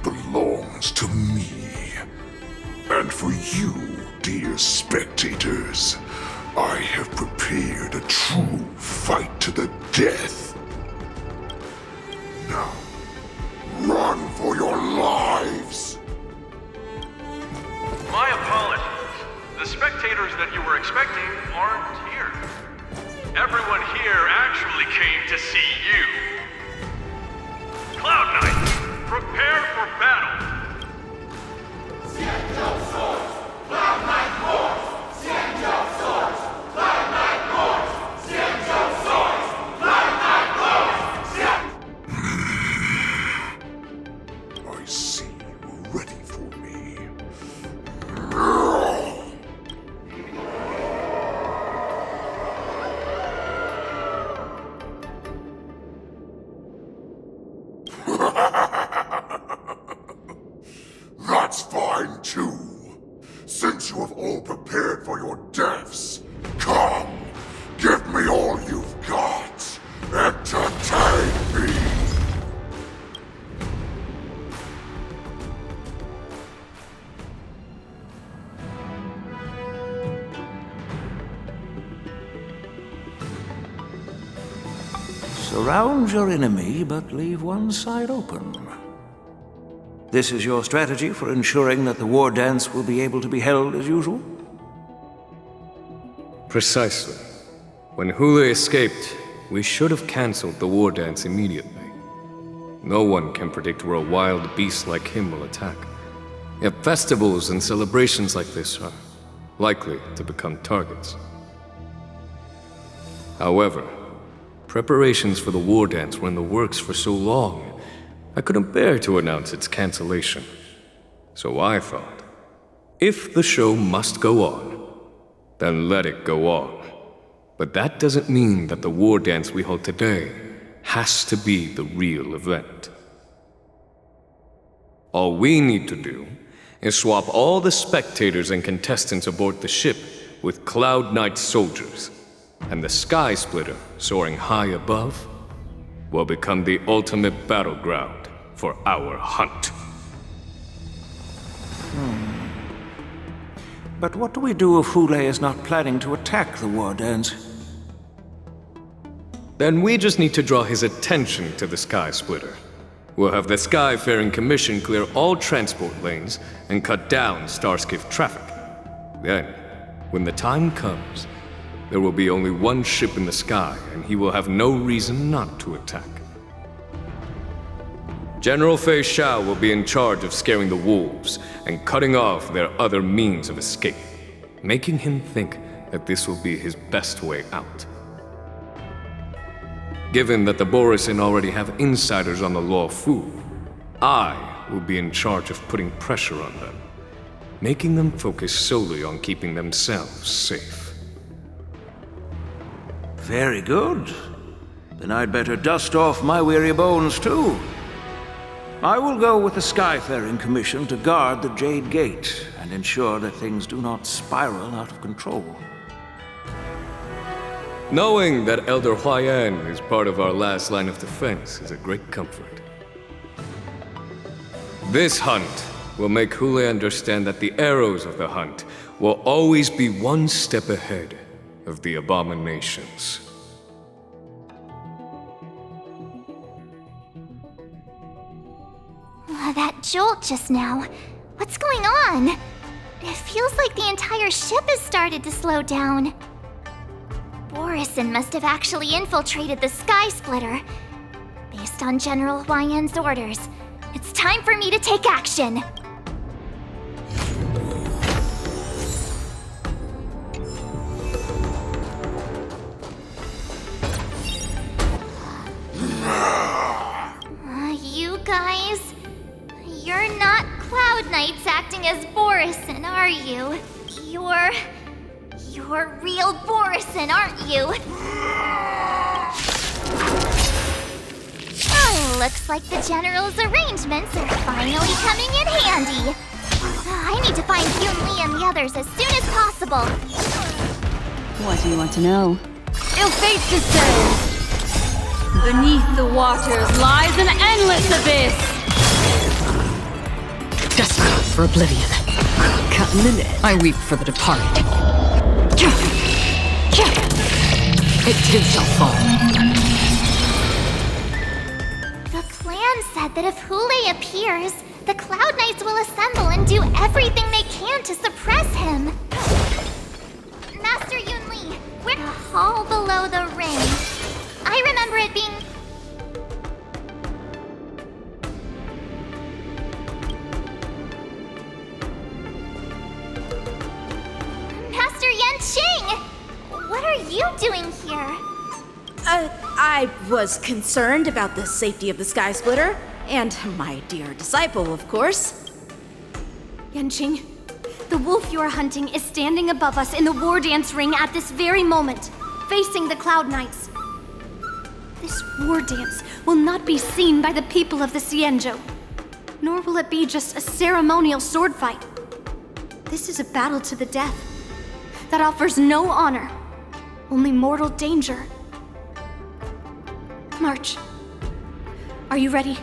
belongs to me. And for you, dear spectators, I have prepared a true fight to the death. Now, run for your lives! My apologies. The spectators that you were expecting aren't here. Everyone here actually came to see you. Cloud Knights, prepare for battle! Xianzhou swords, Cloud Knight wars! Xianzhou swords, Cloud Knight wars! Xianzhou swords, Cloud Knight wars! I see you're ready for me. That's fine too. Since you have all prepared for your deaths, come, give me all you've got. Entertain me. Surround your enemy, but leave one side open. This is your strategy for ensuring that the war dance will be able to be held as usual? Precisely. When Hoolay escaped, we should have cancelled the war dance immediately. No one can predict where a wild beast like him will attack. Yet festivals and celebrations like this are likely to become targets. However, preparations for the war dance were in the works for so long, I couldn't bear to announce its cancellation. So I thought, if the show must go on, then let it go on. But that doesn't mean that the war dance we hold today has to be the real event. All we need to do is swap all the spectators and contestants aboard the ship with Cloud Knight soldiers, and the Sky Splitter, soaring high above, will become the ultimate battleground for our hunt. But what do we do if Hoolay is not planning to attack the war dance? Then we just need to draw his attention to the Sky Splitter. We'll have the Skyfaring Commission clear all transport lanes and cut down Starskiff traffic. Then, when the time comes, there will be only one ship in the sky, and he will have no reason not to attack. General Feixiao will be in charge of scaring the wolves and cutting off their other means of escape, making him think that this will be his best way out. Given that the borisin already have insiders on the Luofu, I will be in charge of putting pressure on them, making them focus solely on keeping themselves safe. Very good. Then I'd better dust off my weary bones too. I will go with the Skyfaring Commission to guard the Jade Gate and ensure that things do not spiral out of control. Knowing that Elder Huayan is part of our last line of defense is a great comfort. This hunt will make Hoolay understand that the arrows of the hunt will always be one step ahead of the abominations. That jolt just now. What's going on? It feels like the entire ship has started to slow down. Borisin must have actually infiltrated the Sky Splitter. Based on General Huayan's orders, it's time for me to take action. You guys, you're not Cloud Knights acting as Borisin, are you? You're real Borisin, aren't you? Oh, looks like the General's arrangements are finally coming in handy. I need to find Yunli and the others as soon as possible. What do you want to know? Ill fate descends! Beneath the waters lies an endless abyss! Desperate for oblivion. Cut in the net. I weep for the departed. It too shall fall. The plan said that if Hoolay appears, the Cloud Knights will assemble and do everything they can to suppress him. Master Yunli, we're in a hall below the ring. I remember it being... Master Yanqing! What are you doing here? I was concerned about the safety of the Sky Splitter, and my dear disciple, of course. Yanqing, the wolf you are hunting is standing above us in the war dance ring at this very moment, facing the Cloud Knights. This war dance will not be seen by the people of the Xianzhou, nor will it be just a ceremonial sword fight. This is a battle to the death that offers no honor, only mortal danger. March. Are you ready?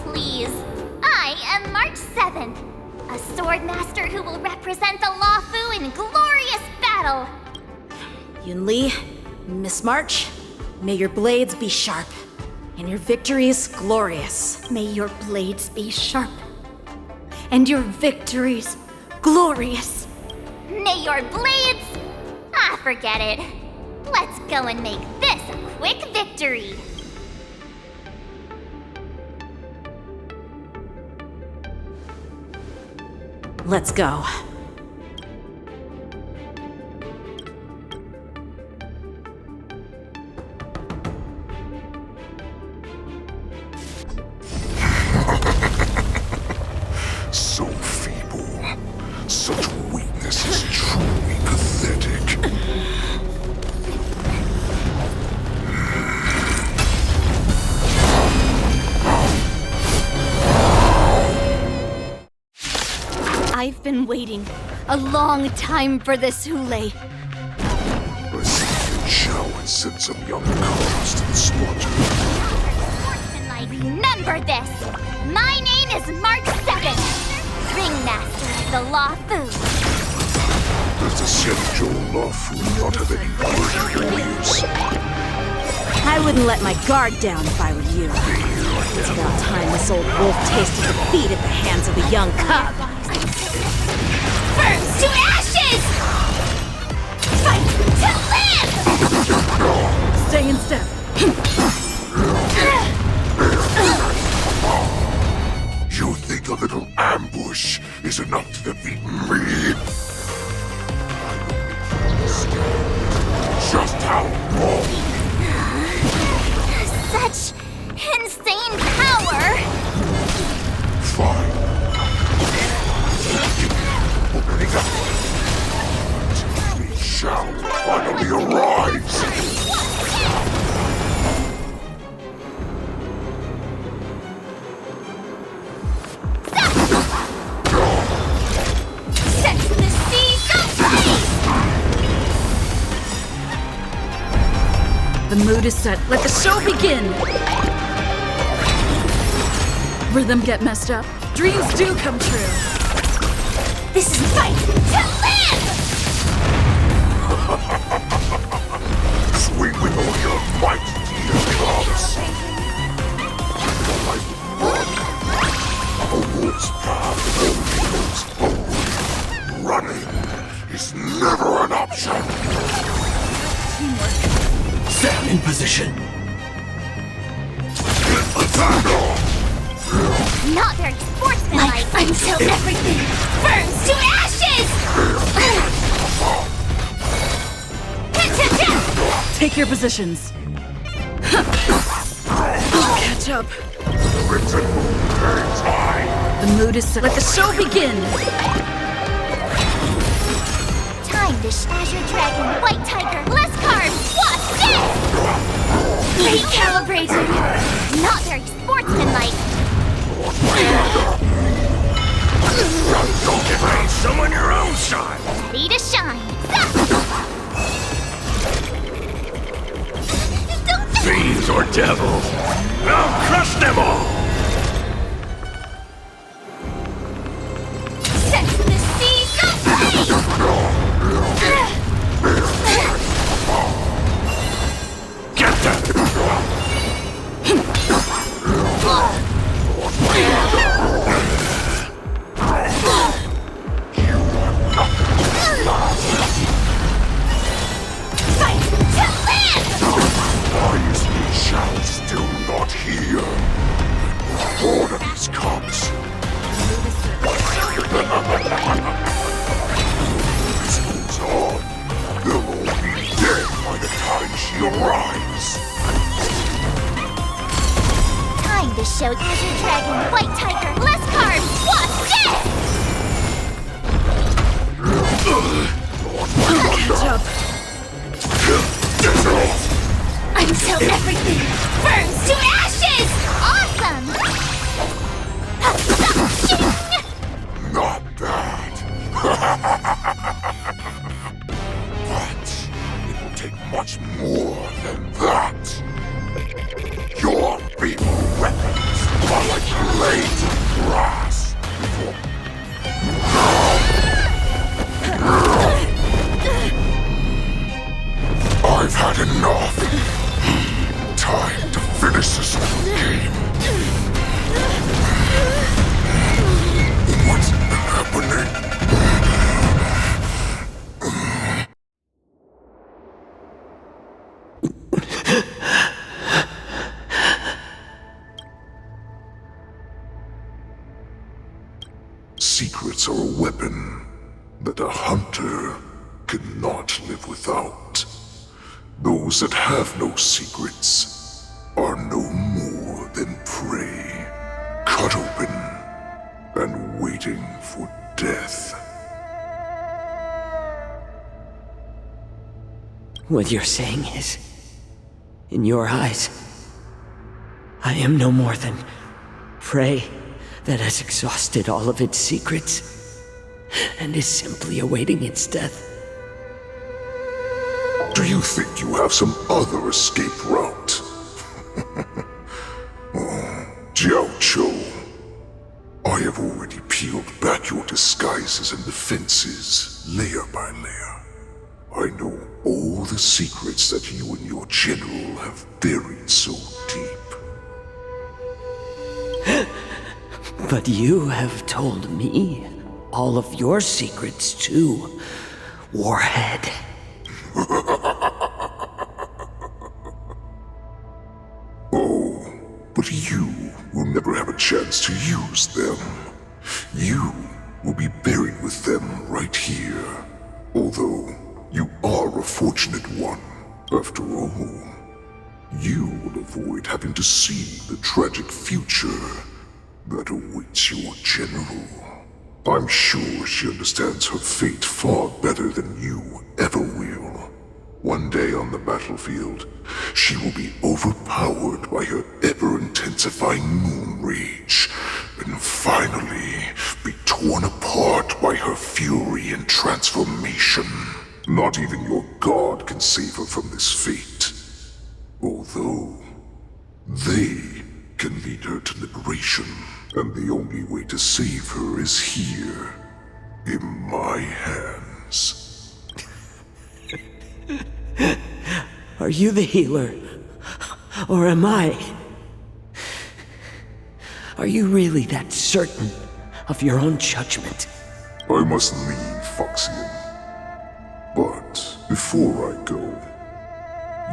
Please. I am March 7th, a sword master who will represent the Luofu in glorious battle. Yunli, Miss March, may your blades be sharp, and your victories glorious. May your blades be sharp, and your victories glorious. May your blades... Ah, forget it. Let's go and make this a quick victory. Let's go. So feeble. Such weakness is truly pathetic. I've been waiting a long time for this, Hoolay. I see the Xiao and sent some young cubs to the slaughter. Remember this! My name is March 7th, ringmaster of the Luofu. Does the Xianzhou Luofu not have any worthy warriors? I wouldn't let my guard down if I were you. It's about time this old wolf tasted defeat at the hands of a young cub. Burns to ashes! Fight to live! Stay in step. You think a little ambush is enough to defeat me? Just how wrong? Such insane power! Fine. Opening up. We shall finally mood is set. Let the show begin! Rhythm get messed up. Dreams do come true. This is fight to live! Swing with all your might, dear gods. Like blood, a wolf's path only goes forward. Running is never an option. Stand in position. Not very sportsmanlike until everything burns to ashes! Take your positions. Catch up. The mood is set. Let the show begin! Time to Azure Dragon, White Tiger, less carbs, what's this? Recalibrating! Not very sportsmanlike. Don't get around someone your own side. Ready to shine. Fiends or devils, I'll crush them all. Set the seas ablaze! Get that! Fight to live! Why is feixiao still not here? Order these cups. This moves on. They'll all be dead by the time she arrives. Time to show Azure Dragon, White Tiger, less carbs, what's this? Catch up. Until everything burns to ashes! Awesome! Not bad. But it will take much more than that. Your feeble weapons are like blades of grass. I've had enough. Time to finish this game. What's happening? Secrets are a weapon that a hunter cannot live without. Those that have no secrets are no more than prey, cut open and waiting for death. What you're saying is, in your eyes, I am no more than prey that has exhausted all of its secrets and is simply awaiting its death. Do you think you have some other escape route? Jiaoqiu, I have already peeled back your disguises and defenses, layer by layer. I know all the secrets that you and your general have buried so deep. But you have told me all of your secrets too, Warhead. Oh, but you will never have a chance to use them. You will be buried with them right here. Although, you are a fortunate one, after all. You will avoid having to see the tragic future that awaits your general. I'm sure she understands her fate far better than you ever will. One day on the battlefield, she will be overpowered by her ever-intensifying moon rage, and finally be torn apart by her fury and transformation. Not even your god can save her from this fate. Although, they can lead her to liberation, and the only way to save her is here, in my hands. Are you the healer? Or am I? Are you really that certain of your own judgment? I must leave, Foxian. But before I go,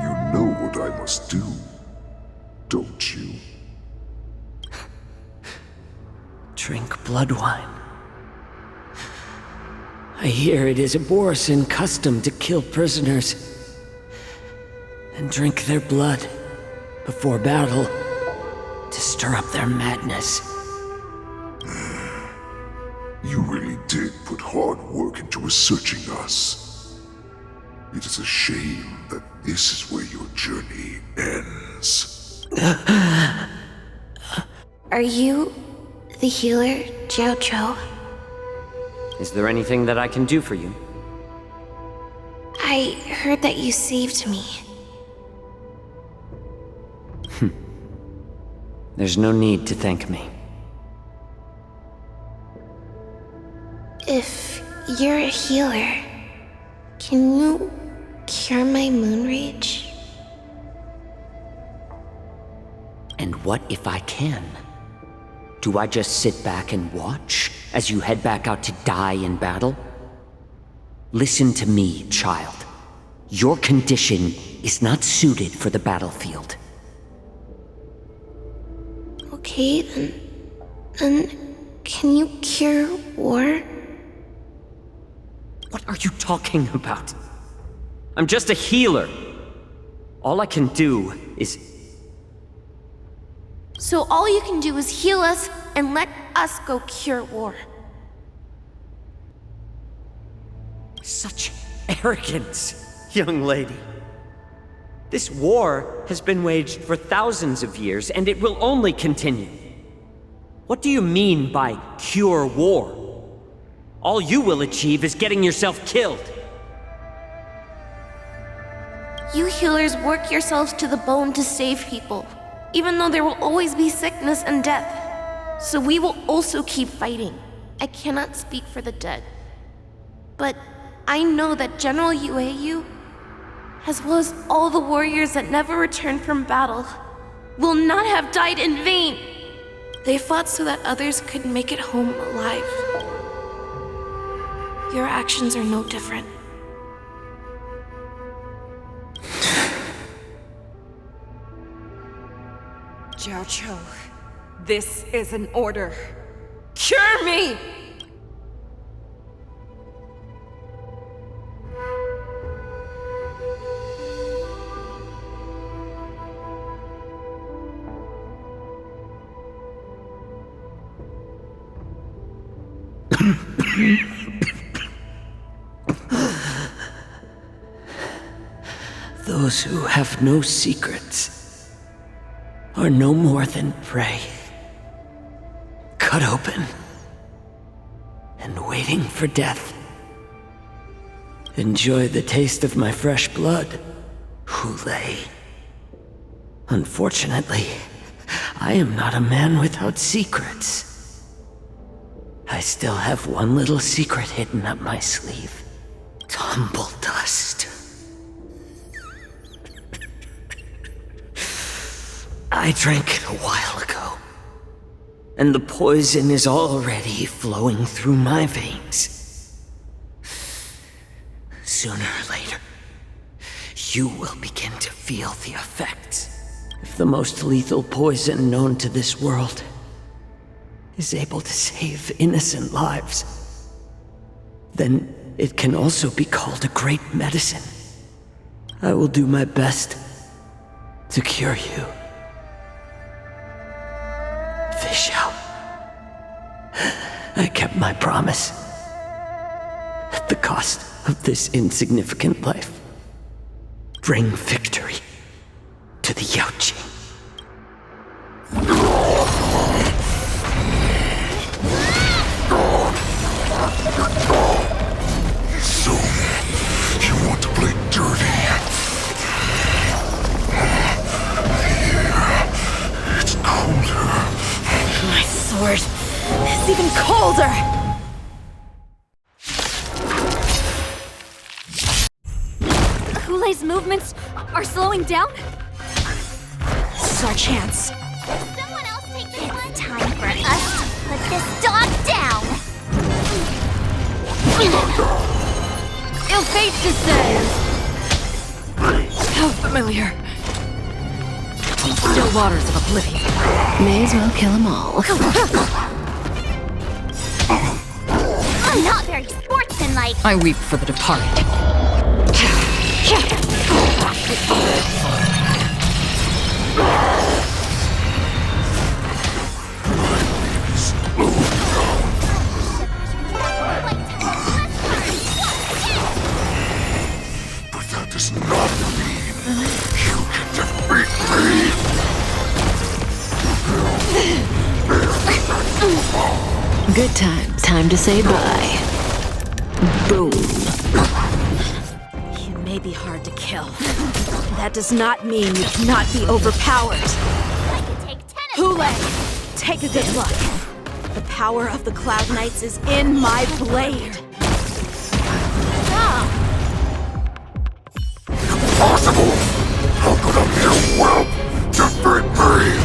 you know what I must do, don't you? Drink blood wine. I hear it is a borisin custom to kill prisoners and drink their blood before battle to stir up their madness. You really did put hard work into researching us. It is a shame that this is where your journey ends. Are you the healer, Jiaoqiu? Is there anything that I can do for you? I heard that you saved me. There's no need to thank me. If you're a healer, can you cure my moon rage? And what if I can? Do I just sit back and watch as you head back out to die in battle? Listen to me, child. Your condition is not suited for the battlefield. Okay, then can you cure war? What are you talking about? I'm just a healer. All I can do is... So all you can do is heal us and let us go cure war. Such arrogance, young lady. This war has been waged for thousands of years, and it will only continue. What do you mean by cure war? All you will achieve is getting yourself killed. You healers work yourselves to the bone to save people, even though there will always be sickness and death. So we will also keep fighting. I cannot speak for the dead. But I know that General Jiaoqiu, as well as all the warriors that never returned from battle, will not have died in vain. They fought so that others could make it home alive. Your actions are no different. Jiaoqiu, this is an order. Cure me! Those who have no secrets are no more than prey, cut open and waiting for death. Enjoy the taste of my fresh blood, Hoolay. Unfortunately, I am not a man without secrets. I still have one little secret hidden up my sleeve. Tumble dust. I drank it a while ago, and the poison is already flowing through my veins. Sooner or later, you will begin to feel the effects. If the most lethal poison known to this world is able to save innocent lives, then it can also be called a great medicine. I will do my best to cure you. Feixiao. I kept my promise. At the cost of this insignificant life. Bring victory to the Yaoqing. So, you want to play dirty? coward. It's even colder! Hoolay's movements are slowing down? This is our chance. Someone else take this one. It's time for us to put this dog down. Ill fate descends. How familiar. Still waters of oblivion. May as well kill them all. Not very sportsmanlike. I weep for the departed. But that does not mean you can defeat me. Good times. Time to say bye. Boom. You may be hard to kill. That does not mean you cannot be overpowered. Hoolay! Take a good look. The power of the Cloud Knights is in my blade. Impossible! How could a mere whelp defeat me?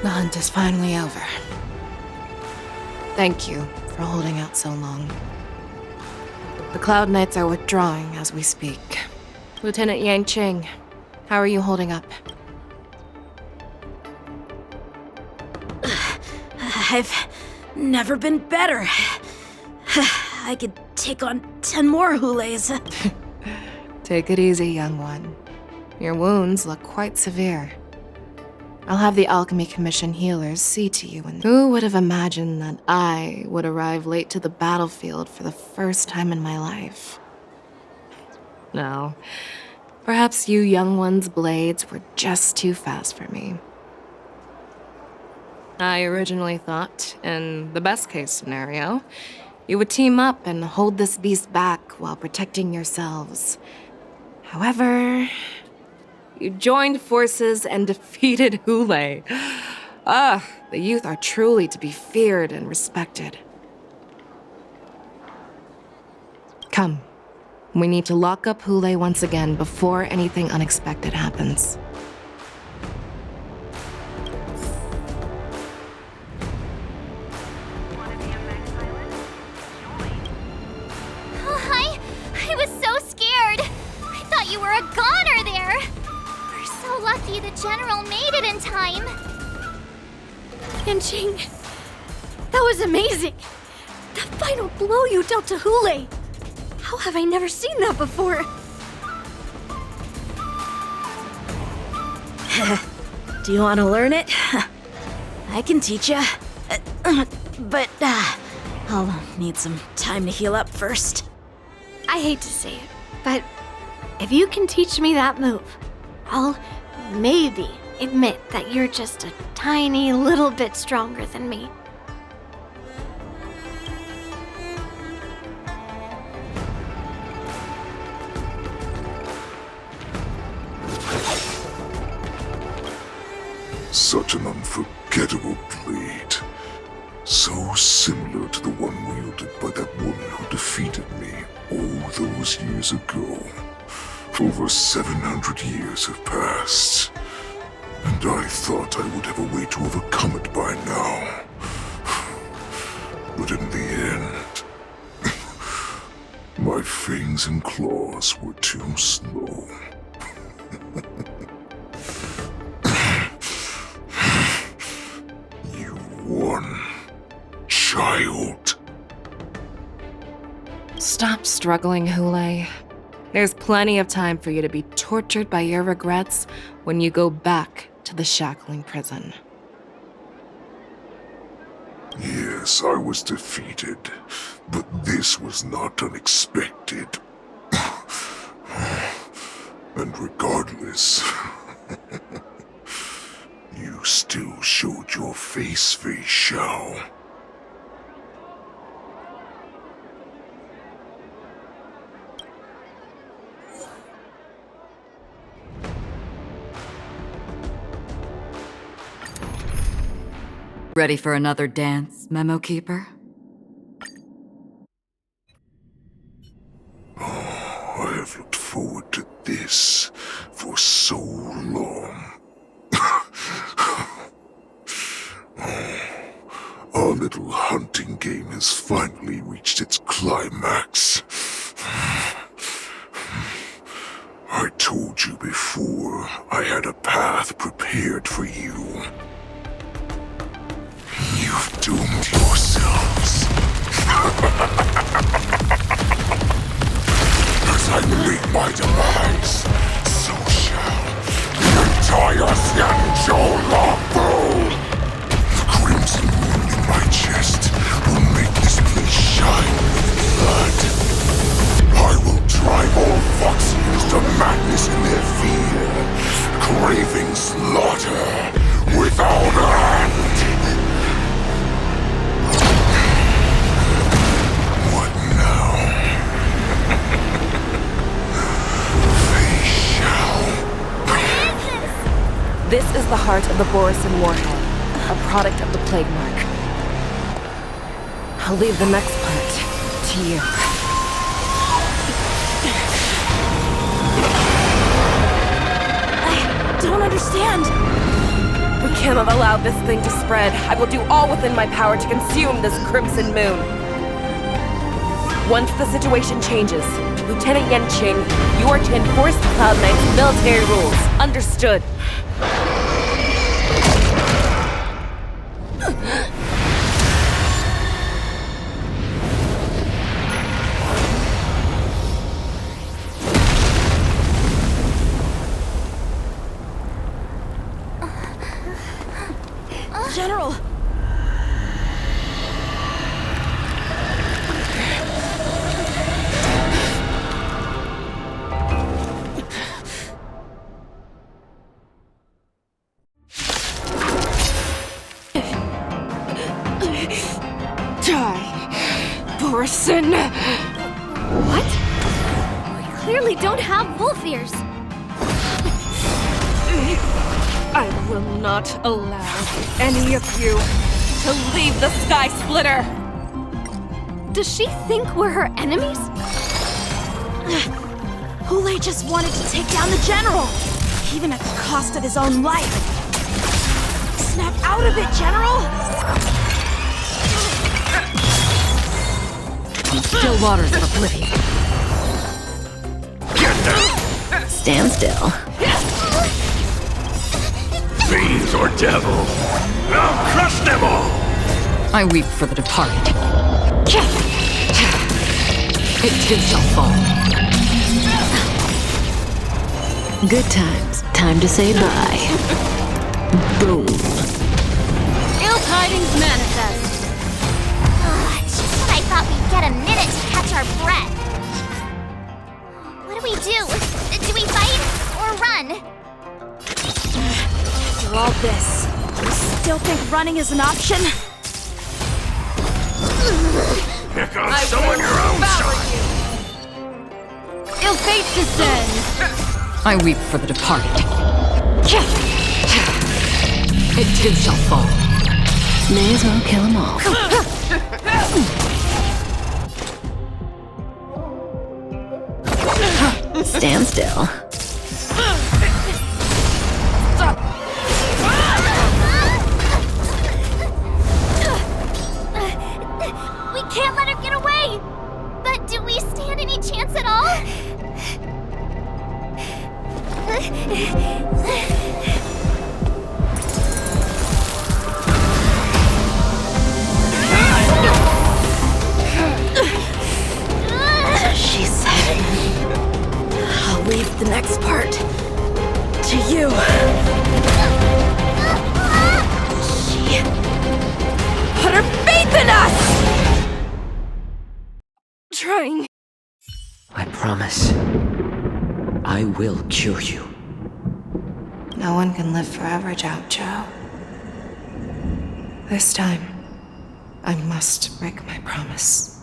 The hunt is finally over. Thank you for holding out so long. The Cloud Knights are withdrawing as we speak. Lieutenant Yanqing, how are you holding up? I've never been better. I could take on 10 more Hoolays. Take it easy, young one. Your wounds look quite severe. I'll have the Alchemy Commission healers see to you, and who would have imagined that I would arrive late to the battlefield for the first time in my life? No. Perhaps you young ones' blades were just too fast for me. I originally thought, in the best-case scenario, you would team up and hold this beast back while protecting yourselves. However, you joined forces and defeated Hoolay. The youth are truly to be feared and respected. Come. We need to lock up Hoolay once again before anything unexpected happens. I was so scared. I thought you were a goner there. We're so lucky the general made it in time. Yanqing, that was amazing. The final blow you dealt to Hoolay. How have I never seen that before? Do you want to learn it? I can teach you. But I'll need some time to heal up first. I hate to say it, but if you can teach me that move, I'll maybe admit that you're just a tiny little bit stronger than me. Such an unforgettable blade. So similar to the one wielded by that woman who defeated me all those years ago. Over 700 years have passed, and I thought I would have a way to overcome it by now. But in the end, My fangs and claws were too slow. You won, child. Stop struggling, Hoolay. There's plenty of time for you to be tortured by your regrets when you go back to the shackling prison. Yes, I was defeated, but this was not unexpected. And regardless, you still showed your face, feixiao. Ready for another dance, Memo Keeper? I have looked forward to this for so long. Our little hunting game has finally reached its climax. I told you before, I had a path prepared for you. You've doomed yourselves. As I meet my demise, so shall the entire Xianzhou Lafu. The crimson wound in my chest will make this place shine with blood. I will drive all Foxians to madness in their fear, craving slaughter without end. What now? This is the heart of the borisin warhead, a product of the plague mark. I'll leave the next part to you. I don't understand. We cannot allow this thing to spread. I will do all within my power to consume this crimson moon. Once the situation changes, Lieutenant Yanqing, you are to enforce the Cloud Knight's military rules. Understood. General! Die, borisin! What? We clearly don't have wolf ears. I will not allow any of you to leave the Sky Splitter! Does she think we're her enemies? Hoolay just wanted to take down the general, even at the cost of his own life. Snap out of it, General! On still waters of oblivion. Stand still. Fiends or devil, I'll crush them all! I weep for the departed. It too shall fall. Good times. Time to say bye. Boom. Ill tidings manifest. Just when I thought we'd get a minute to catch our breath. What do we do? Do we fight or run? After all this, you still think running is an option? Pick on someone your own side! Ill fate descends. I weep for the departed. It too shall fall. May as well kill them all. Stand still. We can't let her get away! But Do we stand any chance at all? She said, I'll leave the next part to you. She put her faith in us! Trying. I promise. I will cure you. No one can live forever, Jiaoqiu. This time, I must break my promise.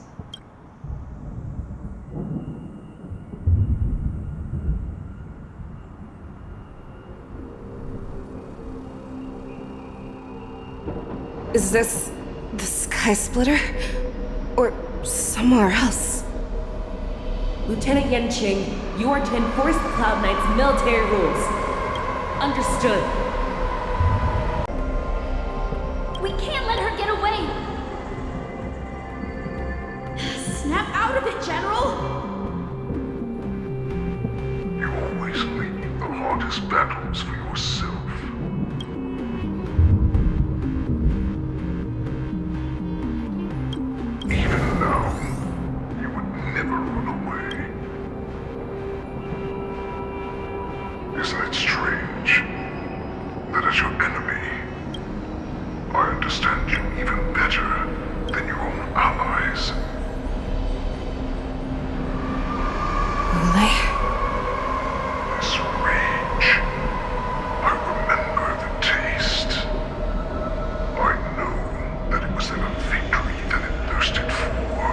Is this the Sky Splitter? Or somewhere else? Lieutenant Yanqing, you are to enforce the Cloud Knight's military rules. Understood. We can't let her get away! Snap out of it, General! You always leave the hardest battles for yourself. Even now, you would never run away. Isn't it strange that as your enemy, I understand you even better than your own allies? Hoolay? This rage, I remember the taste. I know that it was never victory that it thirsted for,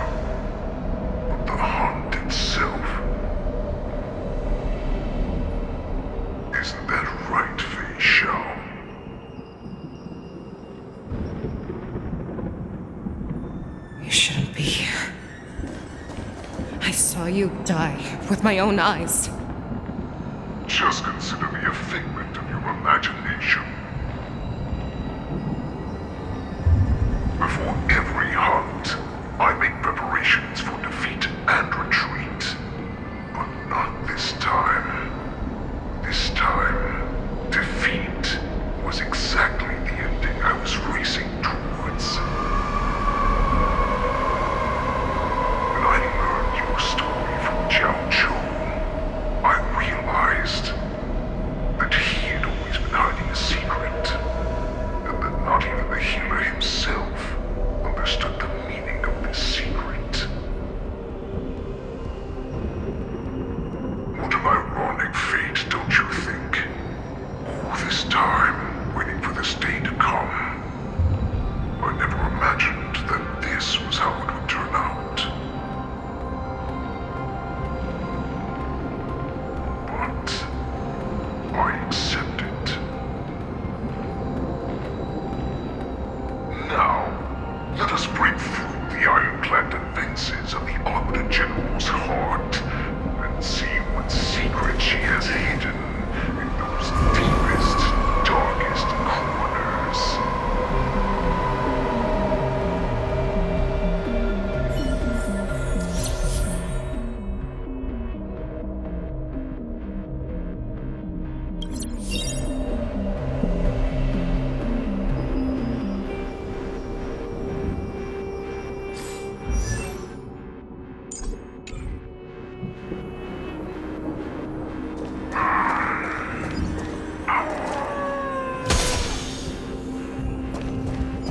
but the hunt itself. Isn't that right, feixiao? You shouldn't be here. I saw you die with my own eyes. Just consider me a figment of your imagination. Before every hunt, I make preparations for defeat and retreat. But not this time. This time, defeat was exactly the ending I was racing towards. When I learned your story from Jiaoqiu, I realized that he had always been hiding a secret, and that not even the healer himself understood the meaning of this secret. What an ironic fate, don't you think? All this time, waiting for this day to come. I never imagined that this was how it would turn out. But I accept it. Now, let us break through the ironclad defenses of the Arbiter General's heart and see what secret she has hidden in those deepest, darkest corners.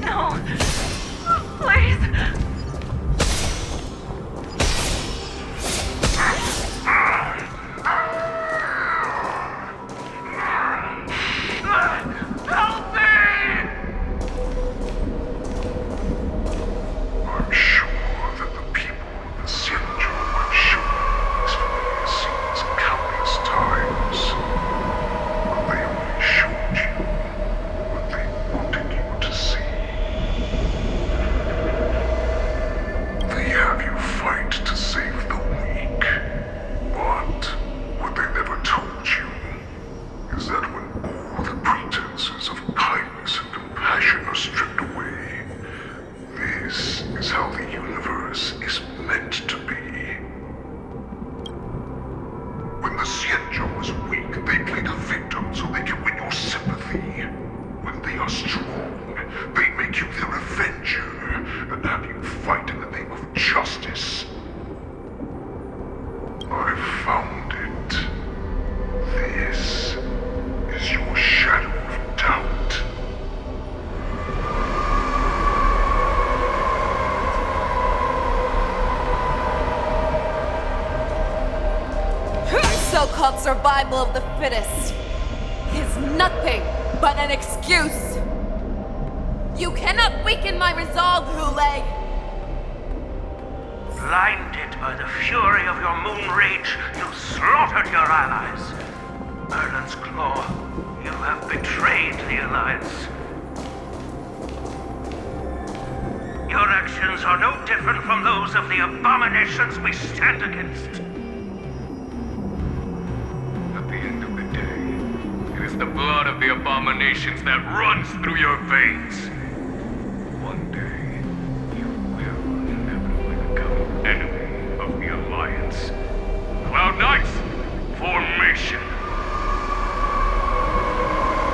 No. Please. Help me! I'm sure that the people of the Xianzhou have shown these familiar scenes countless times. But they only showed you what they wanted you to see. They have you fight to save the weak. But what they never told you is that when all the pretenses of kindness and compassion are stripped away, this is how the universe is meant to be. so-called survival of the fittest is nothing but an excuse. You cannot weaken my resolve, Hoolay. Blinded by the fury of your moon rage, you slaughtered your allies. Merlin's Claw, you have betrayed the Alliance. Your actions are no different from those of the abominations we stand against. At the end of the day, it is the blood of the abominations that runs through your veins. One day, you will inevitably become enemy of the Alliance. Cloud Knights, formation!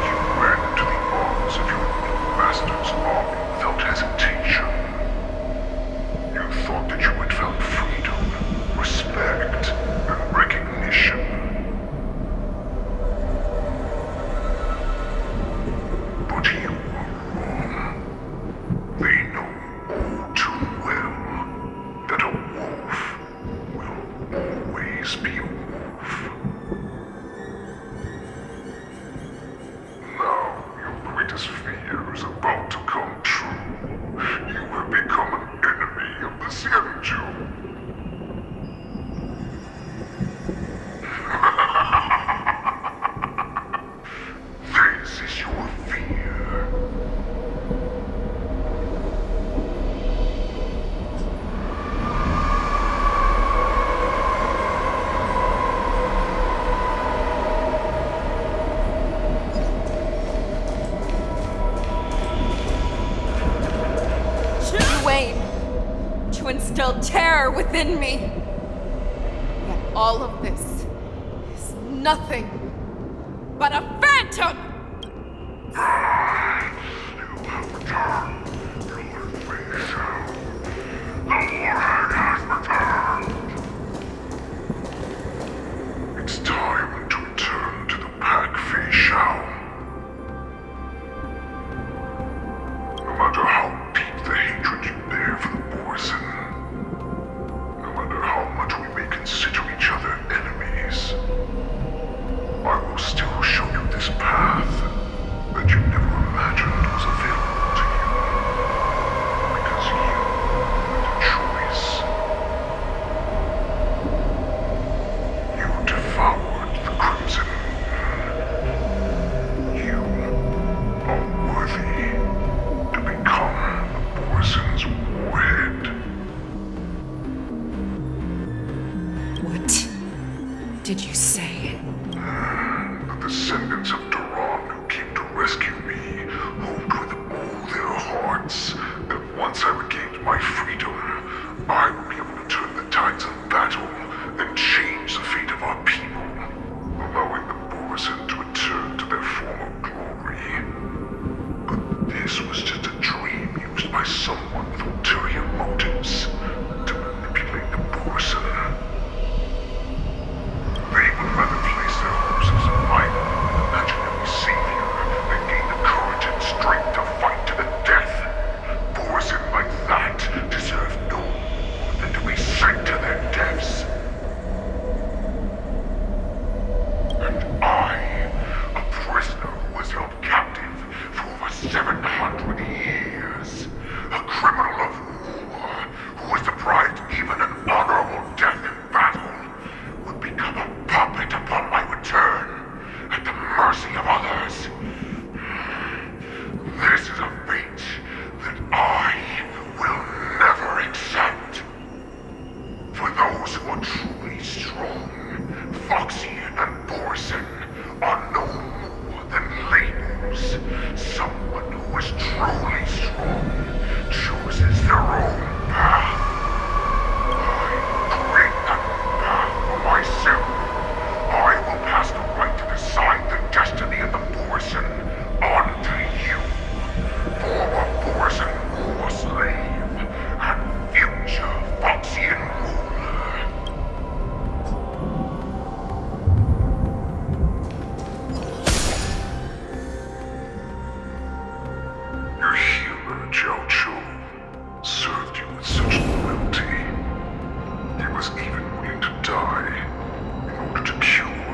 You ran into the arms of your new master's army without hesitation. You thought that you had found freedom, respect, and recognition. But you were wrong. They know all too well that a wolf will always be a wolf. Now your greatest fear is about to come true. You have become an enemy of the Xianzhou. This is your fear. To instill terror within me. Yet all of this is nothing but a phantom! You have returned, Lord feixiao. The warhead has returned. It's time to return to the pack, feixiao. No matter how deep the hatred you bear for the borisin, no matter how much we may consider each other enemies, I will still show you this path that you never imagined was available to you. Because you made a choice. You devoured the Crimson Moon. You are worthy to become the Borisin's warhead. What did you say? The descendants of Duran who came to rescue me hoped with all their hearts that once I regained my freedom, I would be able to turn the tides of battle and change the fate of our people, allowing the Borisin to return to their former glory. But this was just a dream used by someone with ulterior motives to manipulate the Borisin. They would rather place their hopes as a rival, imaginary savior, than gain the courage and strength to fight to the death. Borisin like that deserve no more than to be sent to their deaths. And I, a prisoner who was held captive for over 700 years, a criminal of war who was deprived even an honorable death in battle, would become a puppet upon my return, at the mercy of others. This is a fate that I will never accept. For those who are truly strong, Foxian and Borisin are no more than labels. Someone who is truly strong chooses their own path. I create that path for myself. I will pass the right to decide the destiny of the Borisin onto you, former Borisin war slave and future Foxian ruler. Your healer, Jiaoqiu, served you with such loyalty. He was even willing to die in order to cure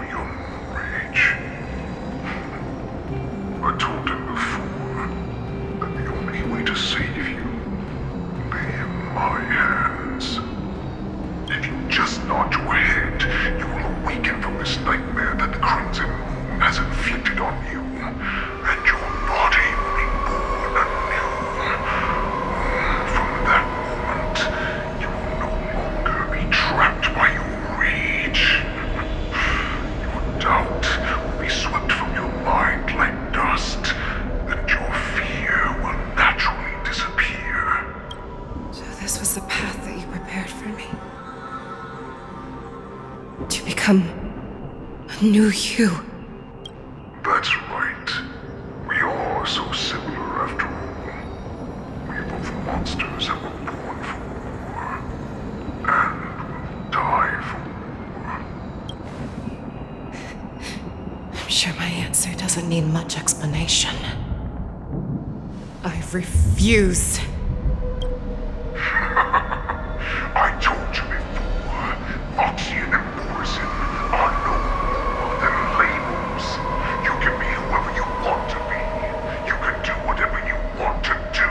just nod your head, you will awaken from this nightmare that the Crimson Moon has inflicted on you, and your body will be born anew. From that moment, you will no longer be trapped by your rage. Your doubt will be swept from your mind like dust, and your fear will naturally disappear. So this was the path that you prepared for me. To become a new you. That's right. We are so similar after all. We are both monsters that were born for war, and will die for war. I'm sure my answer doesn't need much explanation. I refuse. I told you before, Foxian and borisin are no more than labels. You can be whoever you want to be. You can do whatever you want to do.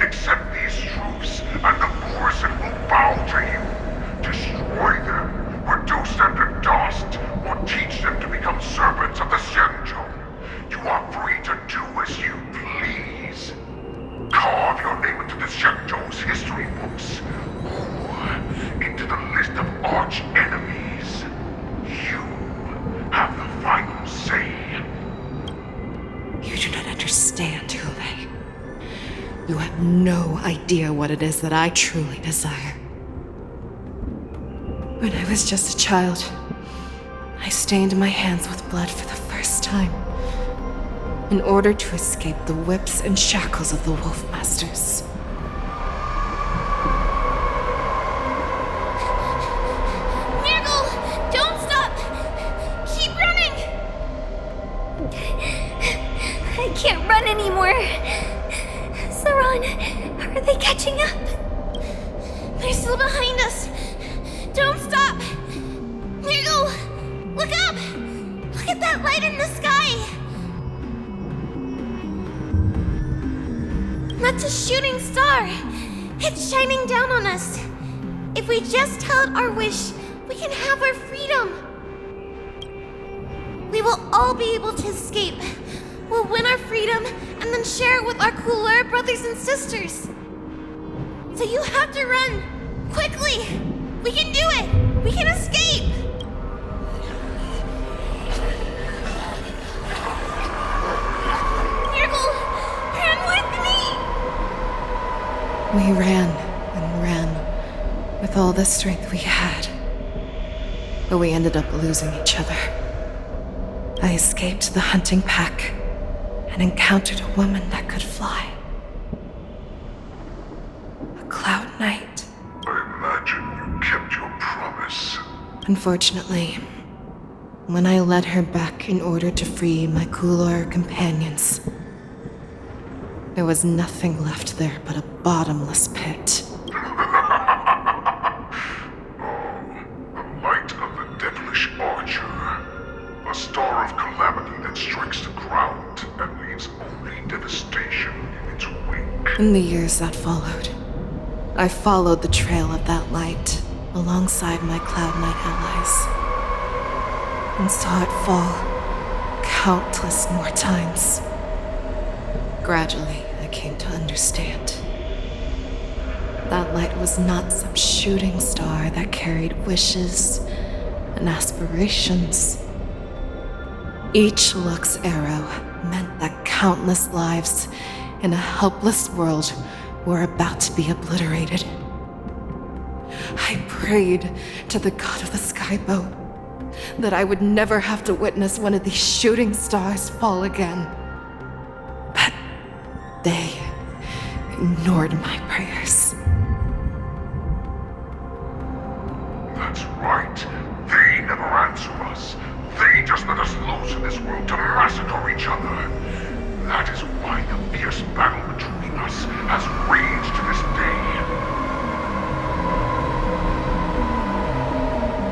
Accept these truths, and the borisin will bow to you. Destroy them, reduce them to dust, or teach them to become servants of the Xianzhou. You are free to do as you please. Carve your name into the Xianzhou's history books, or into the list of arch enemies. You have the final say. You do not understand, Hoolay. You have no idea what it is that I truly desire. When I was just a child, I stained my hands with blood for the first time, in order to escape the whips and shackles of the Wolf Masters. Nurgle, don't stop! Keep running! I can't run anymore. Saran, are they catching up? They're still behind us. Don't stop! Nurgle, look up! Look at that light in the sky! That's a shooting star! It's shining down on us! If we just tell it our wish, we can have our freedom! We will all be able to escape. We'll win our freedom and then share it with our cooler brothers and sisters. So you have to run! Quickly! We can do it! We can escape! Nurgle, run with me! We ran and ran with all the strength we had, but we ended up losing each other. I escaped the hunting pack and encountered a woman that could fly. A Cloud Knight. I imagine you kept your promise. Unfortunately, when I led her back in order to free my Coulor companions, there was nothing left there but a bottomless pit. The light of the devilish archer. A star of calamity that strikes the ground and leaves only devastation in its wake. In the years that followed, I followed the trail of that light alongside my Cloud Knight allies, and saw it fall countless more times. Gradually, I came to understand. That light was not some shooting star that carried wishes and aspirations. Each Lux arrow meant that countless lives in a helpless world were about to be obliterated. I prayed to the god of the skyboat that I would never have to witness one of these shooting stars fall again. But they ignored my prayers. That's right. They never answer us. They just let us loose in this world to massacre each other. That is why the fierce battle between us has raged to this day.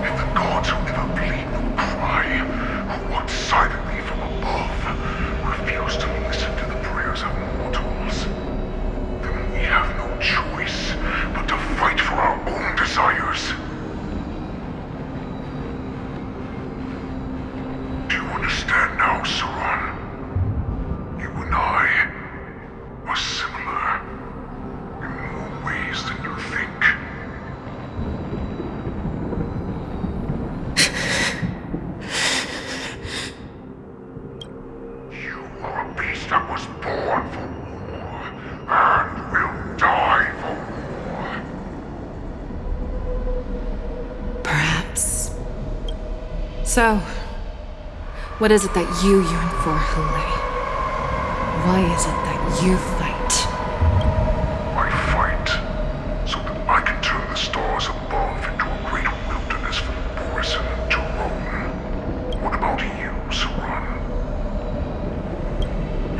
And the gods who never bleed no cry, who watch silently from above, refuse to listen to the prayers of mortals. Then we have no choice but to fight for our own desires. So, what is it that you yearn for, Hoolay? Why is it that you fight? I fight so that I can turn the stars above into a great wilderness for the borisin to roam. What about you, Saran?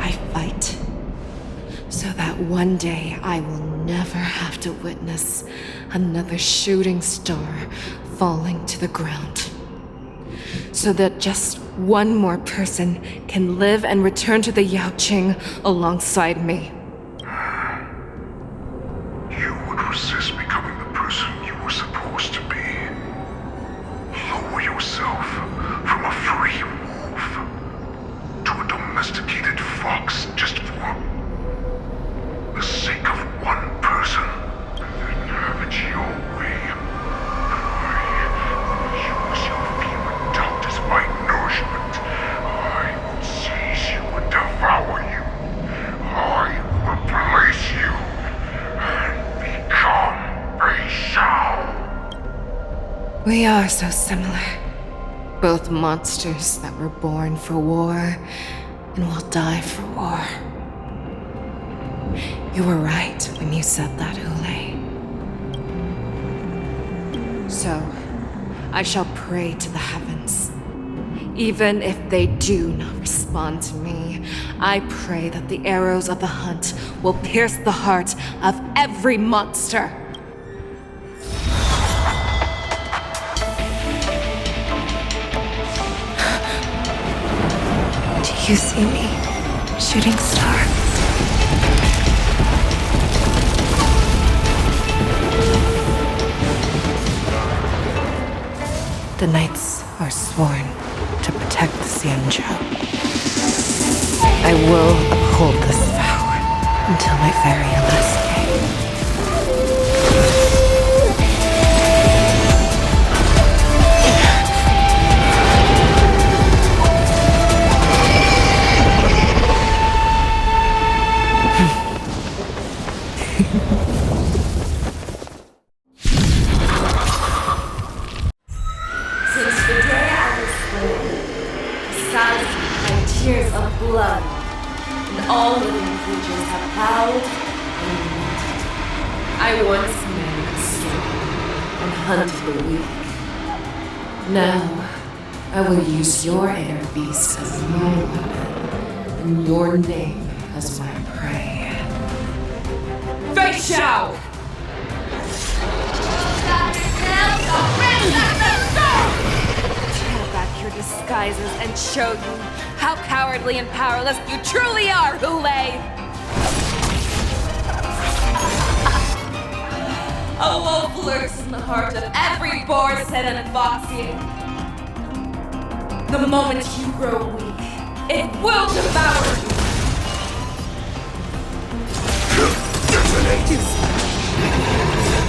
I fight so that one day I will never have to witness another shooting star falling to the ground. So that just one more person can live and return to the Yaoqing alongside me. You would resist becoming the person you were supposed to be. Lower yourself from a free wolf to a domesticated fox just for the sake of one person, and then have it your way. Use your fear and doubt as my nourishment. I will seize you and devour you. I will replace you and become feixiao. We are so similar. Both monsters that were born for war and will die for war. You were right when you said that, Hoolay. So, I shall pray to the heavens. Even if they do not respond to me, I pray that the arrows of the hunt will pierce the heart of every monster. Do you see me, shooting star? The knights are sworn to protect the Xianzhou. I will uphold this vow until my very last day. Since the day I was slain, besides my tears of blood, and all living creatures have bowed and lamented. I once made the strong and hunted the weak. Now, I will use your air beast as my weapon, and your name as my prey. Feixiao! Tear back your disguises and show you how cowardly and powerless you truly are, Hoolay! A wolf lurks in the heart of every borisin and foxian. The moment you grow weak, it will devour you!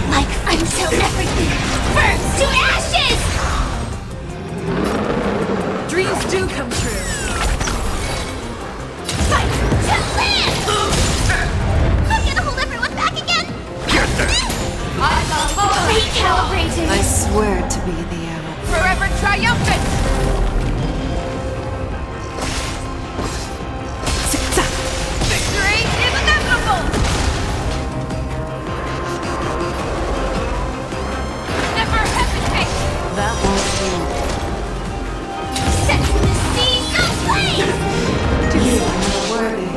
Like until everything burns to ashes! Dreams do come true. Fight to land! I'm gonna hold everyone back again! Recalibrating! I swear to be the arrow. Forever triumphant! Victory is inevitable! Never hesitate! That won't do. Set the seas ablaze! Do you are worthy?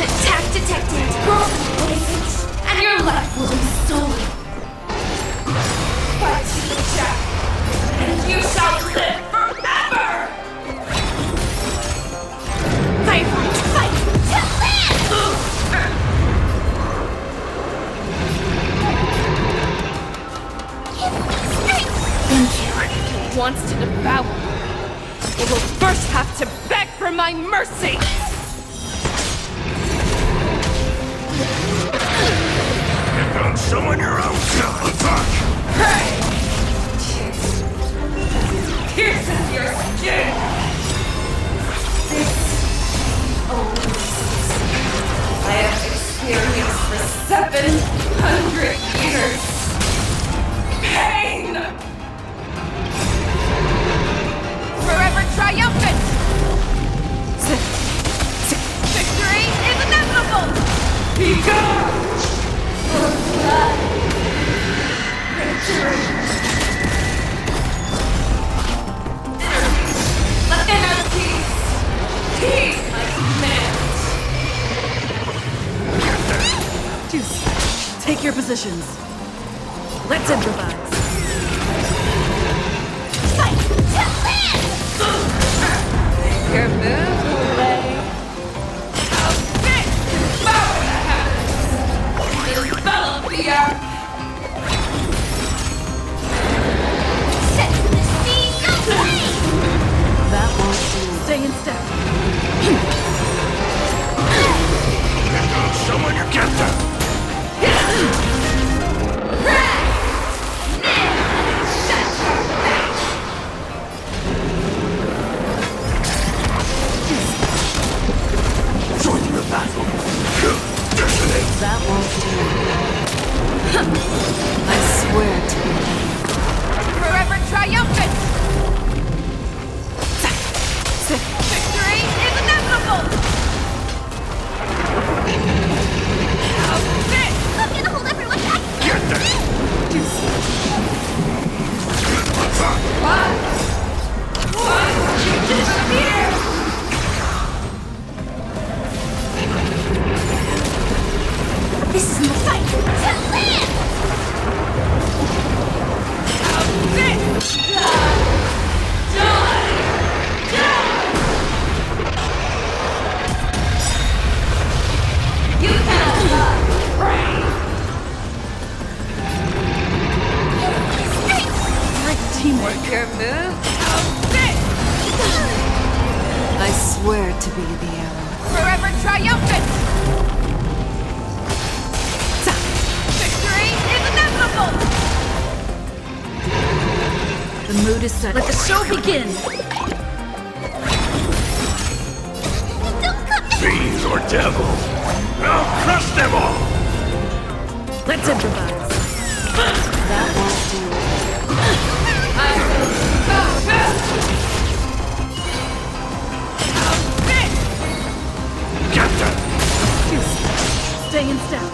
Attack detected! And your life will be stolen! Fight to the death, and you shall live forever! Fight to land! Give me strength! Thank you. It wants to devour me. It will first have to beg for my mercy! You found someone your own self attack! Hey! Pierces your skin! This oasis I have experienced for 700 years! Pain! preparations. Let's improvise. Fight to live! Your move, Hoolay. Envelop the earth! Set the seas aflame! That won't do. Stay in step. Someone you get them! Join the battle! Detonate! That won't do. I swear to you. Forever triumphant! Victory is inevitable! I'm gonna hold everyone back! Get them! One, disappear! This isn't the fight! To live! You cannot pray! Great teamwork. Your move? I swear to be the arrow. Forever triumphant! Victory is inevitable! The mood is set. Let the show begin. Fiend or devil! I'll crush them all! Let's improvise. That won't do. Get them! Stay in step.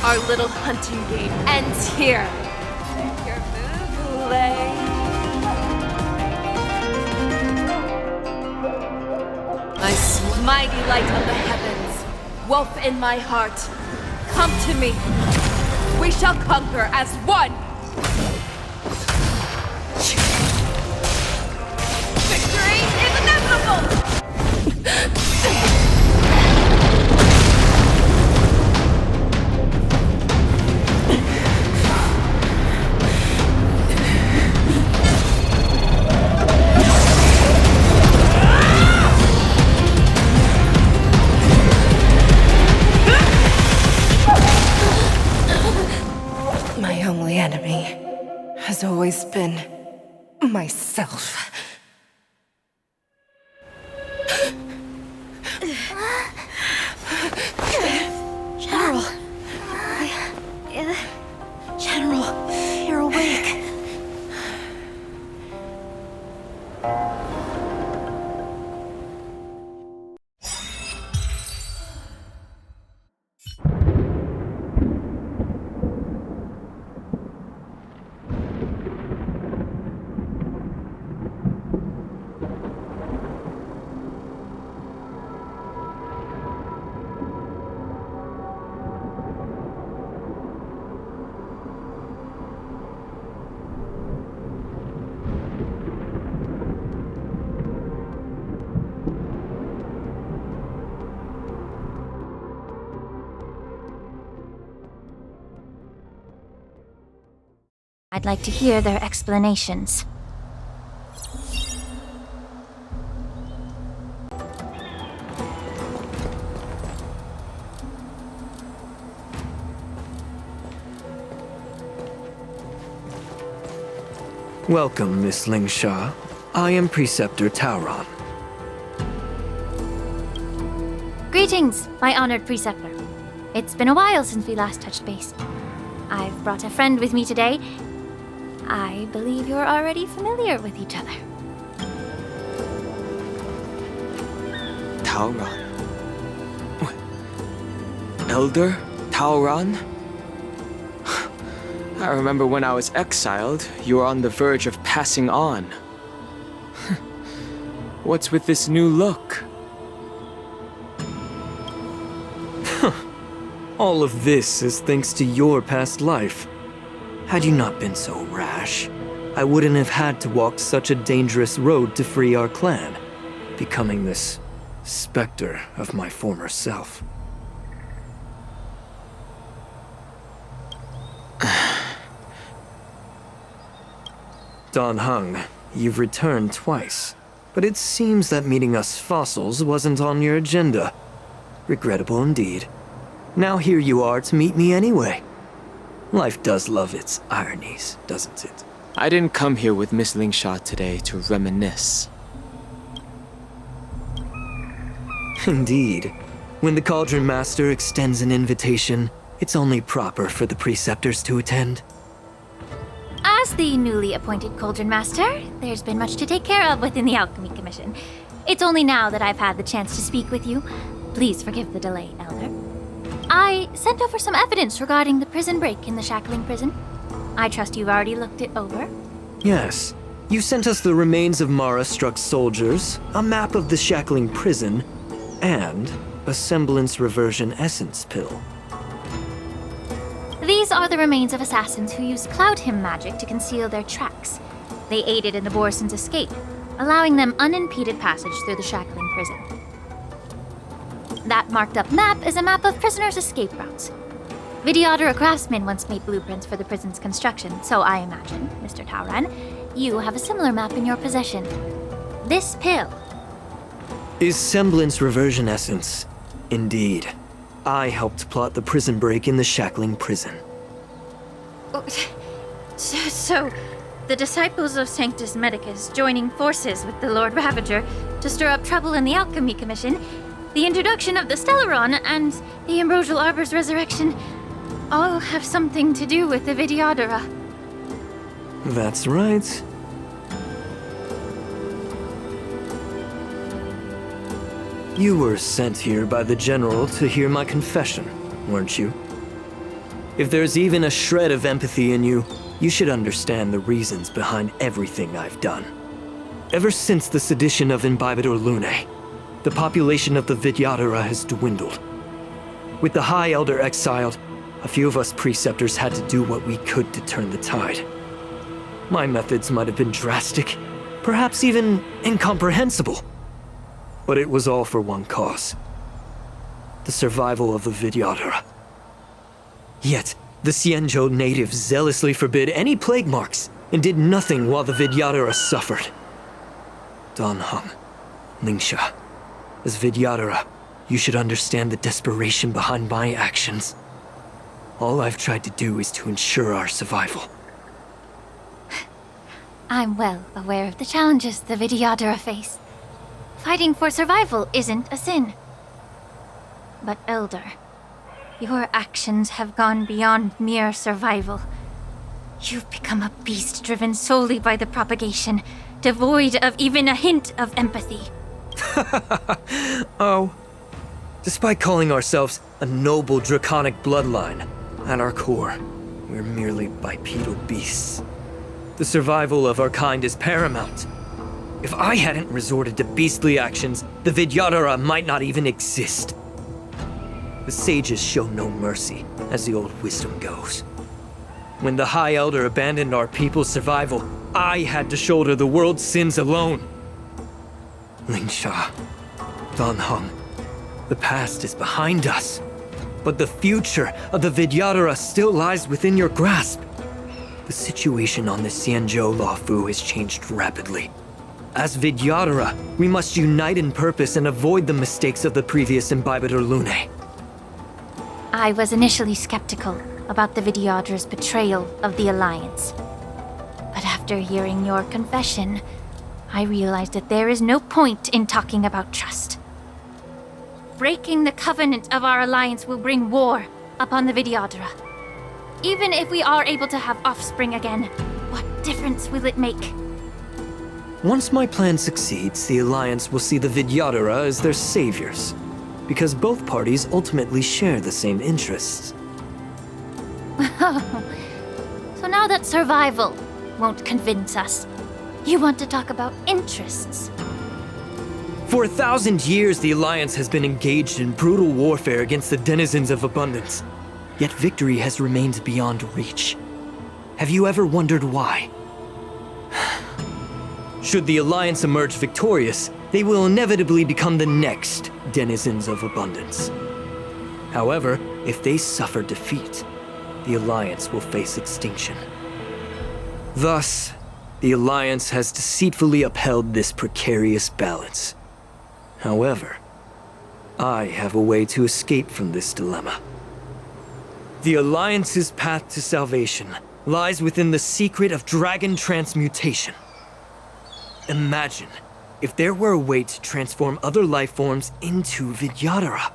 Our little hunting game ends here. Your move, Hoolay. Mighty light of the heavens, wolf in my heart, come to me. We shall conquer as one. Victory is inevitable! My only enemy has always been myself. General. General, you're awake. I'd like to hear their explanations. Welcome, Miss Linghsa. I am Preceptor Tauron. Greetings, my honored preceptor. It's been a while since we last touched base. I've brought a friend with me today. I believe you're already familiar with each other. Tauron? Elder Tauron? I remember when I was exiled, you were on the verge of passing on. What's with this new look? All of this is thanks to your past life. Had you not been so rash, I wouldn't have had to walk such a dangerous road to free our clan, becoming this specter of my former self. Dan Heng, you've returned twice, but it seems that meeting us fossils wasn't on your agenda. Regrettable indeed. Now here you are to meet me anyway. Life does love its ironies, doesn't it? I didn't come here with Miss Linghsa today to reminisce. Indeed. When the Cauldron Master extends an invitation, it's only proper for the preceptors to attend. As the newly appointed Cauldron Master, there's been much to take care of within the Alchemy Commission. It's only now that I've had the chance to speak with you. Please forgive the delay, Elder. I sent over some evidence regarding the prison break in the Shackling prison. I trust you've already looked it over. Yes. You sent us the remains of Mara-struck soldiers, a map of the Shackling prison, and a semblance reversion essence pill. These are the remains of assassins who used cloud hymn magic to conceal their tracks. They aided in the Borisin's escape, allowing them unimpeded passage through the Shackling prison. That marked-up map is a map of prisoners' escape routes. Vidyadhara craftsmen once made blueprints for the prison's construction, so I imagine, Mr. Tauran, you have a similar map in your possession. This pill. Is semblance reversion essence. Indeed. I helped plot the prison break in the Shackling prison. So, the disciples of Sanctus Medicus joining forces with the Lord Ravager to stir up trouble in the Alchemy Commission, the introduction of the Stellaron, and the Ambrosial Arbor's resurrection all have something to do with the Vidyadhara. That's right. You were sent here by the General to hear my confession, weren't you? If there's even a shred of empathy in you, you should understand the reasons behind everything I've done. Ever since the sedition of Imbibidor Lunae, the population of the Vidyadhara has dwindled. With the High Elder exiled, a few of us preceptors had to do what we could to turn the tide. My methods might have been drastic, perhaps even incomprehensible. But it was all for one cause. The survival of the Vidyadhara. Yet, the Xianzhou natives zealously forbid any plague marks and did nothing while the Vidyadhara suffered. Dan Heng, Linghsa, as Vidyadhara, you should understand the desperation behind my actions. All I've tried to do is to ensure our survival. I'm well aware of the challenges the Vidyadhara face. Fighting for survival isn't a sin. But Elder, your actions have gone beyond mere survival. You've become a beast driven solely by the propagation, devoid of even a hint of empathy. Oh. Despite calling ourselves a noble draconic bloodline, at our core, we're merely bipedal beasts. The survival of our kind is paramount. If I hadn't resorted to beastly actions, the Vidyadhara might not even exist. The sages show no mercy, as the old wisdom goes. When the High Elder abandoned our people's survival, I had to shoulder the world's sins alone. Linghsa, Dan Heng, the past is behind us, but the future of the Vidyadhara still lies within your grasp. The situation on the Xianzhou Luofu has changed rapidly. As Vidyadhara, we must unite in purpose and avoid the mistakes of the previous Imbibidor Lunae. I was initially skeptical about the Vidyadhara's betrayal of the Alliance. But after hearing your confession, I realized that there is no point in talking about trust. Breaking the covenant of our alliance will bring war upon the Vidyadhara. Even if we are able to have offspring again, what difference will it make? Once my plan succeeds, the Alliance will see the Vidyadhara as their saviors, because both parties ultimately share the same interests. So now that survival won't convince us, you want to talk about interests? For 1,000 years, the Alliance has been engaged in brutal warfare against the denizens of abundance. Yet victory has remained beyond reach. Have you ever wondered why? Should the Alliance emerge victorious, they will inevitably become the next denizens of abundance. However, if they suffer defeat, the Alliance will face extinction. Thus, the Alliance has deceitfully upheld this precarious balance. However, I have a way to escape from this dilemma. The Alliance's path to salvation lies within the secret of dragon transmutation. Imagine if there were a way to transform other life forms into Vidyadhara.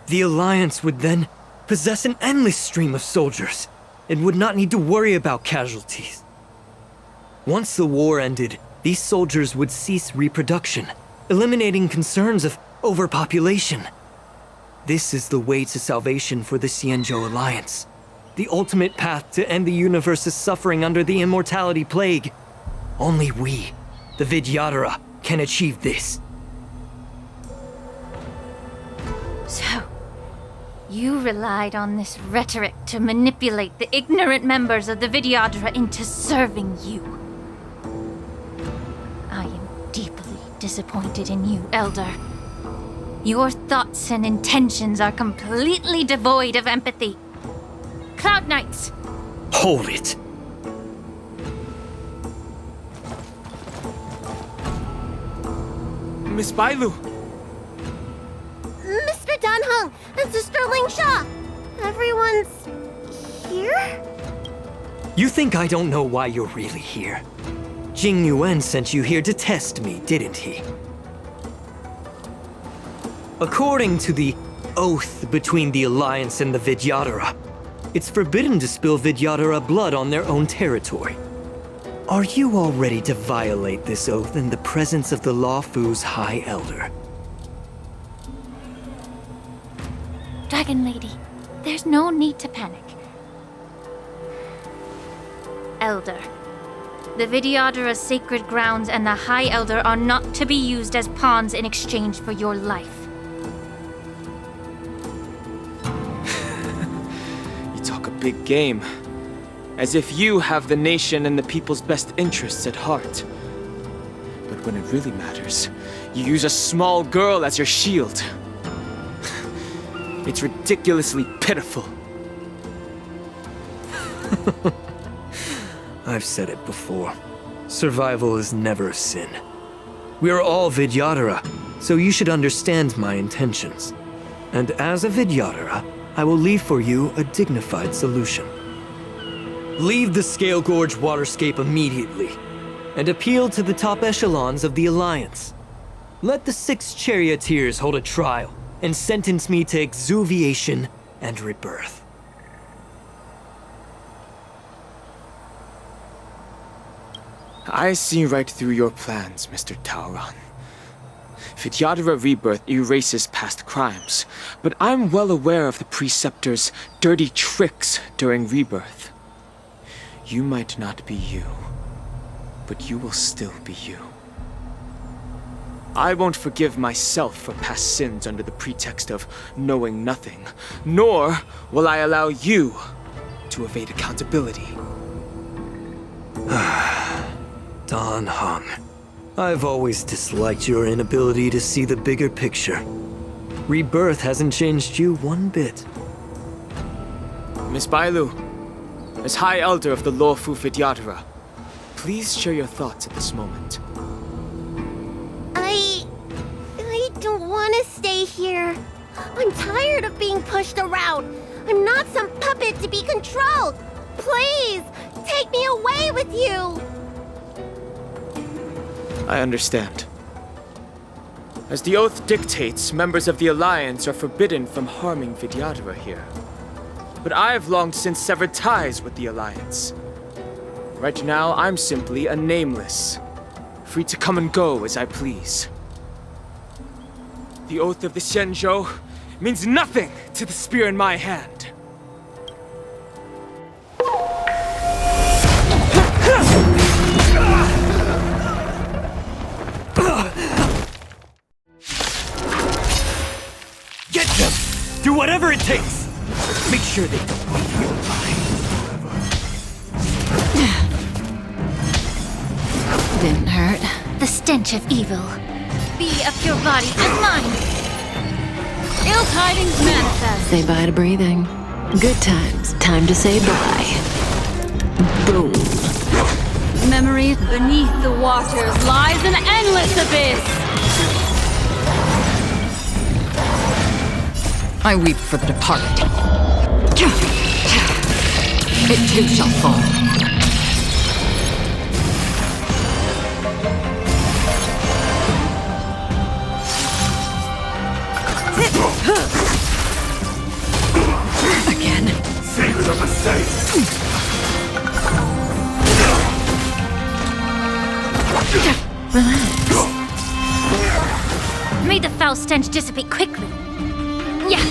The Alliance would then possess an endless stream of soldiers and would not need to worry about casualties. Once the war ended, these soldiers would cease reproduction, eliminating concerns of overpopulation. This is the way to salvation for the Xianzhou Alliance. The ultimate path to end the universe's suffering under the immortality plague. Only we, the Vidyadhara, can achieve this. So, you relied on this rhetoric to manipulate the ignorant members of the Vidyadhara into serving you. I am deeply disappointed in you, Elder. Your thoughts and intentions are completely devoid of empathy. Cloud Knights! Hold it! Miss Bailu! Mr. Danheng and Sister Linghsa! Everyone's here? You think I don't know why you're really here? Jingliu sent you here to test me, didn't he? According to the oath between the Alliance and the Vidyadhara, it's forbidden to spill Vidyadhara blood on their own territory. Are you all ready to violate this oath in the presence of the Luofu's High Elder? Dragon Lady, there's no need to panic. Elder, the Vidyadhara's sacred grounds and the High Elder are not to be used as pawns in exchange for your life. You talk a big game. As if you have the nation and the people's best interests at heart. But when it really matters, you use a small girl as your shield. It's ridiculously pitiful. I've said it before. Survival is never a sin. We are all Vidyadhara, so you should understand my intentions. And as a Vidyadhara, I will leave for you a dignified solution. Leave the Scale Gorge waterscape immediately, and appeal to the top echelons of the Alliance. Let the 6 charioteers hold a trial, and sentence me to exuviation and rebirth. I see right through your plans, Mr. Taoran. Vidyadhara rebirth erases past crimes, but I'm well aware of the Preceptor's dirty tricks during rebirth. You might not be you, but you will still be you. I won't forgive myself for past sins under the pretext of knowing nothing, nor will I allow you to evade accountability. Danheng, I've always disliked your inability to see the bigger picture. Rebirth hasn't changed you one bit. Miss Bailu, as High Elder of the Luofu Vidyadhara, please share your thoughts at this moment. I don't want to stay here. I'm tired of being pushed around. I'm not some puppet to be controlled. Please, take me away with you. I understand. As the oath dictates, members of the Alliance are forbidden from harming Vidyadhara here. But I've long since severed ties with the Alliance. Right now, I'm simply a nameless, free to come and go as I please. The oath of the Xianzhou means nothing to the spear in my hand. whatever it takes. Make sure they don't leave you alive. Didn't hurt. The stench of evil. Be a pure body as mine. Ill tidings manifest. Say bye to breathing. Good times. Time to say bye. Boom. Memories beneath the waters lies an endless abyss. I weep for the departed. It too shall fall. Again. Secret of the saints. May the foul stench dissipate quickly. Yeah.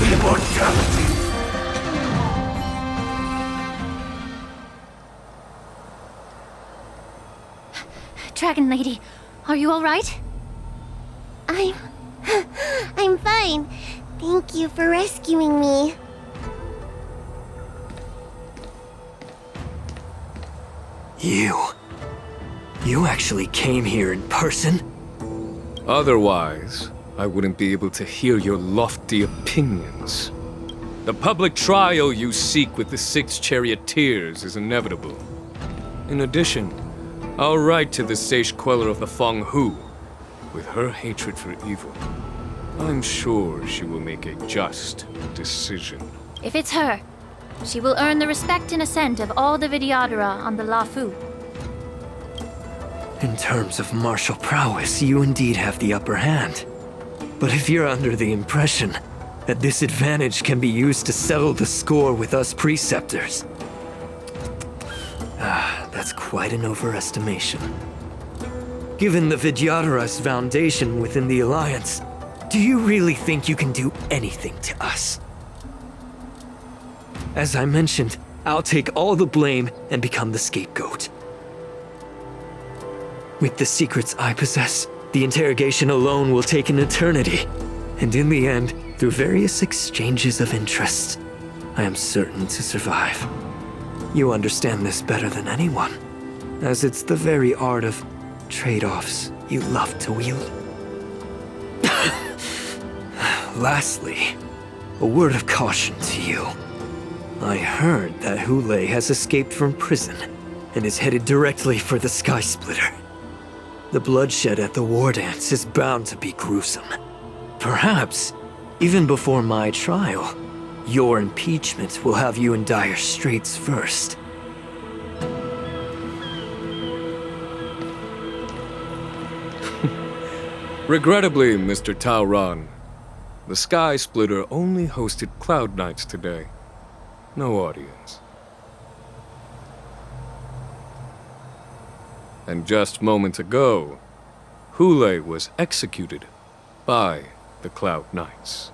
Immortality. Dragon Lady, are you all right? I'm fine. Thank you for rescuing me. You actually came here in person? Otherwise, I wouldn't be able to hear your lofty opinions. The public trial you seek with the 6 charioteers is inevitable. In addition, I'll write to the sage queller of the Feng Hu. With her hatred for evil, I'm sure she will make a just decision. If it's her, she will earn the respect and assent of all the Vidyadhara on the Luofu. In terms of martial prowess, you indeed have the upper hand. But if you're under the impression that this advantage can be used to settle the score with us preceptors, that's quite an overestimation. Given the Vidyadhara's foundation within the Alliance, do you really think you can do anything to us? As I mentioned, I'll take all the blame and become the scapegoat. With the secrets I possess, the interrogation alone will take an eternity. And in the end, through various exchanges of interest, I am certain to survive. You understand this better than anyone, as it's the very art of trade-offs you love to wield. Lastly, a word of caution to you. I heard that Hoolay has escaped from prison and is headed directly for the Sky Splitter. The bloodshed at the war dance is bound to be gruesome. Perhaps, even before my trial, your impeachment will have you in dire straits first. Regrettably, Mr. Taoran, the Sky Splitter only hosted Cloud Knights today. No audience. And just moments ago, Hoolay was executed by the Cloud Knights.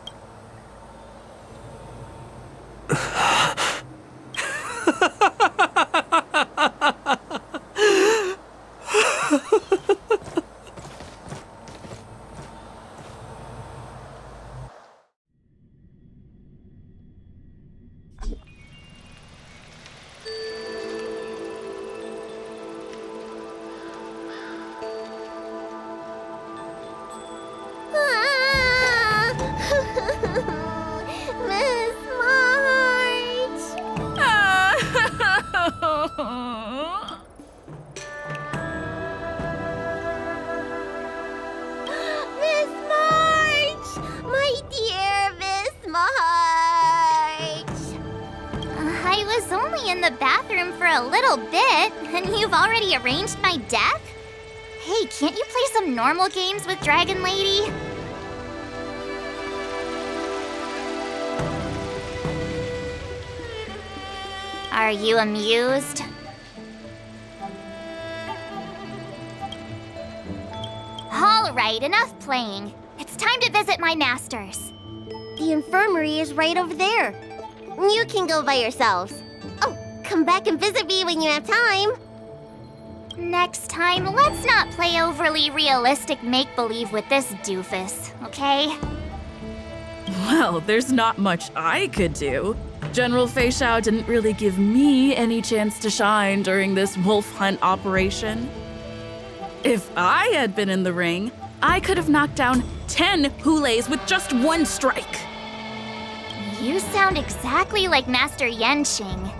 Miss March! Miss March! My dear Miss March! I was only in the bathroom for a little bit, and you've already arranged my death? Hey, can't you play some normal games with Dragon Lady? Are you amused? All right, enough playing. It's time to visit my masters. The infirmary is right over there. You can go by yourselves. Oh, come back and visit me when you have time. Next time, let's not play overly realistic make-believe with this doofus, okay? Well, there's not much I could do. General Feixiao didn't really give me any chance to shine during this wolf hunt operation. If I had been in the ring, I could have knocked down 10 Hoolays with just one strike. You sound exactly like Master Yanqing.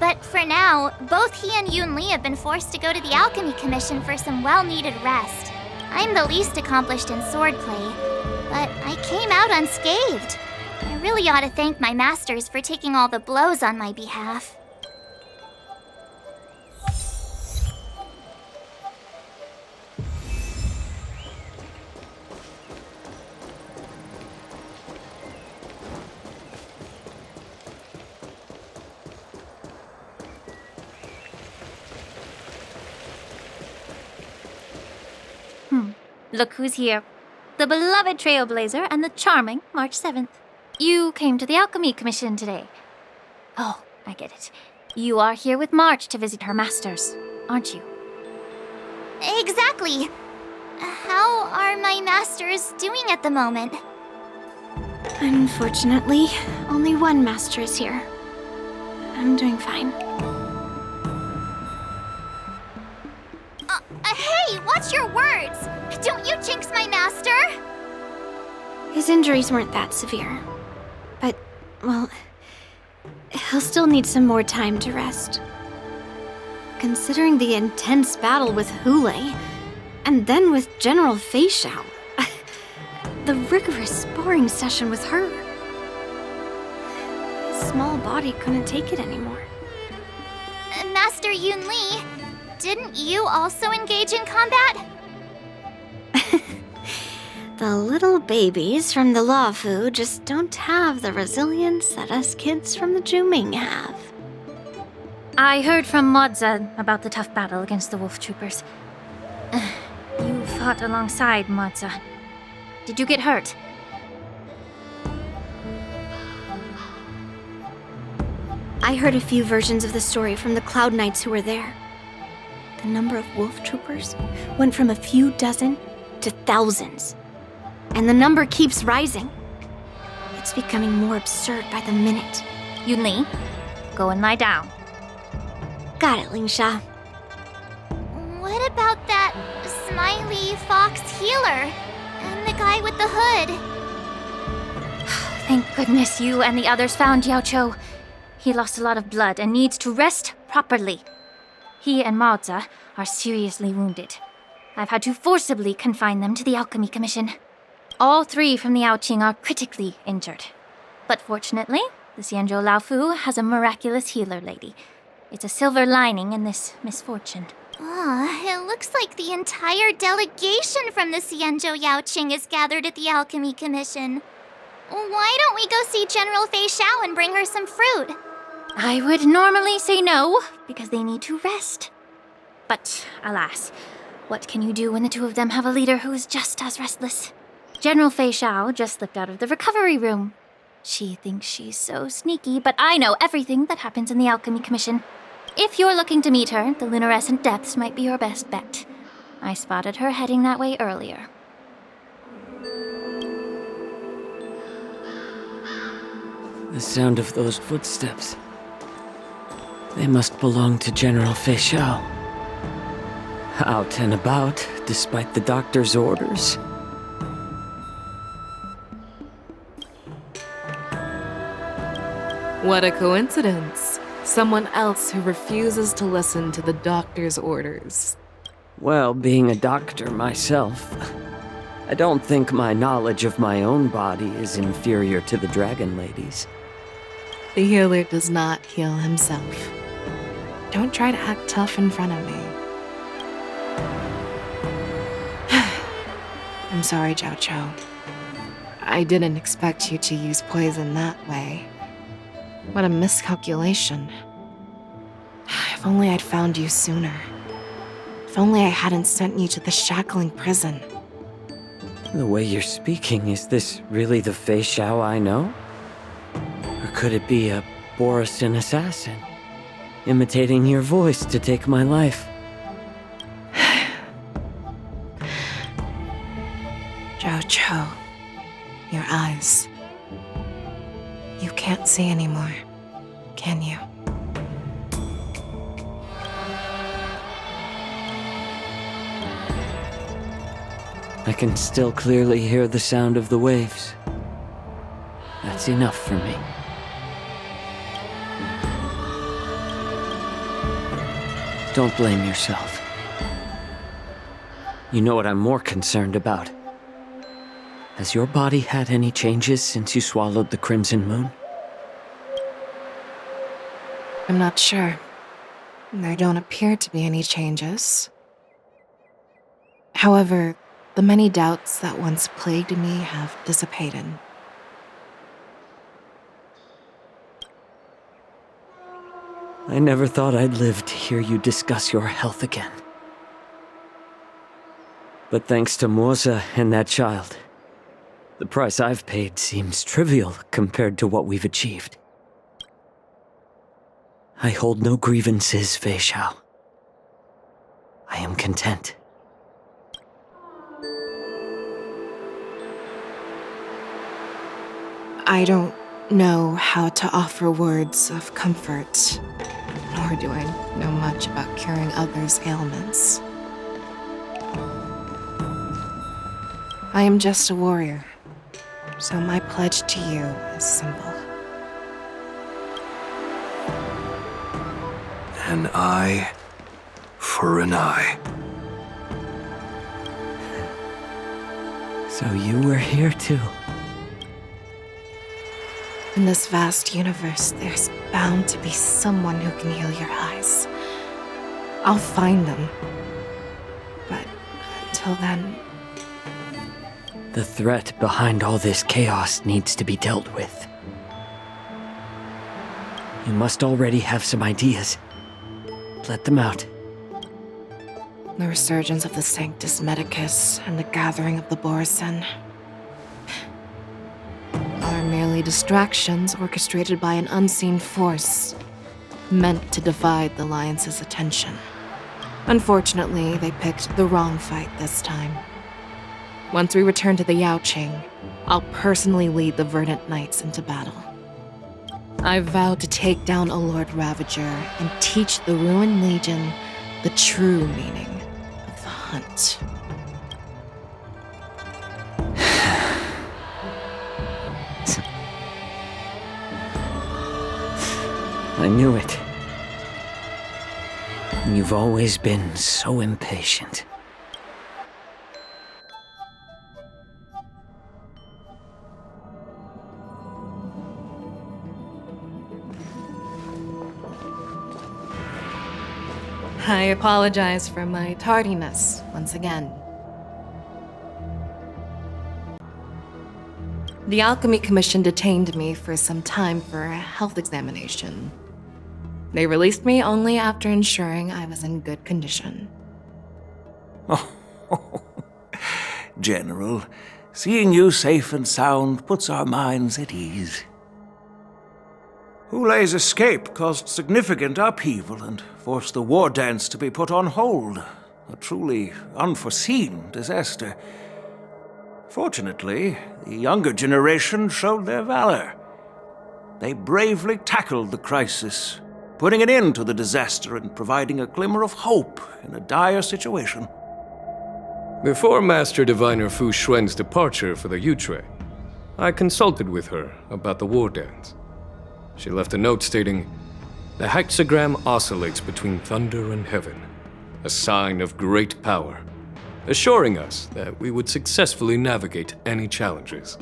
But for now, both he and Yunli have been forced to go to the Alchemy Commission for some well-needed rest. I'm the least accomplished in swordplay, but I came out unscathed. I really ought to thank my masters for taking all the blows on my behalf. Look who's here. The beloved Trailblazer and the charming March 7th. You came to the Alchemy Commission today. Oh, I get it. You are here with March to visit her masters, aren't you? Exactly. How are my masters doing at the moment? Unfortunately, only one master is here. I'm doing fine. Hey, watch your words! Don't you jinx my master! His injuries weren't that severe. But, well, he'll still need some more time to rest. Considering the intense battle with Hoolay, and then with General Feixiao, the rigorous sparring session with her. His small body couldn't take it anymore. Master Yunli, didn't you also engage in combat? The little babies from the Luofu just don't have the resilience that us kids from the Zhuming have. I heard from Modza about the tough battle against the wolf troopers. You fought alongside Modza. Did you get hurt? I heard a few versions of the story from the Cloud Knights who were there. The number of wolf troopers went from a few dozen to thousands. And the number keeps rising. It's becoming more absurd by the minute. Yunli, go and lie down. Got it, linghsa. What about that smiley fox healer? And the guy with the hood? Thank goodness you and the others found Jiaoqiu. He lost a lot of blood and needs to rest properly. He and Maozi are seriously wounded. I've had to forcibly confine them to the Alchemy Commission. All 3 from the Yaoqing are critically injured. But fortunately, the Xianzhou Laofu has a miraculous healer lady. It's a silver lining in this misfortune. It looks like the entire delegation from the Xianzhou Yaoqing is gathered at the Alchemy Commission. Why don't we go see General Feixiao and bring her some fruit? I would normally say no, because they need to rest. But alas, what can you do when the 2 of them have a leader who is just as restless? General Feixiao just slipped out of the recovery room. She thinks she's so sneaky, but I know everything that happens in the Alchemy Commission. If you're looking to meet her, the luminescent depths might be your best bet. I spotted her heading that way earlier. The sound of those footsteps. They must belong to General Feixiao. Out and about, despite the doctor's orders. What a coincidence. Someone else who refuses to listen to the doctor's orders. Well, being a doctor myself, I don't think my knowledge of my own body is inferior to the Dragon Lady's. The healer does not heal himself. Don't try to act tough in front of me. I'm sorry, Jiaoqiu. I didn't expect you to use poison that way. What a miscalculation. If only I'd found you sooner. If only I hadn't sent you to the shackling prison. The way you're speaking, is this really the Feixiao I know? Or could it be a borisin assassin, imitating your voice to take my life? Jiaoqiu, your eyes. can't see anymore, can you? I can still clearly hear the sound of the waves. That's enough for me. Don't blame yourself. You know what I'm more concerned about? Has your body had any changes since you swallowed the Crimson Moon? I'm not sure. There don't appear to be any changes. However, the many doubts that once plagued me have dissipated. I never thought I'd live to hear you discuss your health again. But thanks to Moza and that child, the price I've paid seems trivial compared to what we've achieved. I hold no grievances, Feixiao. I am content. I don't know how to offer words of comfort, nor do I know much about curing others' ailments. I am just a warrior, so my pledge to you is simple. An eye for an eye. So you were here too. In this vast universe, there's bound to be someone who can heal your eyes. I'll find them. But until then... The threat behind all this chaos needs to be dealt with. You must already have some ideas. Let them out. The resurgence of the Sanctus Medicus and the gathering of the borisin are merely distractions orchestrated by an unseen force, meant to divide the Alliance's attention. Unfortunately, they picked the wrong fight this time. Once we return to the Yaoqing, I'll personally lead the Verdant Knights into battle. I vowed to take down a Lord Ravager and teach the Ruined Legion the true meaning of the hunt. I knew it. You've always been so impatient. I apologize for my tardiness once again. The Alchemy Commission detained me for some time for a health examination. They released me only after ensuring I was in good condition. Oh, General, seeing you safe and sound puts our minds at ease. Hoolay's escape caused significant upheaval and forced the war dance to be put on hold. A truly unforeseen disaster. Fortunately, the younger generation showed their valor. They bravely tackled the crisis, putting an end to the disaster and providing a glimmer of hope in a dire situation. Before Master Diviner Fu Xuan's departure for the Yutre, I consulted with her about the war dance. She left a note stating, "The hexagram oscillates between thunder and heaven, a sign of great power, assuring us that we would successfully navigate any challenges."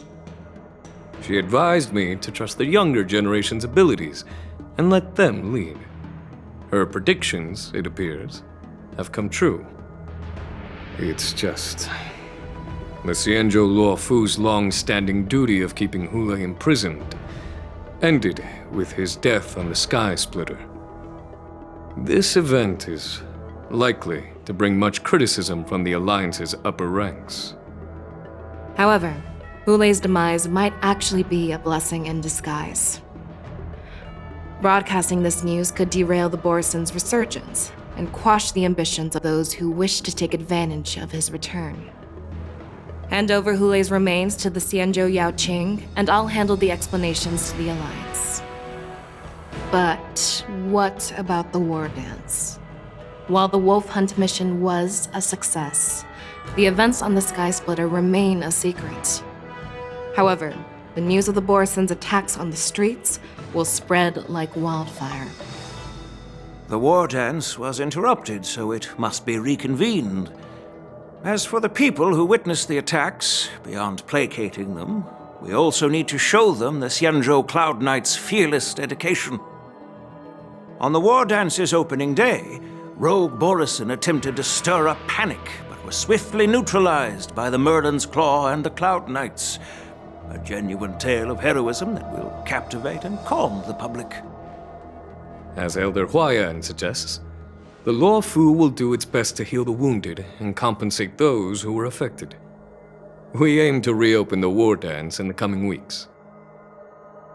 She advised me to trust the younger generation's abilities and let them lead. Her predictions, it appears, have come true. It's just... the Xianzhou Luofu's long-standing duty of keeping Hoolay imprisoned ended with his death on the Sky Splitter. This event is likely to bring much criticism from the Alliance's upper ranks. However, Hoolay's demise might actually be a blessing in disguise. Broadcasting this news could derail the Borisin's resurgence and quash the ambitions of those who wish to take advantage of his return. Hand over Hoolay's remains to the Xianzhou Yaoqing, and I'll handle the explanations to the Alliance. But what about the war dance? While the wolf hunt mission was a success, the events on the Sky Splitter remain a secret. However, the news of the Borisin's attacks on the streets will spread like wildfire. The war dance was interrupted, so it must be reconvened. As for the people who witnessed the attacks, beyond placating them, we also need to show them the Xianzhou Cloud Knight's fearless dedication. On the war dance's opening day, rogue borisin attempted to stir up panic, but was swiftly neutralized by the Merlin's Claw and the Cloud Knights. A genuine tale of heroism that will captivate and calm the public. As Elder Huayan suggests, the Law Fu will do its best to heal the wounded and compensate those who were affected. We aim to reopen the war dance in the coming weeks.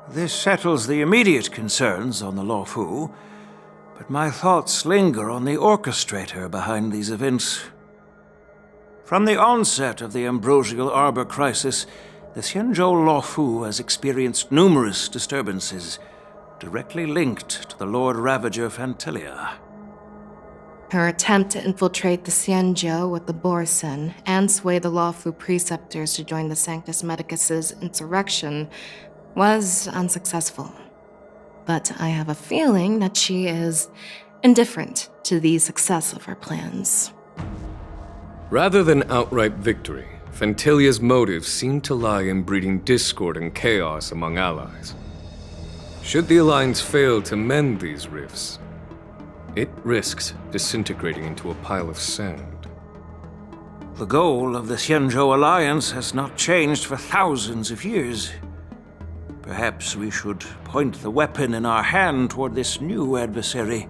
This settles the immediate concerns on the Law Fu, but my thoughts linger on the orchestrator behind these events. From the onset of the Ambrosial Arbor crisis, the Xianzhou Law Fu has experienced numerous disturbances, directly linked to the Lord Ravager Fantelia. Her attempt to infiltrate the Xianzhou with the Borisin and sway the Lawfu preceptors to join the Sanctus Medicus's insurrection was unsuccessful. But I have a feeling that she is indifferent to the success of her plans. Rather than outright victory, Fantelia's motives seem to lie in breeding discord and chaos among allies. Should the Alliance fail to mend these rifts, it risks disintegrating into a pile of sand. The goal of the Xianzhou Alliance has not changed for thousands of years. Perhaps we should point the weapon in our hand toward this new adversary.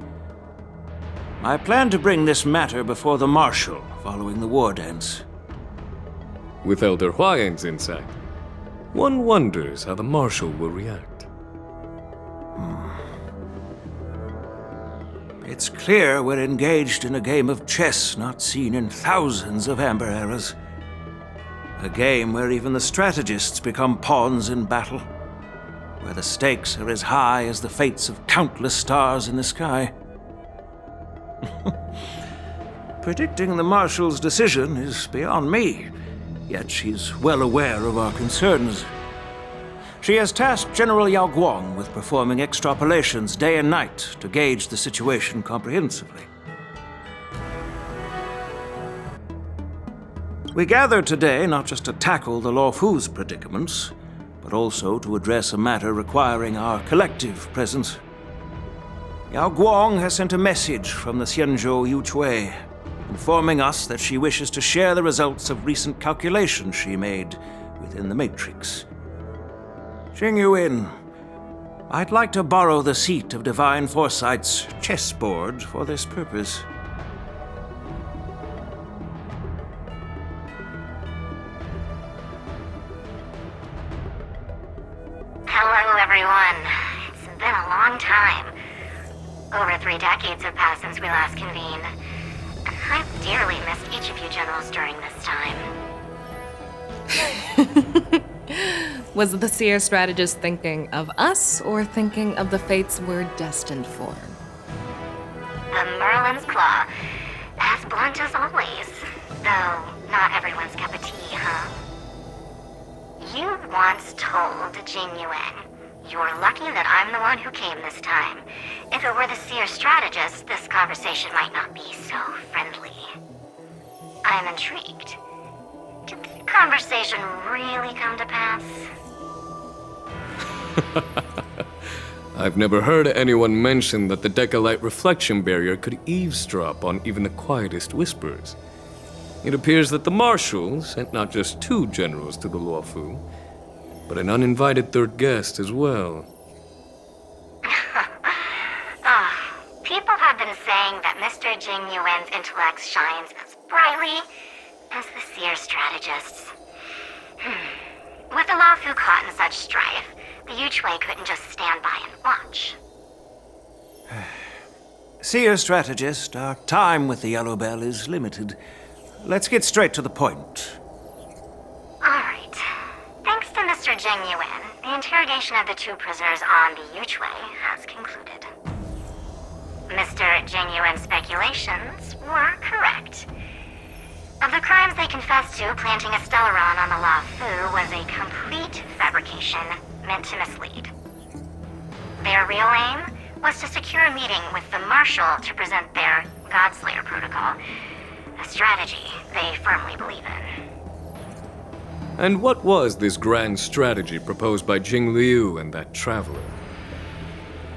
I plan to bring this matter before the Marshal following the war dance. With Elder Huayan's insight, one wonders how the Marshal will react. It's clear we're engaged in a game of chess not seen in thousands of Amber eras. A game where even the strategists become pawns in battle, where the stakes are as high as the fates of countless stars in the sky. Predicting the Marshal's decision is beyond me, yet she's well aware of our concerns. She has tasked General Yao Guang with performing extrapolations day and night to gauge the situation comprehensively. We gathered today not just to tackle the Law Fu's predicaments, but also to address a matter requiring our collective presence. Yao Guang has sent a message from the Xianzhou Yuchui, informing us that she wishes to share the results of recent calculations she made within the Matrix. Jingliu, I'd like to borrow the seat of Divine Foresight's chessboard for this purpose. Hello, everyone. It's been a long time. Over 3 decades have passed since we last convened. I've dearly missed each of you generals during this time. Was the Seer strategist thinking of us, or thinking of the fates we're destined for? The Merlin's Claw. As blunt as always. Though, not everyone's cup of tea, huh? You once told Jingyuan, "You're lucky that I'm the one who came this time. If it were the Seer strategist, this conversation might not be so friendly." I'm intrigued. Did the conversation really come to pass? I've never heard anyone mention that the Decalite reflection barrier could eavesdrop on even the quietest whispers. It appears that the Marshal sent not just 2 generals to the Law Fu, but an uninvited 3rd guest as well. People have been saying that Mr. Jingyuan's intellect shines as brightly as the Seer strategists. With the Law Fu caught in such strife, the Yuchui couldn't just stand by and watch. Seer strategist, our time with the Yellow Bell is limited. Let's get straight to the point. Jingyuan, the interrogation of the two prisoners on the Yuchwei has concluded. Mr. Jingyuan's speculations were correct. Of the crimes they confessed to, planting a stellaron on the Luofu was a complete fabrication meant to mislead. Their real aim was to secure a meeting with the Marshal to present their Godslayer protocol, a strategy they firmly believe in. And what was this grand strategy proposed by Jingliu and that traveler?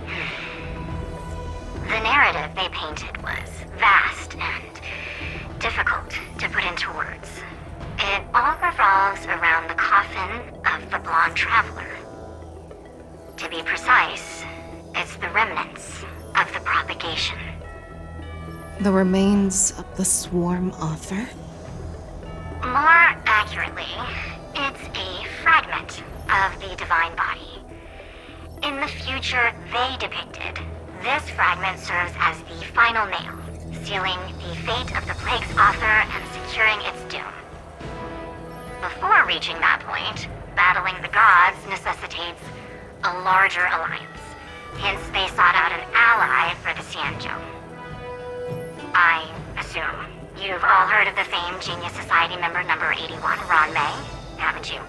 The narrative they painted was vast and difficult to put into words. It all revolves around the coffin of the blonde traveler. To be precise, it's the remnants of the propagation. The remains of the swarm author? More accurately, it's a fragment of the divine body. In the future they depicted, this fragment serves as the final nail, sealing the fate of the plague's author and securing its doom. Before reaching that point, battling the gods necessitates a larger alliance. Hence, they sought out an ally for the Xianzhou. I assume you've all heard of the famed Genius Society member number 81, Ron Mei, haven't you?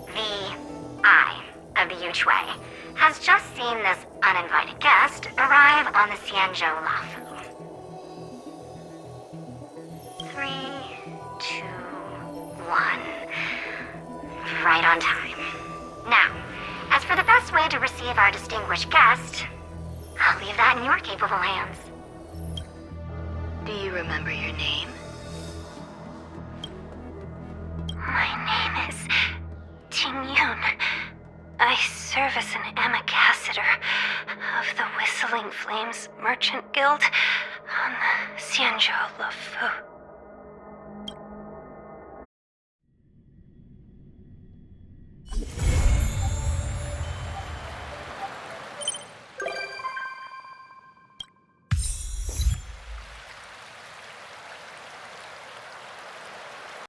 The Eye of the Yuchwei has just seen this uninvited guest arrive on the Xianzhou Luofu. 3, 2, 1. Right on time. Now, as for the best way to receive our distinguished guest, I'll leave that in your capable hands. Do you remember your name? My name is Tingyun. I serve as an ambassador of the Whistling Flames Merchant Guild on the Xianzhou Luofu.